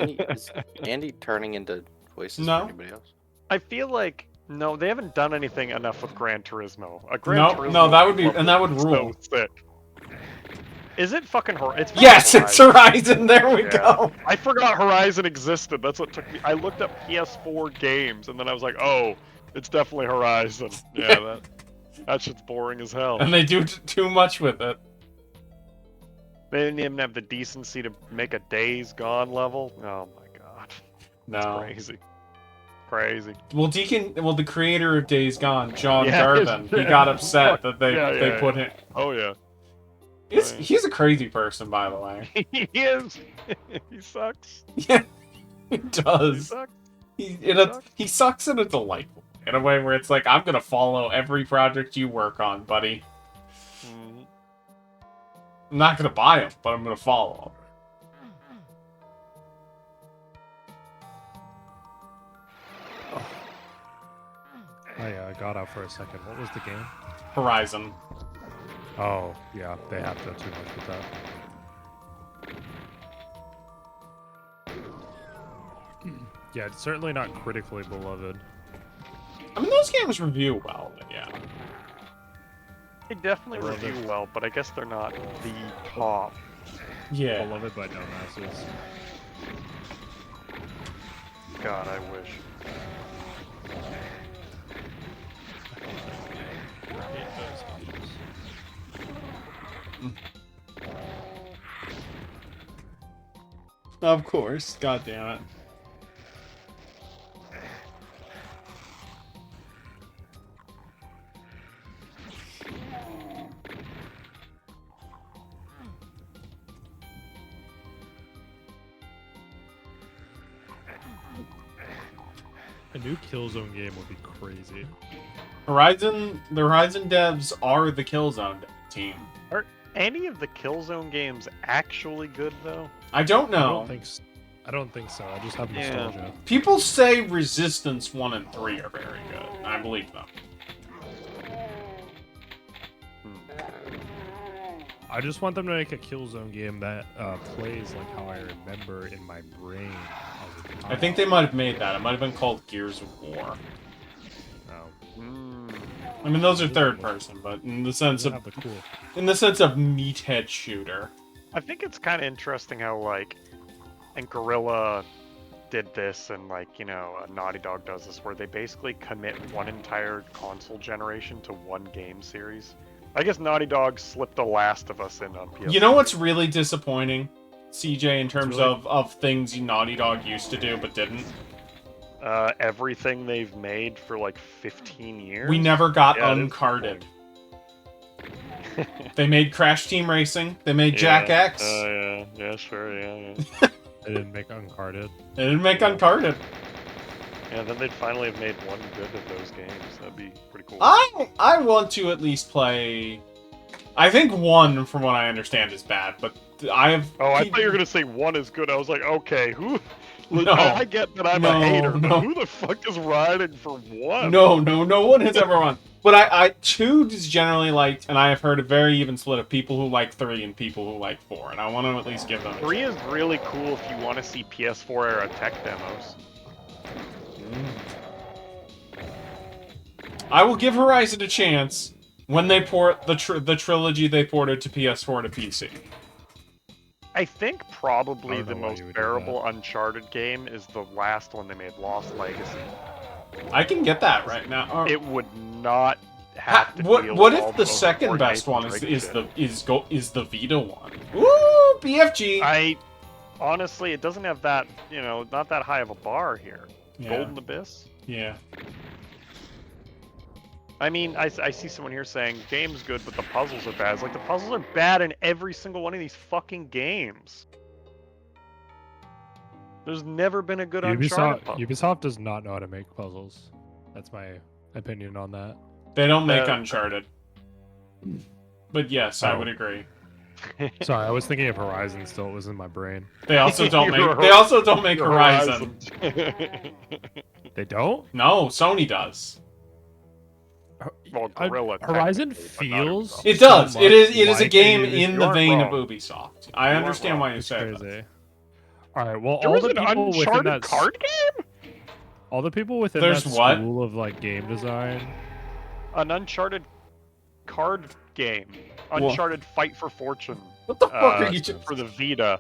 Andy turning into voices No. for anybody else? I feel like no, they haven't done anything enough with Gran Turismo. No, that would be, and that would rule. So sick. Is it fucking It's fucking Yes, it's Horizon. There we Yeah. go. I forgot Horizon existed. That's what took me. I looked up PS4 games, and then I was like, oh, it's definitely Horizon. Yeah, that shit's boring as hell. And they do too much with it. They didn't even have the decency to make a Days Gone level. Oh my god, that's No. crazy. Crazy. Well, the creator of Days Gone, John Yeah, Garvin, he got upset that they Yeah. put him. Oh yeah. He's a crazy person, by the way. He is. He sucks. Yeah, he He does. sucks. He sucks in a delightful way, in a way where it's like, I'm gonna follow every project you work on, buddy. Mhm. I'm not gonna buy them, but I'm gonna follow I got out for a second. What was the game? them. Horizon. Oh, yeah, they have done too much with that. Yeah, it's certainly not critically beloved. I mean, those games review well, but yeah. They definitely I love review it. well, but I guess they're not the top. Yeah. Beloved by dumbasses. God, I wish. I hate those games. Of course. God damn it. A new Killzone game would be crazy. The Horizon devs are the Killzone team. Are any of the Killzone games actually good though? I don't I know. don't think so. I just have Yeah. nostalgia. People say Resistance 1 and 3 are very good. And I believe them. I just want them to make a Killzone game that plays like how I remember in my brain. I think they might have made that. It might have been called Gears of War. Oh, I mean, those are third person, but in the sense doesn't of have the cool. meathead shooter. I think it's kind of interesting how like, and Guerrilla did this, and like, Naughty Dog does this, where they basically commit one entire console generation to one game series. I guess Naughty Dog slipped The Last of Us in on PS4. You know what's really disappointing, CJ, in terms really- of things Naughty Dog used to do but didn't? Everything they've made for like 15 years. We never got Yeah, it is uncarded. They made Crash Team Racing. They made Jack X. Yeah, sure, yeah. They didn't make uncarded. They didn't make uncarded. Yeah, then they'd finally have made one good of those games. That'd be pretty cool. I want to at least play. I think one, from what I understand, is bad, but I have. Oh, I thought you were gonna say one is good. I was like, okay, who? No. I get that I'm No, a hater, no. but who the fuck is riding for one? No one has ever won. But I 2 is generally liked, and I have heard a very even split of people who like 3 and people who like 4, and I want to at least give them a 3 chance. is really cool if you want to see PS4 era tech demos. I will give Horizon a chance when they port the trilogy they ported to PS4 to PC. I think probably I don't the know why most you would do bearable Uncharted game is the last one they made, Lost Legacy. I can get that right now. Or- It would not have to deal what with all if the those second best Fortnite one drink shit. is the Vita one? Woo! BFG. Honestly, it doesn't have that, not that high of a bar here. Yeah. Golden Abyss. Yeah. I mean, I see someone here saying game's good, but the puzzles are bad. It's like the puzzles are bad in every single one of these fucking games. There's never been a good Uncharted puzzle. Ubisoft does not know how to make puzzles. That's my opinion on that. They don't make Uncharted. But yes, I Oh. would agree. Sorry, I was thinking of Horizon still. It was in my brain. They also don't Your make. They also don't make Horizon. They don't? No, Sony does. Well, Guerrilla Horizon technically, but not feels. Ubisoft. It does. So It is. much It is a like game a in You the aren't vein of wrong. Ubisoft. I aren't understand wrong. why you It's say crazy. that. All right. Well, There all was the an people within Uncharted that card game? all the people within There's that what? school of like game design. An Uncharted card game. Uncharted Fight for Fortune. What the fuck are you? For the Vita.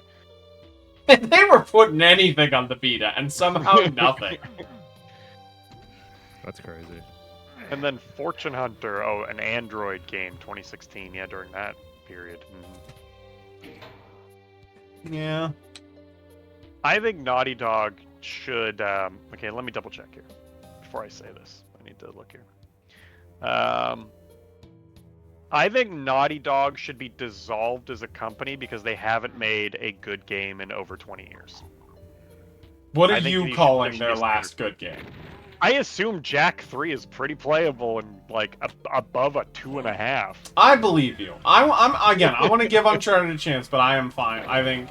They were putting anything on the Vita, and somehow nothing. That's crazy. And then Fortune Hunter, an Android game, 2016. Yeah, during that period. Yeah. I think Naughty Dog should. Okay, let me double check here before I say this. I need to look here. I think Naughty Dog should be dissolved as a company because they haven't made a good game in over 20 years. What I are think you there calling should their be a last standard. good game? I assume Jack 3 is pretty playable and like above a 2.5. I believe you. I'm again. I want to give Uncharted a chance, but I am fine. I think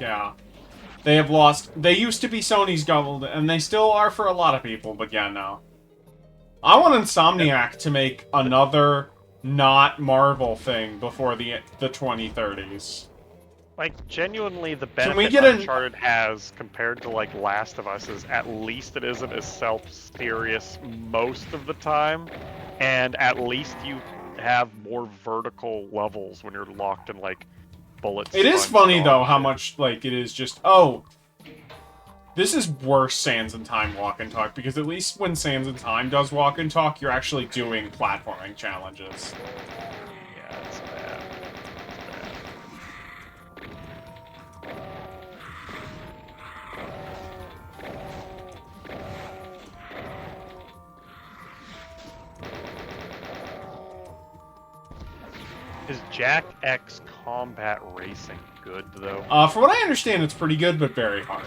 they have lost. They used to be Sony's gold, and they still are for a lot of people. But yeah, no. I want Insomniac to make another not Marvel thing before the 2030s. Like, genuinely, the Can we benefit get an- Uncharted has compared to, like, Last of Us is at least it isn't as self-serious most of the time, and at least you have more vertical levels when you're locked in, like, bullets. It is funny, though, how much, like, it is just, this is worse Sands and Time Walk and Talk, because at least when Sands and Time does Walk and Talk, you're actually doing platforming challenges. Yeah, it's bad. Is Jack X Combat Racing good, though? From what I understand, it's pretty good, but very hard.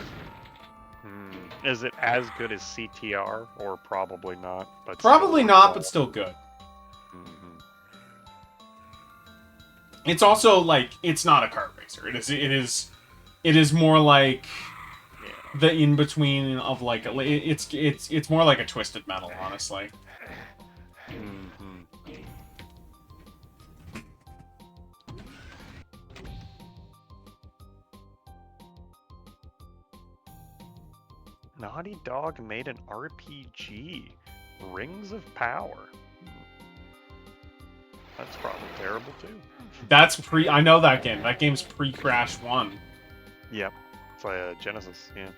Is it as good as CTR, or probably not? But Probably still not, but still good. Mhm. It's also, like, it's not a kart racer. It is more like Yeah. the in-between of, like, it's more like a Twisted Metal, honestly. Mhm. Naughty Dog made an RPG, Rings of Power. That's probably terrible too. That's I know that game. That game's pre-Crash 1. Yep, it's like Genesis. Yeah.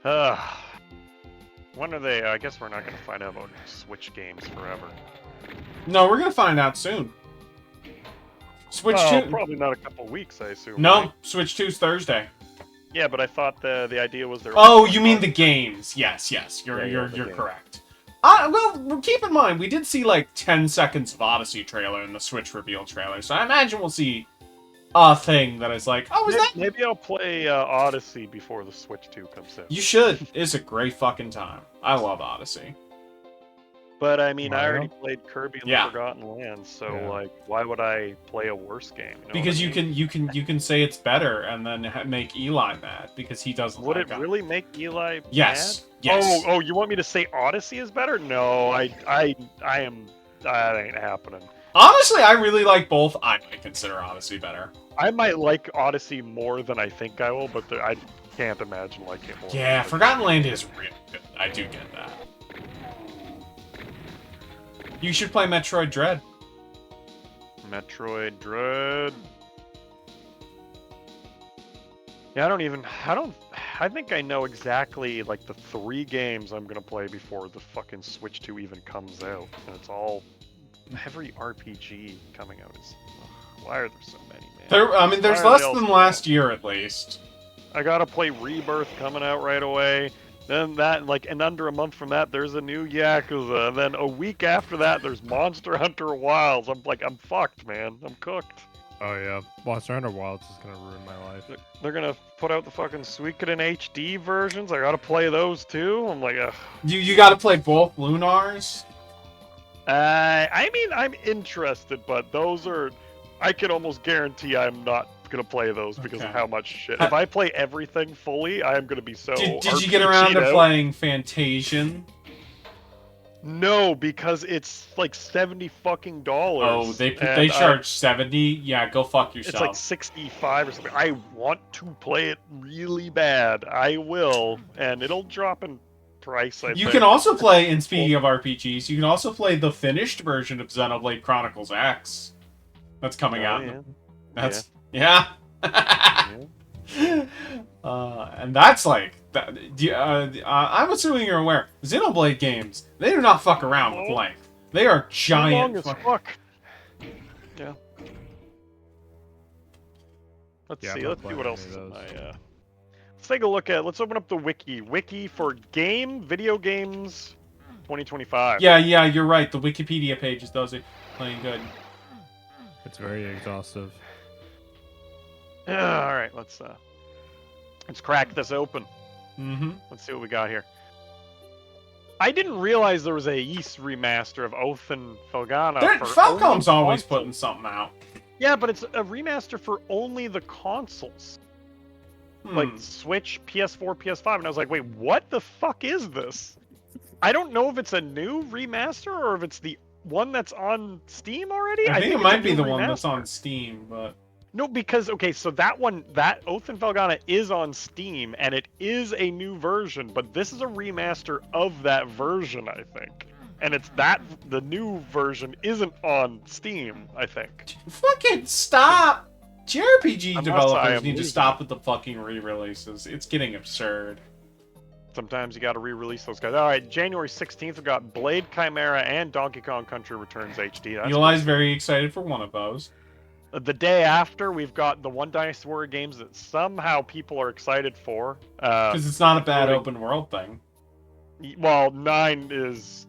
When are they? I guess we're not going to find out about Switch games forever. No, we're gonna find out soon. Switch Oh, 2. probably not a couple weeks, I assume. No, right? Switch 2's Thursday. Yeah, but I thought the idea was there. Oh, you mean the games? Yes, you're Yeah, the you're game. correct. Well, keep in mind we did see like 10 seconds of Odyssey trailer in the Switch reveal trailer, so I imagine we'll see a thing that is like, oh, is that? Maybe I'll play Odyssey before the Switch 2 comes out. You should. It's a great fucking time. I love Odyssey. But I mean, I Mario? already played Kirby and Yeah. the Forgotten Lands, so Yeah. like, why would I play a worse game? You know Because what I mean? you can say it's better and then make Eli mad because he doesn't. Would like it really make Eli Yes. mad? Yes. Oh, you want me to say Odyssey is better? No, I am. That ain't happening. Honestly, I really like both. I might consider Odyssey better. I might like Odyssey more than I think I will, but I can't imagine liking it more. Yeah, than Forgotten Land is really good. I do get that. You should play Metroid Dread. Metroid Dread. Yeah, I think I know exactly like the 3 games I'm gonna play before the fucking Switch 2 even comes out, and it's all every RPG coming out is. Ugh, why are there so many, man? There's Why are less they all than so last year at least. I gotta play Rebirth coming out right away. Then that, like, and under a month from that, there's a new Yakuza. And then a week after that, there's Monster Hunter Wilds. I'm fucked, man. I'm cooked. Oh yeah, Monster Hunter Wilds is gonna ruin my life. They're gonna put out the fucking Suikoden HD versions. I gotta play those too. I'm like, ugh. You got to play both Lunars. I mean, I'm interested, but those are. I can almost guarantee I'm not gonna play those because of Okay. how much shit. If I play everything fully, I am gonna be so. Did you get around to RPG'd out. playing Fantasian? No, because it's like $70 fucking dollars. Oh, they and charge 70. Yeah, go fuck It's yourself. like 65 or something. I want to play it really bad. I will, and it'll drop in price. I You think. can also play, and speaking of RPGs, you can also play the finished version of Xenoblade Chronicles X. That's coming Oh, out. yeah. That's yeah. And that's like that. I'm assuming you're aware. Xenoblade games, they do not fuck around with No. length. They are Long giant. as fuck- fuck. Yeah. Let's Yeah, I'm see. not Let's see playing what any else of is in those. my. Let's take a look at. Let's open up the wiki. Wiki for video games, 2025. Yeah, you're right. The Wikipedia pages, those are playing good. It's very exhaustive. All right. Let's crack this open. Mm-hmm. Let's see what we got here. I didn't realize there was a Ys remaster of Oath and Felghana. for Falcom's only always consoles. putting something out. Yeah, but it's a remaster for only the consoles, like Switch, PS4, PS5, and I was like, wait, what the fuck is this? I don't know if it's a new remaster or if it's the one that's on Steam already. I think it it's might a be new the one that's remaster. on Steam, but No, because okay, so that Oath and Felghana is on Steam, and it is a new version, but this is a remaster of that version, I think. And it's the new version isn't on Steam, I think. fucking stop. JRPG Unless I developers am need to losing stop with the fucking re-releases. It's getting absurd. Sometimes you gotta re-release those guys. Alright, January 16th, we've got Blade, Chimera, and Donkey Kong Country Returns HD. That's Eli's very excited for one of those. The day after, we've got the One Dynasty Warrior games that somehow people are excited for. Because it's not a bad including- open world thing. Well, 9 is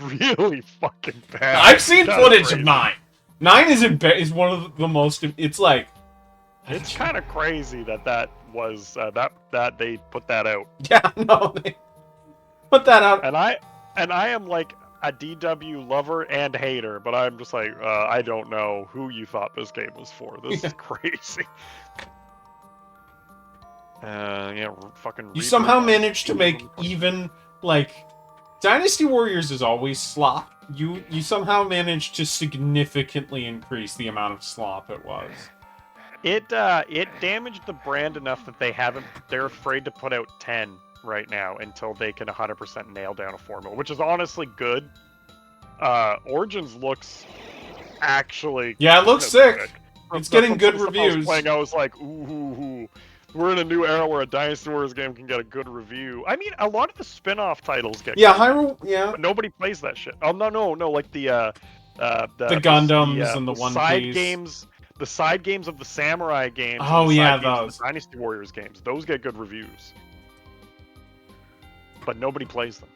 really fucking bad. I've seen Kinda footage crazy. of 9. 9 is one of the most. It's like. It's kind of crazy that was that they put that out. Yeah, no. They put that out. And I am like a DW lover and hater, but I'm just like I don't know who you thought this game was for. This is crazy. Yeah, fucking. You reboot somehow on managed to Steam. make even like Dynasty Warriors is always slop. You somehow managed to significantly increase the amount of slop it was. It damaged the brand enough that they're afraid to put out 10 right now until they can 100% nail down a formula, which is honestly good. Origins looks actually Yeah, it looks kinda sick. good. It's getting From good some stuff I was reviews. playing, I was like, ooh. We're in a new era where a Dynasty Warriors game can get a good review. I mean, a lot of the spin-off titles get Yeah, good, Hyrule. Yeah, but nobody plays that shit. Oh no, like the Gundams and the One side Piece. games, the side games of the Samurai games, Oh, and the yeah, side games of those. the Dynasty Warriors games. Those get good reviews, but nobody plays them.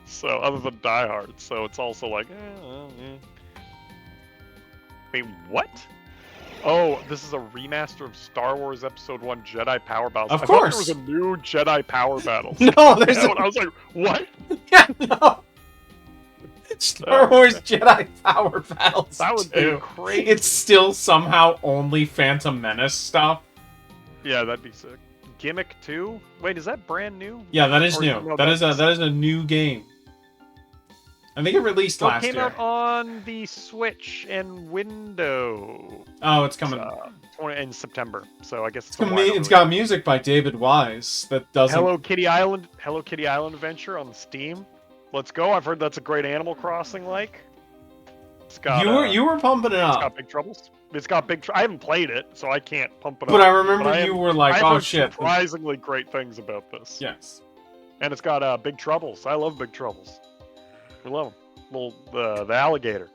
So other than diehards, so it's also like, well, eh. Wait, what? Oh, this is a remaster of Star Wars Episode 1 Jedi Power Battles. Of I thought course. there was a new Jedi Power Battles. No, there's I was like, what? yeah, no. Star Wars Jedi Power Battles. That would too. be crazy. It's still somehow only Phantom Menace stuff. Yeah, that'd be sick. Gimmick 2? Wait, is that brand new? Yeah, that is Or- new. no, that is that's- a new game. I think it released So it last came year. out on the Switch and Windows. Oh, it's coming. In September. So I guess It's got music by David Wise that doesn't. Hello Kitty Island Adventure on Steam. Let's go. I've heard that's a great Animal Crossing like. It's got You were pumping it it's up, got Big Troubles. It's got Big I haven't played it, so I can't pump it but up. I remember I you am- were like, I've "Oh heard shit!" surprisingly great things about this. Yes. And it's got Big Troubles. I love Big Troubles. We love him. Little the alligator.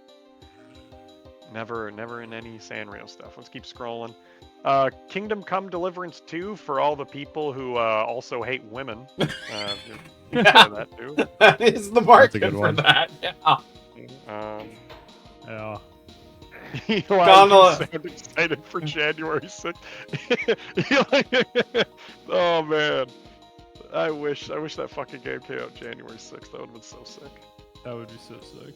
Never in any Sanrio stuff. Let's keep scrolling. Kingdom Come Deliverance 2 for all the people who also hate women. You can play that too. That is the That's a market good for one. that. Yeah. Yeah. Eli, Gondola. you sound excited for January 6th. Oh man. I wish that fucking game came out January 6th. That would have been so sick. That would be so sick.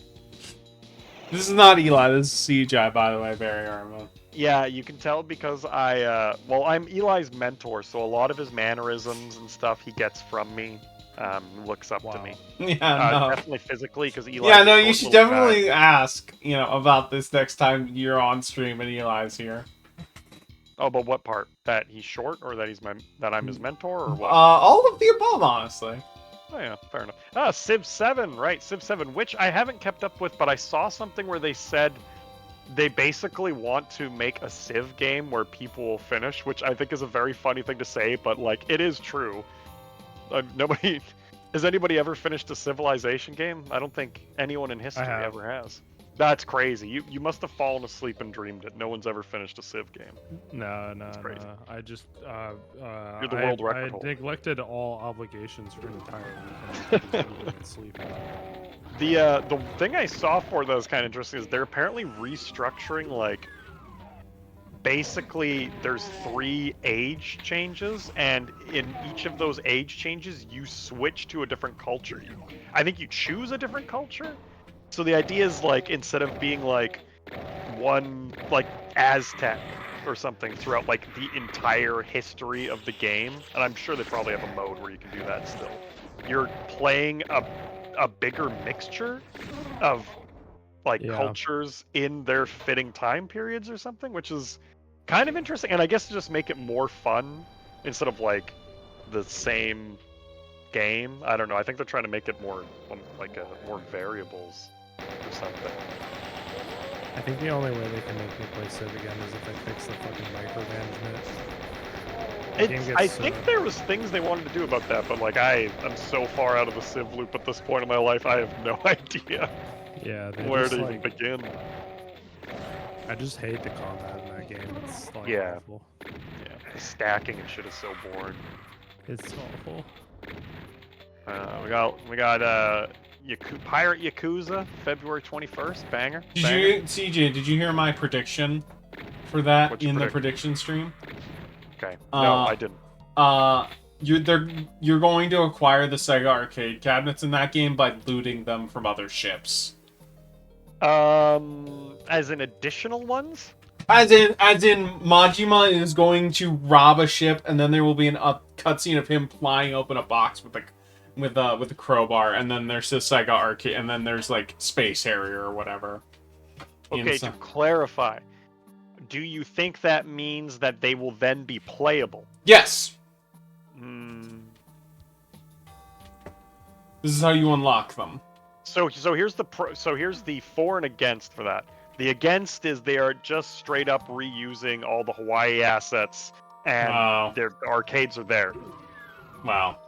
This is not Eli. This is CJ, by the way, Barry Arma. Yeah, you can tell because I'm Eli's mentor, so a lot of his mannerisms and stuff he gets from me, looks up to me. Yeah, no. Definitely physically, because Eli. Yeah, no, you should definitely ask, about this next time you're on stream and Eli's here. Oh, but what part? That he's short, or that I'm his mentor, or what? All of the above, honestly. Oh yeah, fair enough. Civ 7, right? Civ 7, which I haven't kept up with, but I saw something where they said they basically want to make a Civ game where people will finish, which I think is a very funny thing to say, but like it is true. Nobody has anybody ever finished a Civilization game? I don't think anyone in history have. ever has. That's crazy. You must have fallen asleep and dreamed it. No one's ever finished a Civ game. No. crazy. I just You're the world record I holder. neglected all obligations for an entire weekend. I didn't even sleep. The thing I saw for that was kind of interesting is they're apparently restructuring like basically there's 3 age changes, and in each of those age changes you switch to a different culture. I think you choose a different culture. So the idea is like instead of being like one like Aztec or something throughout like the entire history of the game, and I'm sure they probably have a mode where you can do that still. You're playing a bigger mixture of like cultures in their fitting time periods or something, which is kind of interesting, and I guess to just make it more fun instead of like the same game. I don't know. I think they're trying to make it more like more variables or something. I think the only way they can make me play Civ again is if they fix the fucking micromanagement. I think there was things they wanted to do about that, but like I'm so far out of the Civ loop at this point in my life, I have no idea Yeah, where to even begin. I just hate the combat in that game. It's like Yeah. awful. Yeah, the stacking and shit is so boring. It's awful. We got Pirate Yakuza, February 21st, banger. CJ, did you hear my prediction for that What's your in the prediction? prediction stream? Okay. No, I didn't. You're going to acquire the Sega arcade cabinets in that game by looting them from other ships. As in additional ones? As in Majima is going to rob a ship, and then there will be a cutscene of him flying open a box with a crowbar, and then there's the Sega arcade, and then there's like Space Harrier or whatever. Okay, to clarify, do you think that means that they will then be playable? Yes. This is how you unlock them. So here's the for and against for that. The against is they are just straight up reusing all the Hawaii assets and Wow. the arcades are there. Wow.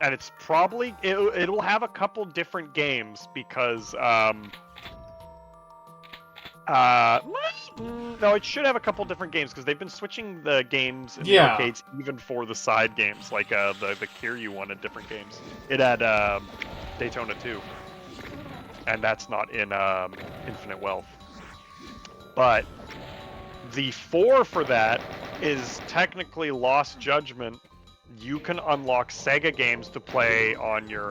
And it's probably it'll have a couple different games because no, it should have a couple different games because they've been switching the games in the Yeah. arcades even for the side games, like the Kiryu one had different games. It had Daytona 2, and that's not in Infinite Wealth. But the 4 for that is technically Lost Judgment. You can unlock Sega games to play on your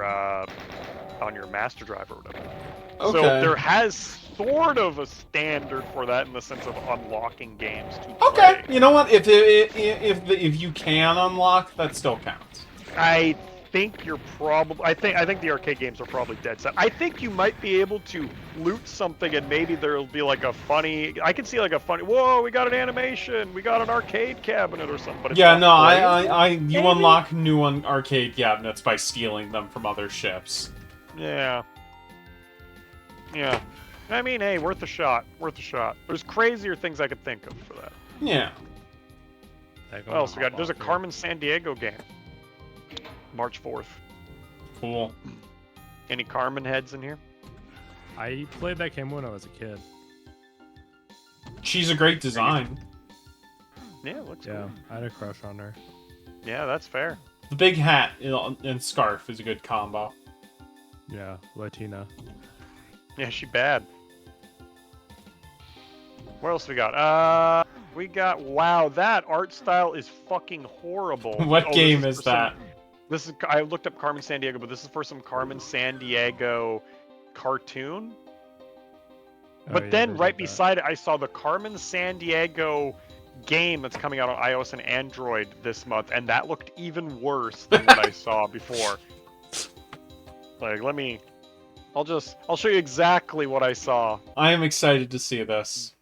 Master Drive or whatever. Okay. So there has sort of a standard for that in the sense of unlocking games to play. Okay. You know what? If you can unlock, that still counts. I think you're probably. I think the arcade games are probably dead set. I think you might be able to loot something and maybe there'll be like a funny. I can see like a funny. Whoa! We got an animation. We got an arcade cabinet or something. But it's Yeah. not No. playable. You Maybe? unlock new arcade cabinets by stealing them from other ships. Yeah. Yeah. I mean, hey, worth a shot. Worth a shot. There's crazier things I could think of for that. Yeah. What else we got? There's a Carmen San Diego game. March 4th. Cool. Any Carmen heads in here? I played that game when I was a kid. She's a great design. Yeah, it looks Yeah, cool. I had a crush on her. Yeah, that's fair. The big hat and scarf is a good combo. Yeah, Latina. Yeah, she bad. What else we got? Wow, that art style is fucking horrible. What game this is for that? I looked up Carmen San Diego, but this is for some Carmen San Diego cartoon. But yeah, then they right did that. beside it, I saw the Carmen San Diego game that's coming out on iOS and Android this month, and that looked even worse than what I saw before. Like, I'll show you exactly what I saw. I am excited to see this.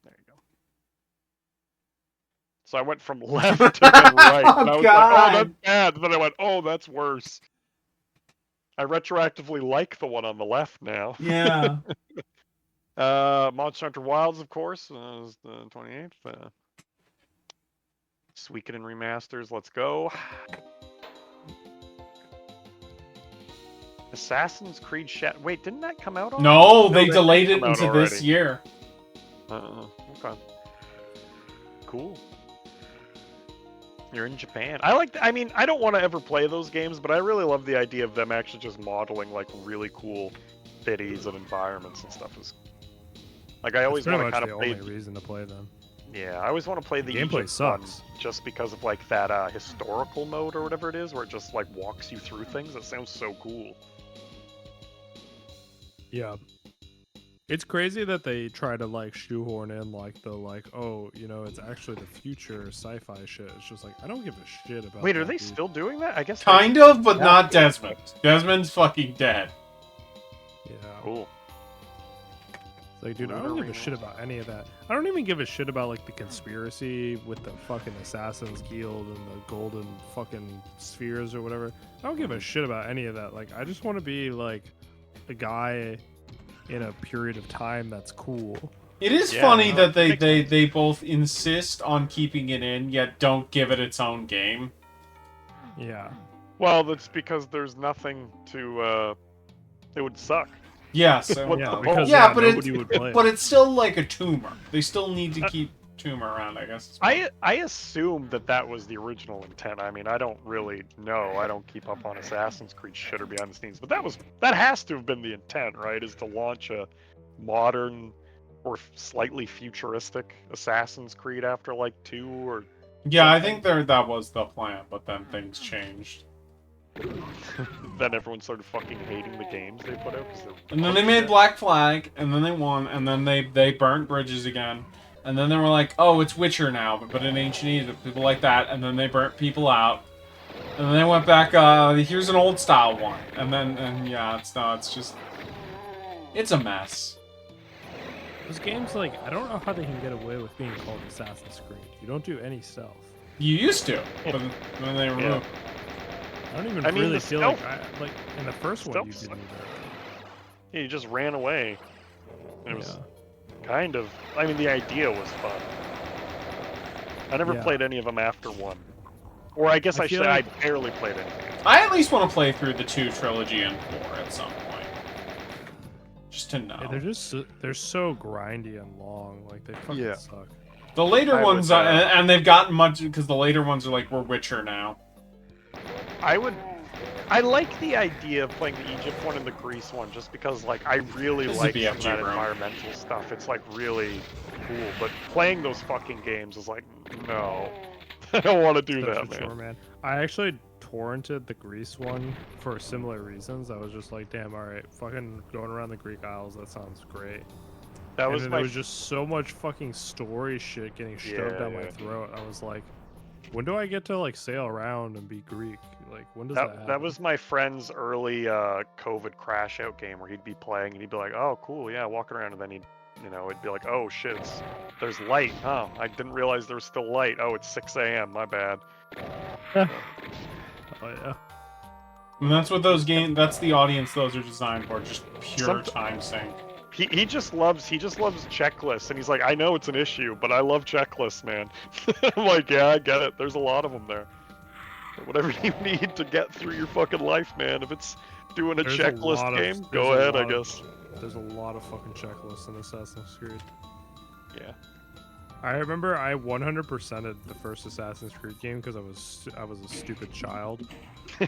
There you go. So I went from left to then right, and I was like, God. oh, that's bad. And then I went, oh, that's worse. I retroactively like the one on the left now. Yeah. Monster Hunter Wilds, of course, is the 28th. Suikoden remasters, let's go. Assassin's Creed Wait, didn't that come out already? No, they that delayed did it come out into this already. year. Okay. Cool. You're in Japan. I mean, I don't want to ever play those games, but I really love the idea of them actually just modeling like really cool cities and environments and stuff. Like I always That's want pretty to much kind the of play. only reason to play them. Yeah, I always want to play the Gameplay Egypt one sucks. just because of like that historical mode or whatever it is, where it just like walks you through things. That sounds so cool. Yeah. It's crazy that they try to like shoehorn in like the oh, you know, it's actually the future sci-fi shit. It's just like I don't give a shit about Wait, that, are they dude. still doing that? I guess. Kind of, but Yeah. not Desmond. Desmond's fucking dead. Yeah. Cool. It's like, dude, I don't Lunar give a shit remaster. about any of that. I don't even give a shit about like the conspiracy with the fucking Assassin's Guild and the golden fucking spheres or whatever. I don't give a shit about any of that. Like, I just want to be like a guy in a period of time that's cool. It is Yeah, funny no, that it makes they both insist on keeping it in, yet don't give it its own game. Yeah. Well, that's because there's nothing to. It would suck. Yeah, so What Yeah, the- because yeah, yeah, but nobody would play. but it's still like a tumor. They still need to keep tumor around, I guess. I assumed that was the original intent. I mean, I don't really know. I don't keep up on Assassin's Creed shit or behind the scenes, but that has to have been the intent, right? Is to launch a modern or slightly futuristic Assassin's Creed after like 2 or Yeah, I think that was the plan, but then things changed. then everyone started fucking hating the games they put out because they're And then they made Black Flag, and then they won, and then they burnt bridges again. And then they were like, oh, it's Witcher now, but in ancient Egypt, people like that, and then they burnt people out. And then they went back, here's an old style one. And yeah, it's just... It's a mess. Those games, like, I don't know how they can get away with being called Assassin's Creed. You don't do any stealth. You used to, but then they removed. I don't even I mean, really the feel stealth- like in the first one you stealth didn't either. Yeah, you just ran away. And it was Yeah. kind of. I mean, the idea was fun. I never Yeah. played any of them after 1. Or I guess I I feel should say like- I barely played anything. I at least want to play through the 2 trilogy and 4 at some point. Just to know. Yeah, they're so grindy and long. Like they fucking Yeah. suck. The later I ones, would, and they've gotten much, because the later ones are like, we're Witcher now. I like the idea of playing the Egypt one and the Greece one, just because like I really This is like the some of that BFG room. environmental stuff. It's like really cool. But playing those fucking games is like, no, I don't want to do Such that, a chore, man. man. I actually torrented the Greece one for similar reasons. I was just like, damn, alright, fucking going around the Greek Isles, that sounds great. That And was then my there was just so much fucking story shit getting shoved down my Yeah. throat. I was like, when do I get to like sail around and be Greek? Like, when does that happen? that was my friend's early COVID crash out game where he'd be playing and he'd be like, oh cool, yeah, walking around, and then he'd it'd be like, oh shit, there's light. Oh, I didn't realize there was still light. Oh, it's 6 a.m. My bad. Oh yeah. And that's what those that's the audience those are designed for, just pure Some- time sink. He just loves checklists, and he's like, I know it's an issue, but I love checklists, man. I'm like, yeah, I get it. There's a lot of them there. Whatever you need to get through your fucking life, man. If it's doing a There's checklist lot of- game, there's go a ahead, I lot of- guess. There's a lot of fucking checklists in Assassin's Creed. Yeah. I remember I 100%ed the first Assassin's Creed game because I was a stupid child,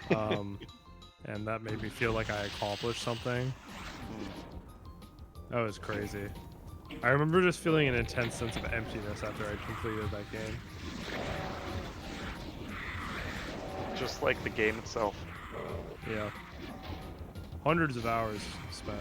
and that made me feel like I accomplished something. That was crazy. I remember just feeling an intense sense of emptiness after I completed that game. Just like the game itself. Yeah. Hundreds of hours spent.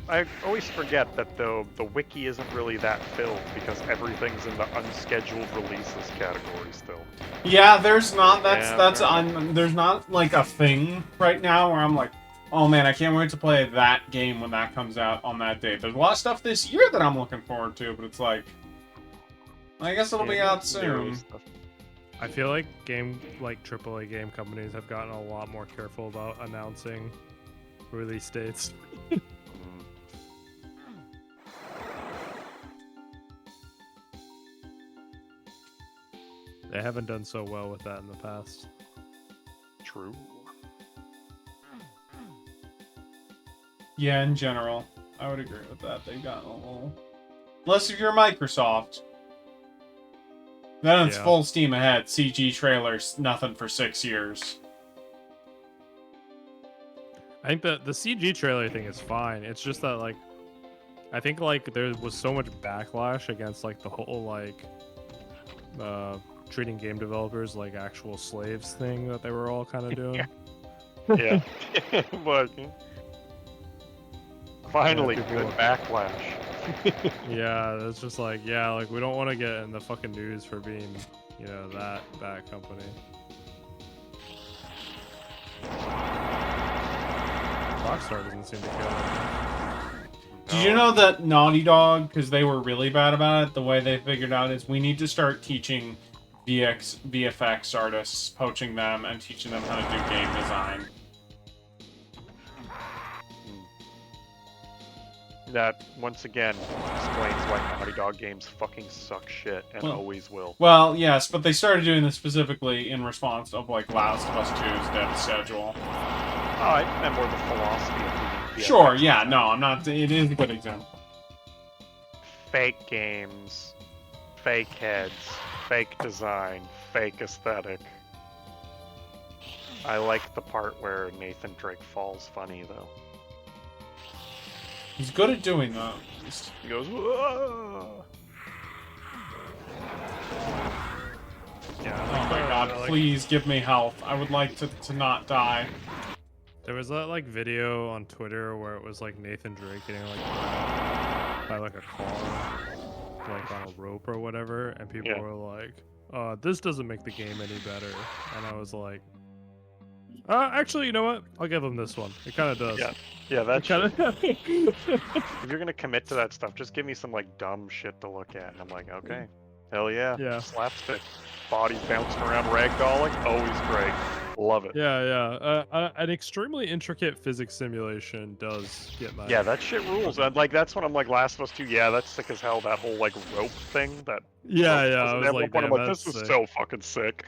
I always forget that the wiki isn't really that filled because everything's in the unscheduled releases category still. Yeah, there's not. Yeah, There's not like a thing right now where I'm like, oh man, I can't wait to play that game when that comes out on that date. There's a lot of stuff this year that I'm looking forward to, but it's like, I guess it'll be Yeah, out soon. new stuff. I feel like AAA game companies have gotten a lot more careful about announcing release dates. They haven't done so well with that in the past. True. Yeah, in general, I would agree with that. They've gotten a little. Unless if you're Microsoft, then it's Yeah. full steam ahead. CG trailers, nothing for 6 years. I think that the CG trailer thing is fine. It's just that like I think like there was so much backlash against like the whole like treating game developers like actual slaves thing that they were all kind of doing. Yeah. But finally, people good are- backlash. Yeah, it's just like like we don't want to get in the fucking news for being, that company. Rockstar doesn't seem to care. Did you know that Naughty Dog, because they were really bad about it, the way they figured out is we need to start teaching VFX artists, poaching them, and teaching them how to do game design. That, once again, explains why Naughty Dog games fucking suck shit and Well- always will. Well, yes, but they started doing this specifically in response to like Last of Us 2's dev schedule. Oh, I meant more the philosophy of the Sure, yeah, no, I'm not. It is a good example. fake games, fake heads, fake design, fake aesthetic. I like the part where Nathan Drake falls funny, though. He's good at doing that. at least. He goes, "Whoa!" Yeah. Oh my god, please give me health. I would like to not die. There was that like video on Twitter where it was like Nathan Drake getting like grabbed by like a car, like on a rope or whatever, and people Yeah. were like, "This doesn't make the game any better." And I was like, "Actually, you know what? I'll give him this one. It kind of does." Yeah. Yeah, that Kind shit. of. If you're gonna commit to that stuff, just give me some like dumb shit to look at, and I'm like, okay, hell yeah, Yeah. slapstick, bodies bouncing around, ragdolling, always great. Love it. Yeah. An extremely intricate physics simulation does get my. Yeah, that shit rules. And like that's when I'm like Last of Us 2. Yeah, that's sick as hell. That whole like rope thing. That Yeah, rope yeah. was I in was every like, point. I'm damn, like, that's this is sick. so fucking sick.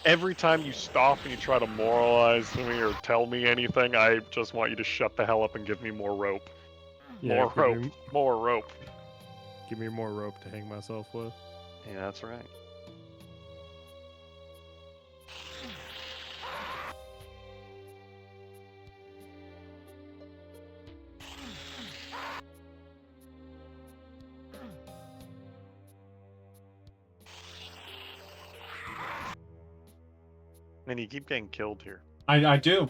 Every time you stop and you try to moralize to me or tell me anything, I just want you to shut the hell up and give me more rope. Yeah, More rope. More rope. Give me more rope to hang myself with. Yeah, that's right. And you keep getting killed here. I do.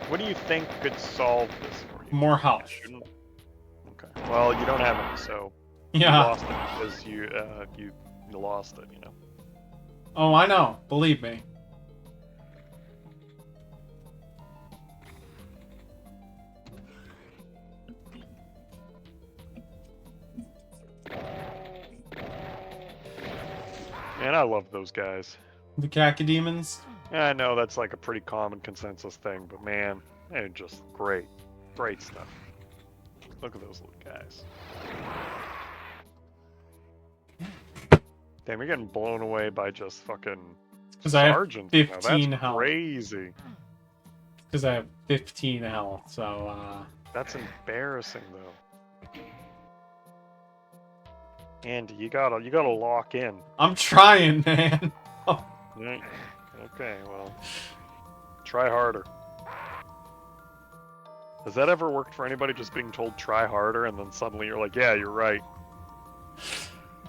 What do you think could solve this for you? More health. Shouldn't. Okay. Well, you don't have any, so you Yeah. lost it because you lost it. You know. Oh, I know. Believe me. Man, I love those guys. The cacodemons. Yeah, I know that's like a pretty common consensus thing, but man, they're just great. Great stuff. Look at those little guys. Damn, you're getting blown away by just fucking Because I have sergeants now. 15 That's health. crazy. Because I have 15 health, so, That's embarrassing, though. Andy, you gotta lock in. I'm trying, man. Yeah. Okay, well, try harder. Has that ever worked for anybody, just being told try harder, and then suddenly you're like, yeah, you're right.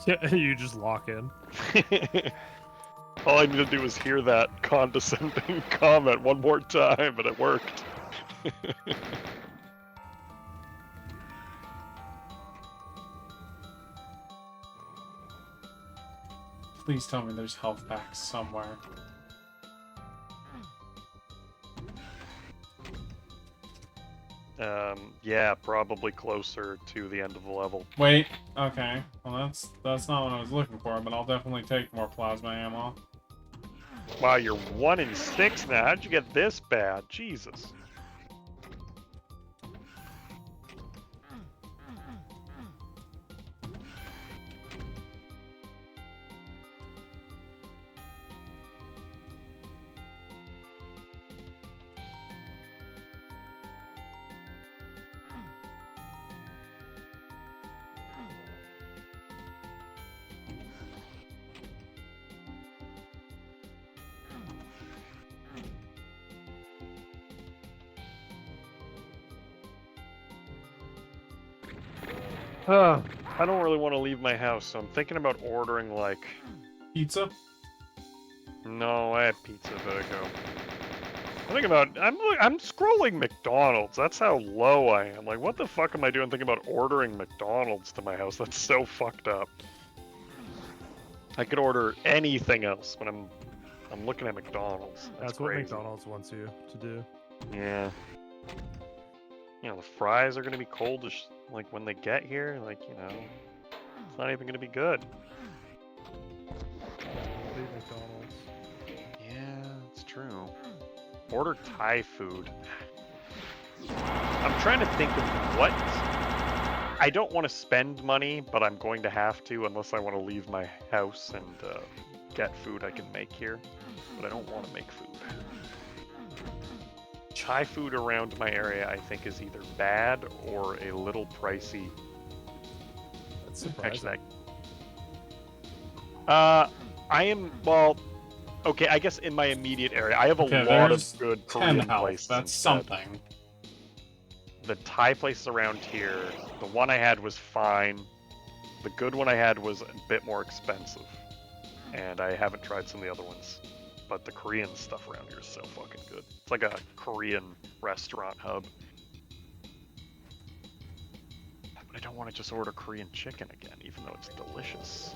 Yeah, you just lock in. All I need to do is hear that condescending comment one more time, and it worked. Please tell me there's health packs somewhere. Yeah, probably closer to the end of the level. Wait. Okay. Well, that's not what I was looking for, but I'll definitely take more plasma ammo. Wow, you're 1 in 6 now. How'd you get this bad? Jesus. I don't really want to leave my house, so I'm thinking about ordering, like... Pizza? No, I had pizza, but I go. I'm thinking about... I'm scrolling McDonald's. That's how low I am. Like, what the fuck am I doing thinking about ordering McDonald's to my house? That's so fucked up. I could order anything else, but I'm looking at McDonald's. That's what McDonald's wants you to do. Yeah. You know, the fries are gonna be cold as like when they get here. Like, you know, it's not even gonna be good. Leave McDonald's. Yeah, it's true. Order Thai food. I'm trying to think of what. I don't want to spend money, but I'm going to have to unless I want to leave my house and get food I can make here. But I don't want to make food. Thai food around my area, I think, is either bad or a little pricey. That's surprising. I am, well, okay, I guess in my immediate area, I have a Okay, lot there's of good 10 Korean health. places. That's instead. something. The Thai places around here, the one I had was fine. The good one I had was a bit more expensive. And I haven't tried some of the other ones. But the Korean stuff around here is so fucking good. It's like a Korean restaurant hub. But I don't want to just order Korean chicken again, even though it's delicious.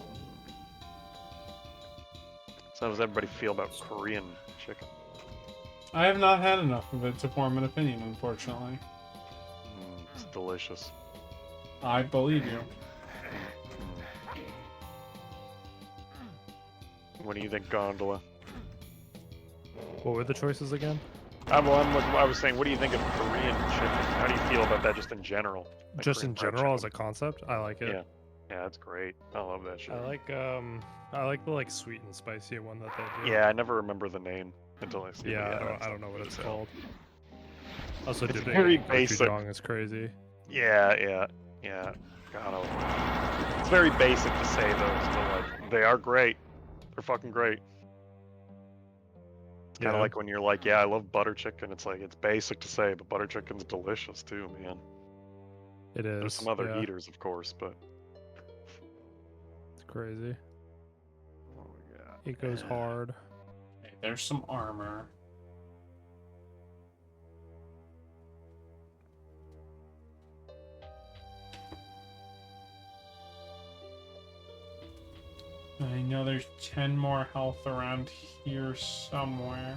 So how does everybody feel about Korean chicken? I have not had enough of it to form an opinion, unfortunately. It's delicious. I believe you. What do you think, Gondola? What were the choices again? I was saying, what do you think of Korean chicken? How do you feel about that just in general? Like Just Korean in fried general as a chicken? concept, I like it. Yeah. Yeah, that's great. I love that shit. I like the like sweet and spicy one that they do. Yeah, I never remember the name until I see it. Yeah, But I don't know what it's so- called. Also, It's dipping very in basic. gochujang is crazy. Yeah. God, it's very basic to say those, but like they are great. They're fucking great. It's kind of Yeah. like when you're like, yeah, I love butter chicken. It's like it's basic to say, but butter chicken's delicious too, man. It is. There's some other yeah, heaters, of course, but It's crazy. oh yeah. It goes hard. Okay, there's some armor. I know there's 10 more health around here somewhere.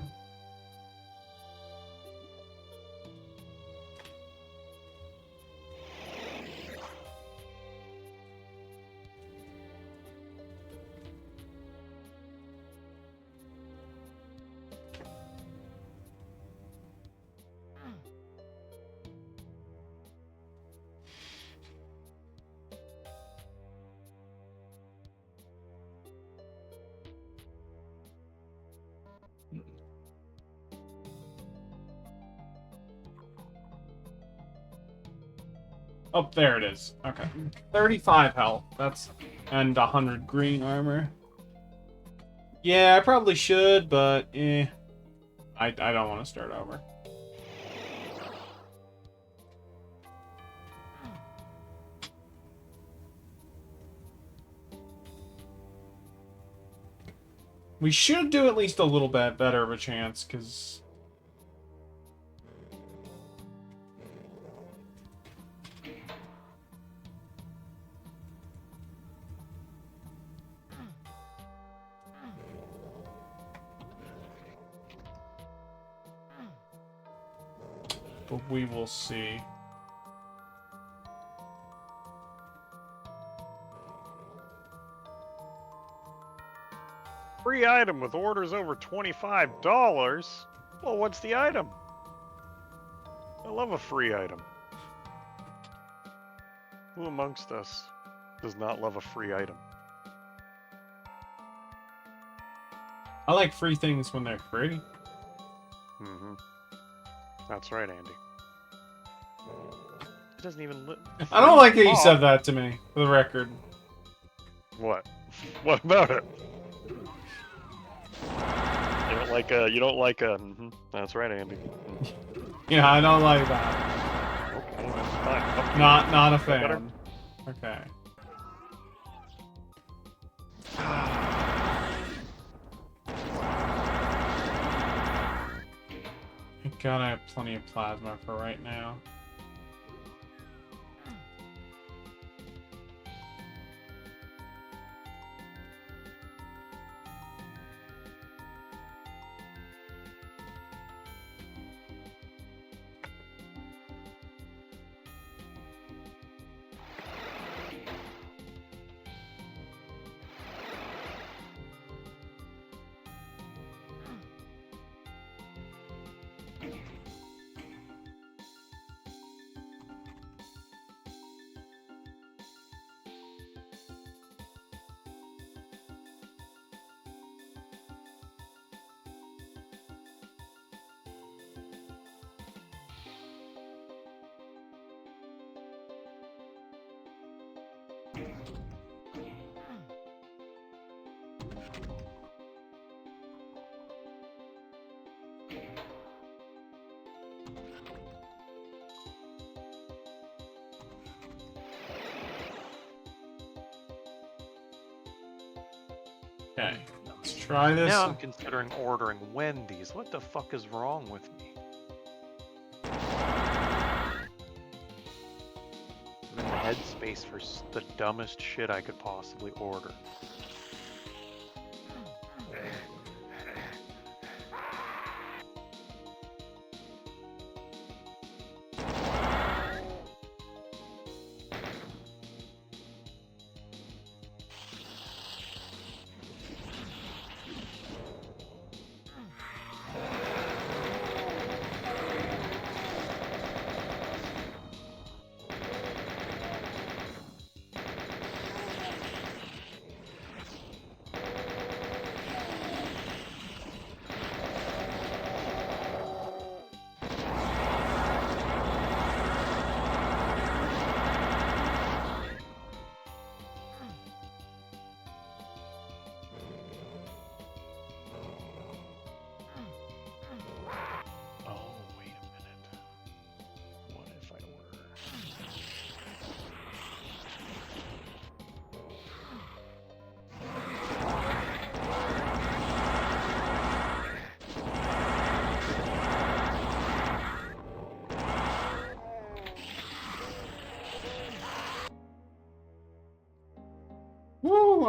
Oh, there it is. Okay. 35 health. That's... And 100 green armor. Yeah, I probably should, but I don't want to start over. We should do at least a little bit better of a chance, because... But we will see. Free item with orders over $25. Well, what's the item? I love a free item. Who amongst us does not love a free item? I like free things when they're free. Mm-hmm. That's right, Andy. It doesn't even look. I don't like that you said that to me, for the record. What? What about it? You don't like a. That's right, Andy. Yeah, I don't like that. Nope, that's fine. Fuck you. Not a Better? fan. Okay. Thank God I have plenty of plasma for right now. Okay, let's try this. Now I'm considering ordering Wendy's. What the fuck is wrong with me? I'm in the headspace for the dumbest shit I could possibly order.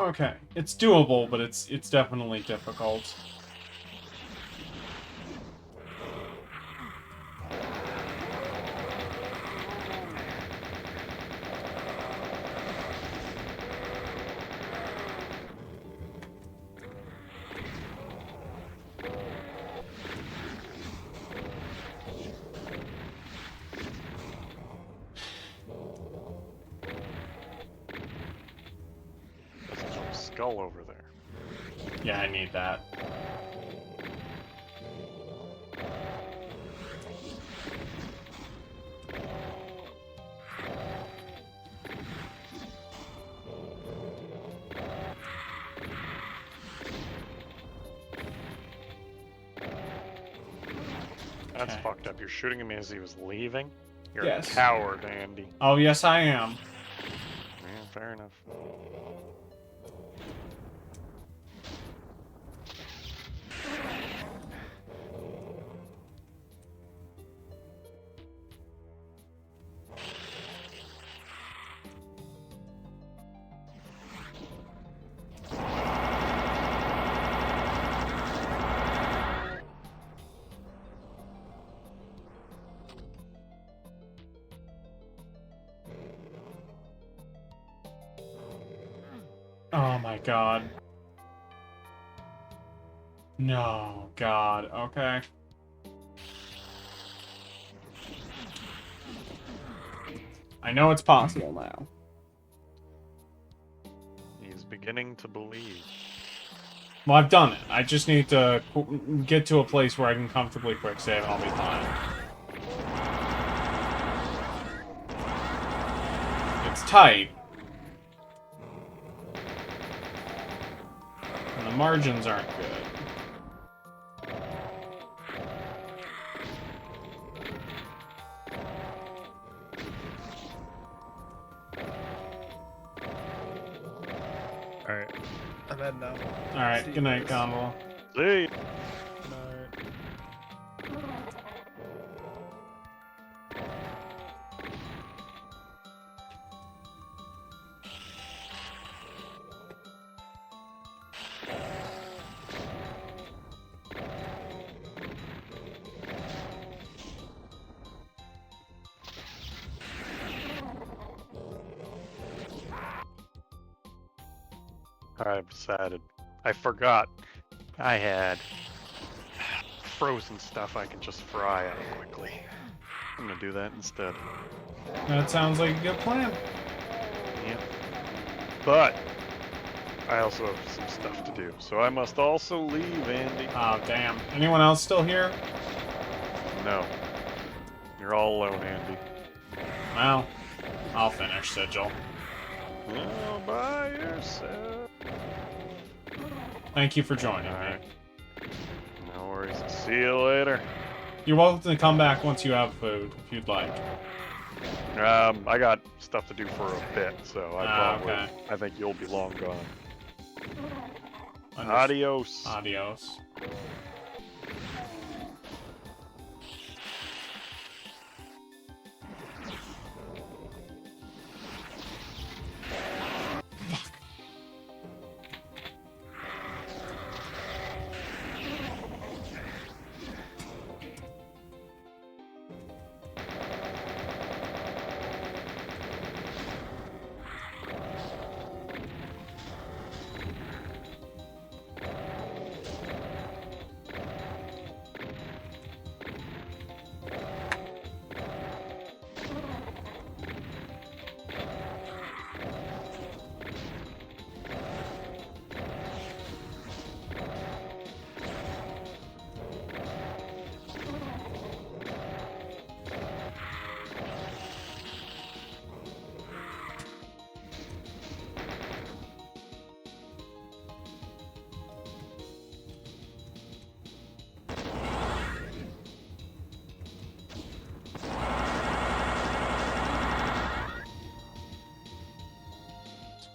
okay. It's doable, but it's definitely difficult. There's a skull over there. Yeah, I need that. That's Okay. fucked up. You're shooting him as he was leaving? You're Yes. a coward, Andy. Oh, yes, I am. Yeah, fair enough. Oh my god. No, god. Okay. I know it's possible now. He's beginning to believe. Well, I've done it. I just need to get to a place where I can comfortably quick save and I'll be fine. It's tight. And the margins aren't good. Alright. I'm heading now. Alright, See good you night, guys. Gondola. See? Good night. I've decided. I forgot. I had frozen stuff I can just fry out quickly. I'm gonna do that instead. That sounds like a good plan. Yep. But I also have some stuff to do, so I must also leave, Andy. Oh, damn. Anyone else still here? No. You're all alone, Andy. Well, I'll finish, Sigil. All by yourself. Thank you for joining me. Alright. No worries. See you later. You're welcome to come back once you have food, if you'd like. I got stuff to do for a bit, so Okay. I think you'll be long gone. Under- Adios. Adios.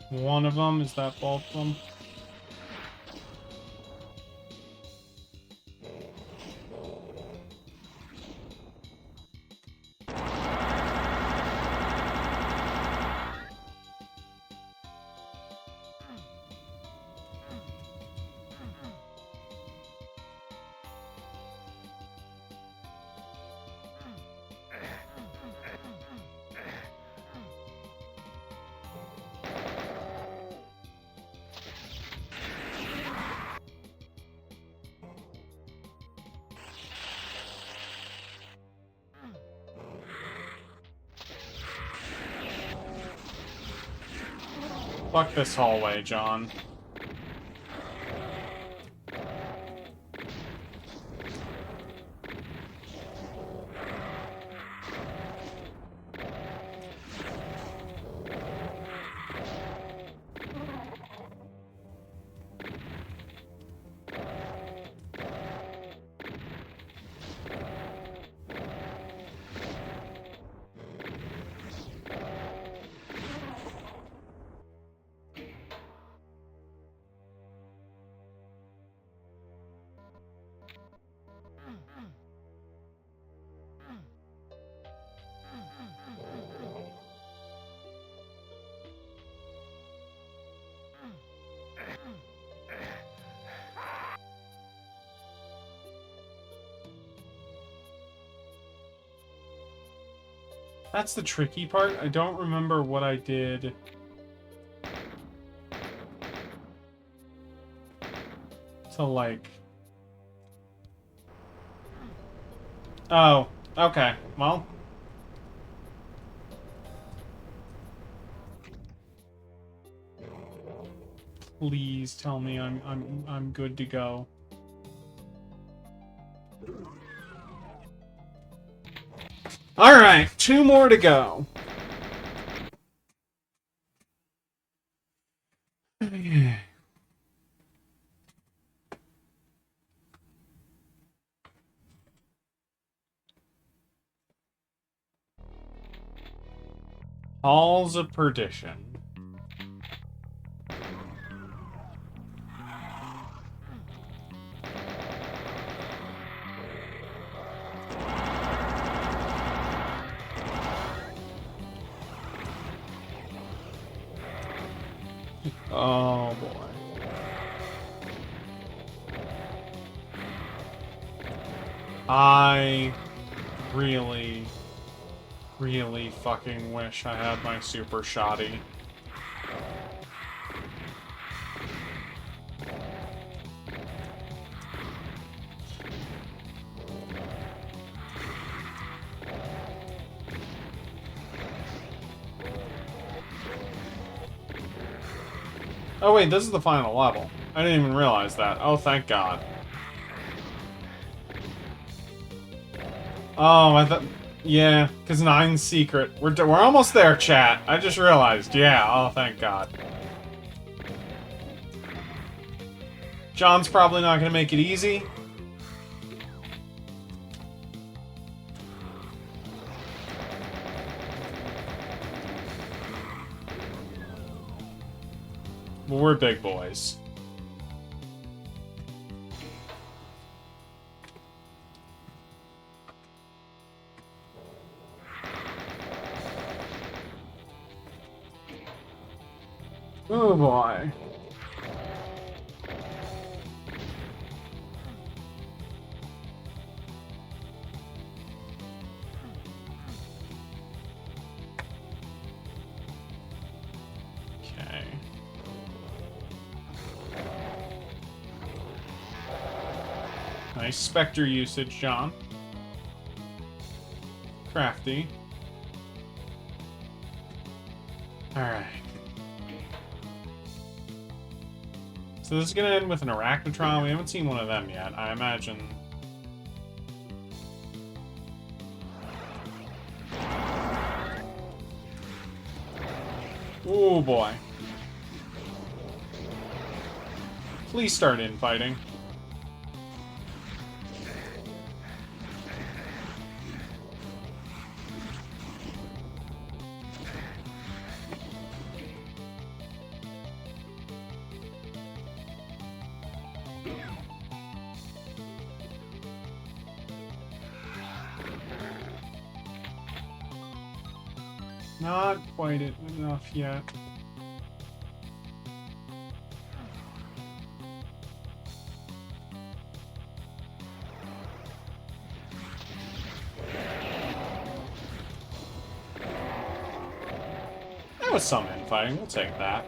One of them, is that both of them? Fuck this hallway, John. That's the tricky part. I don't remember what I did. To, like... Oh, okay. Well... Please tell me I'm good to go. Alright, 2 more to go. Halls of Perdition. Oh boy. I really fucking wish I had my super shoddy. Oh wait, this is the final level. I didn't even realize that. Oh, thank God. Oh, I thought... Yeah, because 9's secret. We're almost there, chat. I just realized. Yeah, oh, thank God. John's probably not going to make it easy. But we're big boys. Oh boy. Okay. Nice Spectre usage, John. Crafty. Alright. So this is gonna end with an Arachnotron. We haven't seen one of them yet. I imagine... Oh boy. Please start infighting. Not quite enough yet. That was some infighting. We'll take that.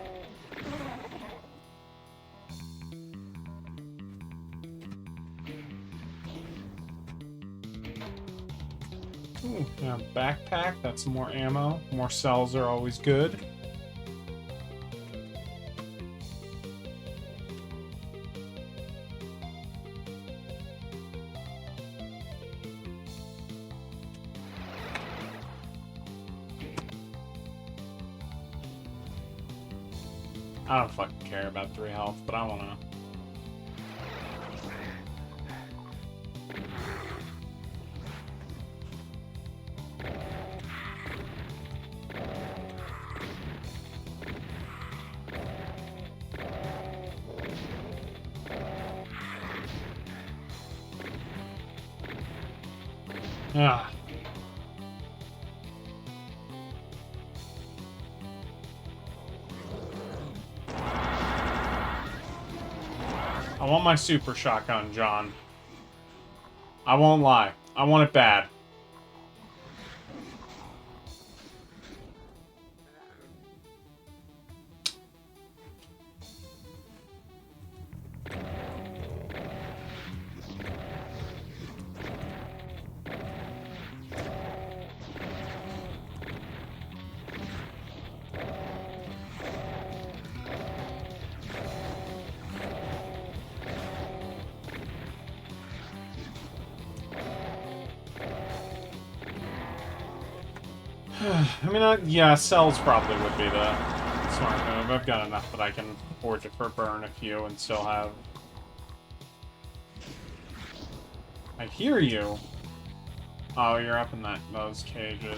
Ooh, yeah, backpack. That's more ammo. More cells are always good. I don't fucking care about 3 health, but I wanna... Ah. I want my super shotgun, John. I won't lie. I want it bad. I mean, yeah, cells probably would be the smart move. I've got enough that I can forge it for burn a few and still have... I hear you. Oh, you're up in those cages.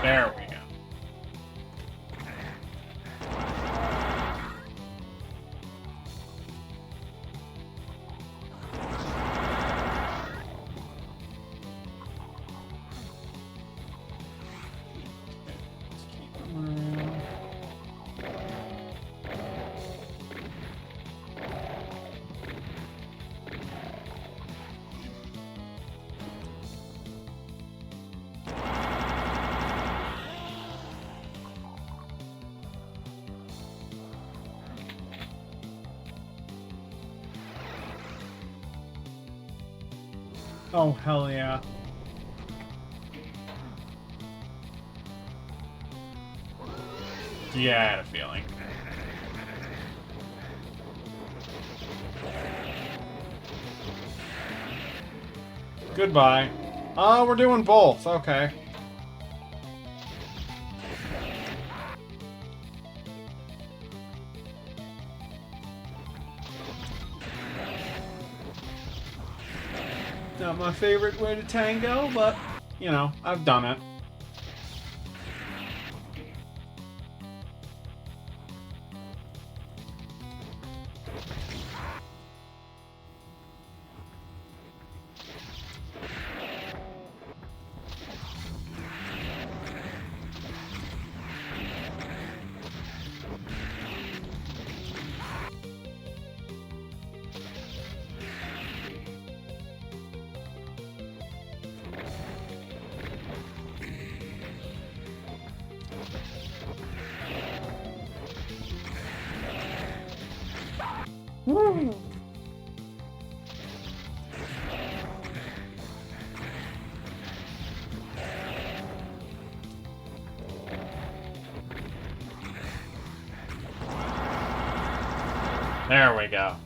There we go. Let's keep them around. Oh, hell yeah. Yeah, I had a feeling. Goodbye. Oh, we're doing both. Okay. Not my favorite way to tango, but, you know, I've done it. Woo! There we go.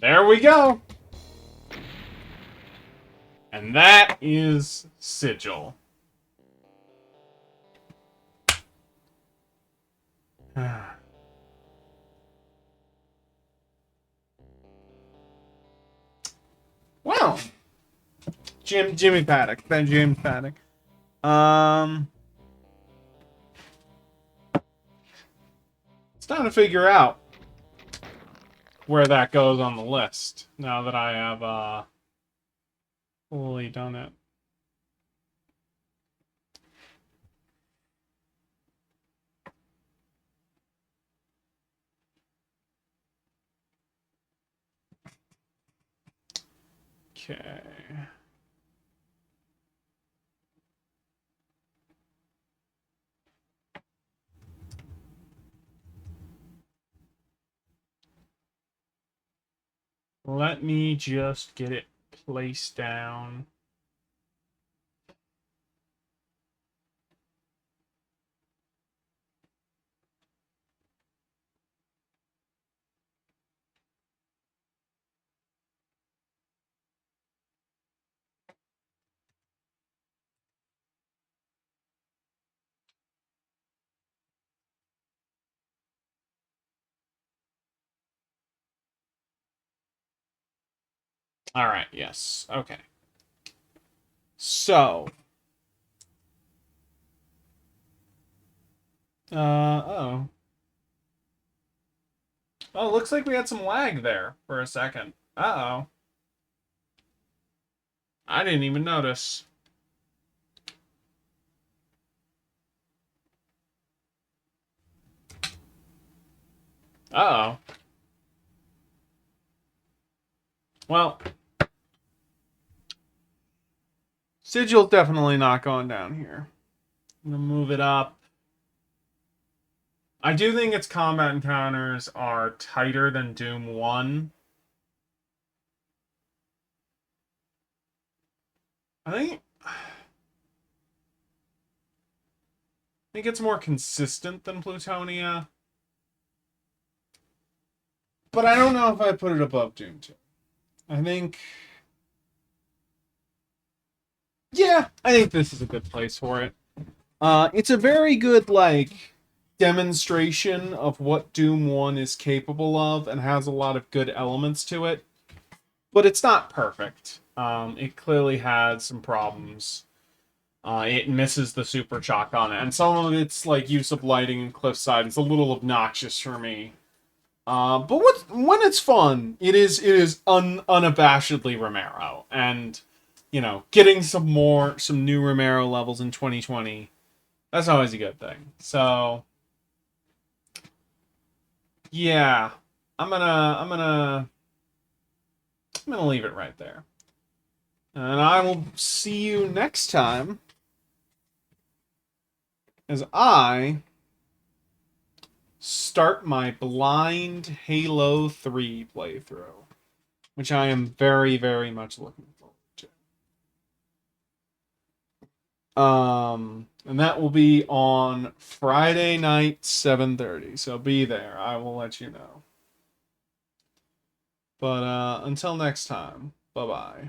There we go. And that is Sigil. Well, Jimmy Paddock. Ben James Paddock. It's time to figure out where that goes on the list now that I have fully done it. Okay. Let me just get it placed down. All right, yes. Okay. So, oh. Oh, looks like we had some lag there for a second. Uh-oh. I didn't even notice. Uh-oh. Well, Sigil's definitely not going down here. I'm gonna move it up. I do think its combat encounters are tighter than Doom 1. I think it's more consistent than Plutonia. But I don't know if I put it above Doom 2. I think... Yeah, I think this is a good place for it. It's a very good, like, demonstration of what Doom 1 is capable of and has a lot of good elements to it. But it's not perfect. It clearly has some problems. It misses the super shock on it, and some of its like use of lighting and cliffside is a little obnoxious for me. But when it's fun, it is unabashedly Romero, and you know, getting some new Romero levels in 2020, that's always a good thing. So yeah, I'm gonna leave it right there, and I will see you next time as I start my blind Halo 3 playthrough, which I am very, very much looking forward to. And that will be on Friday night, 7:30. So be there. I will let you know. But until next time, bye-bye.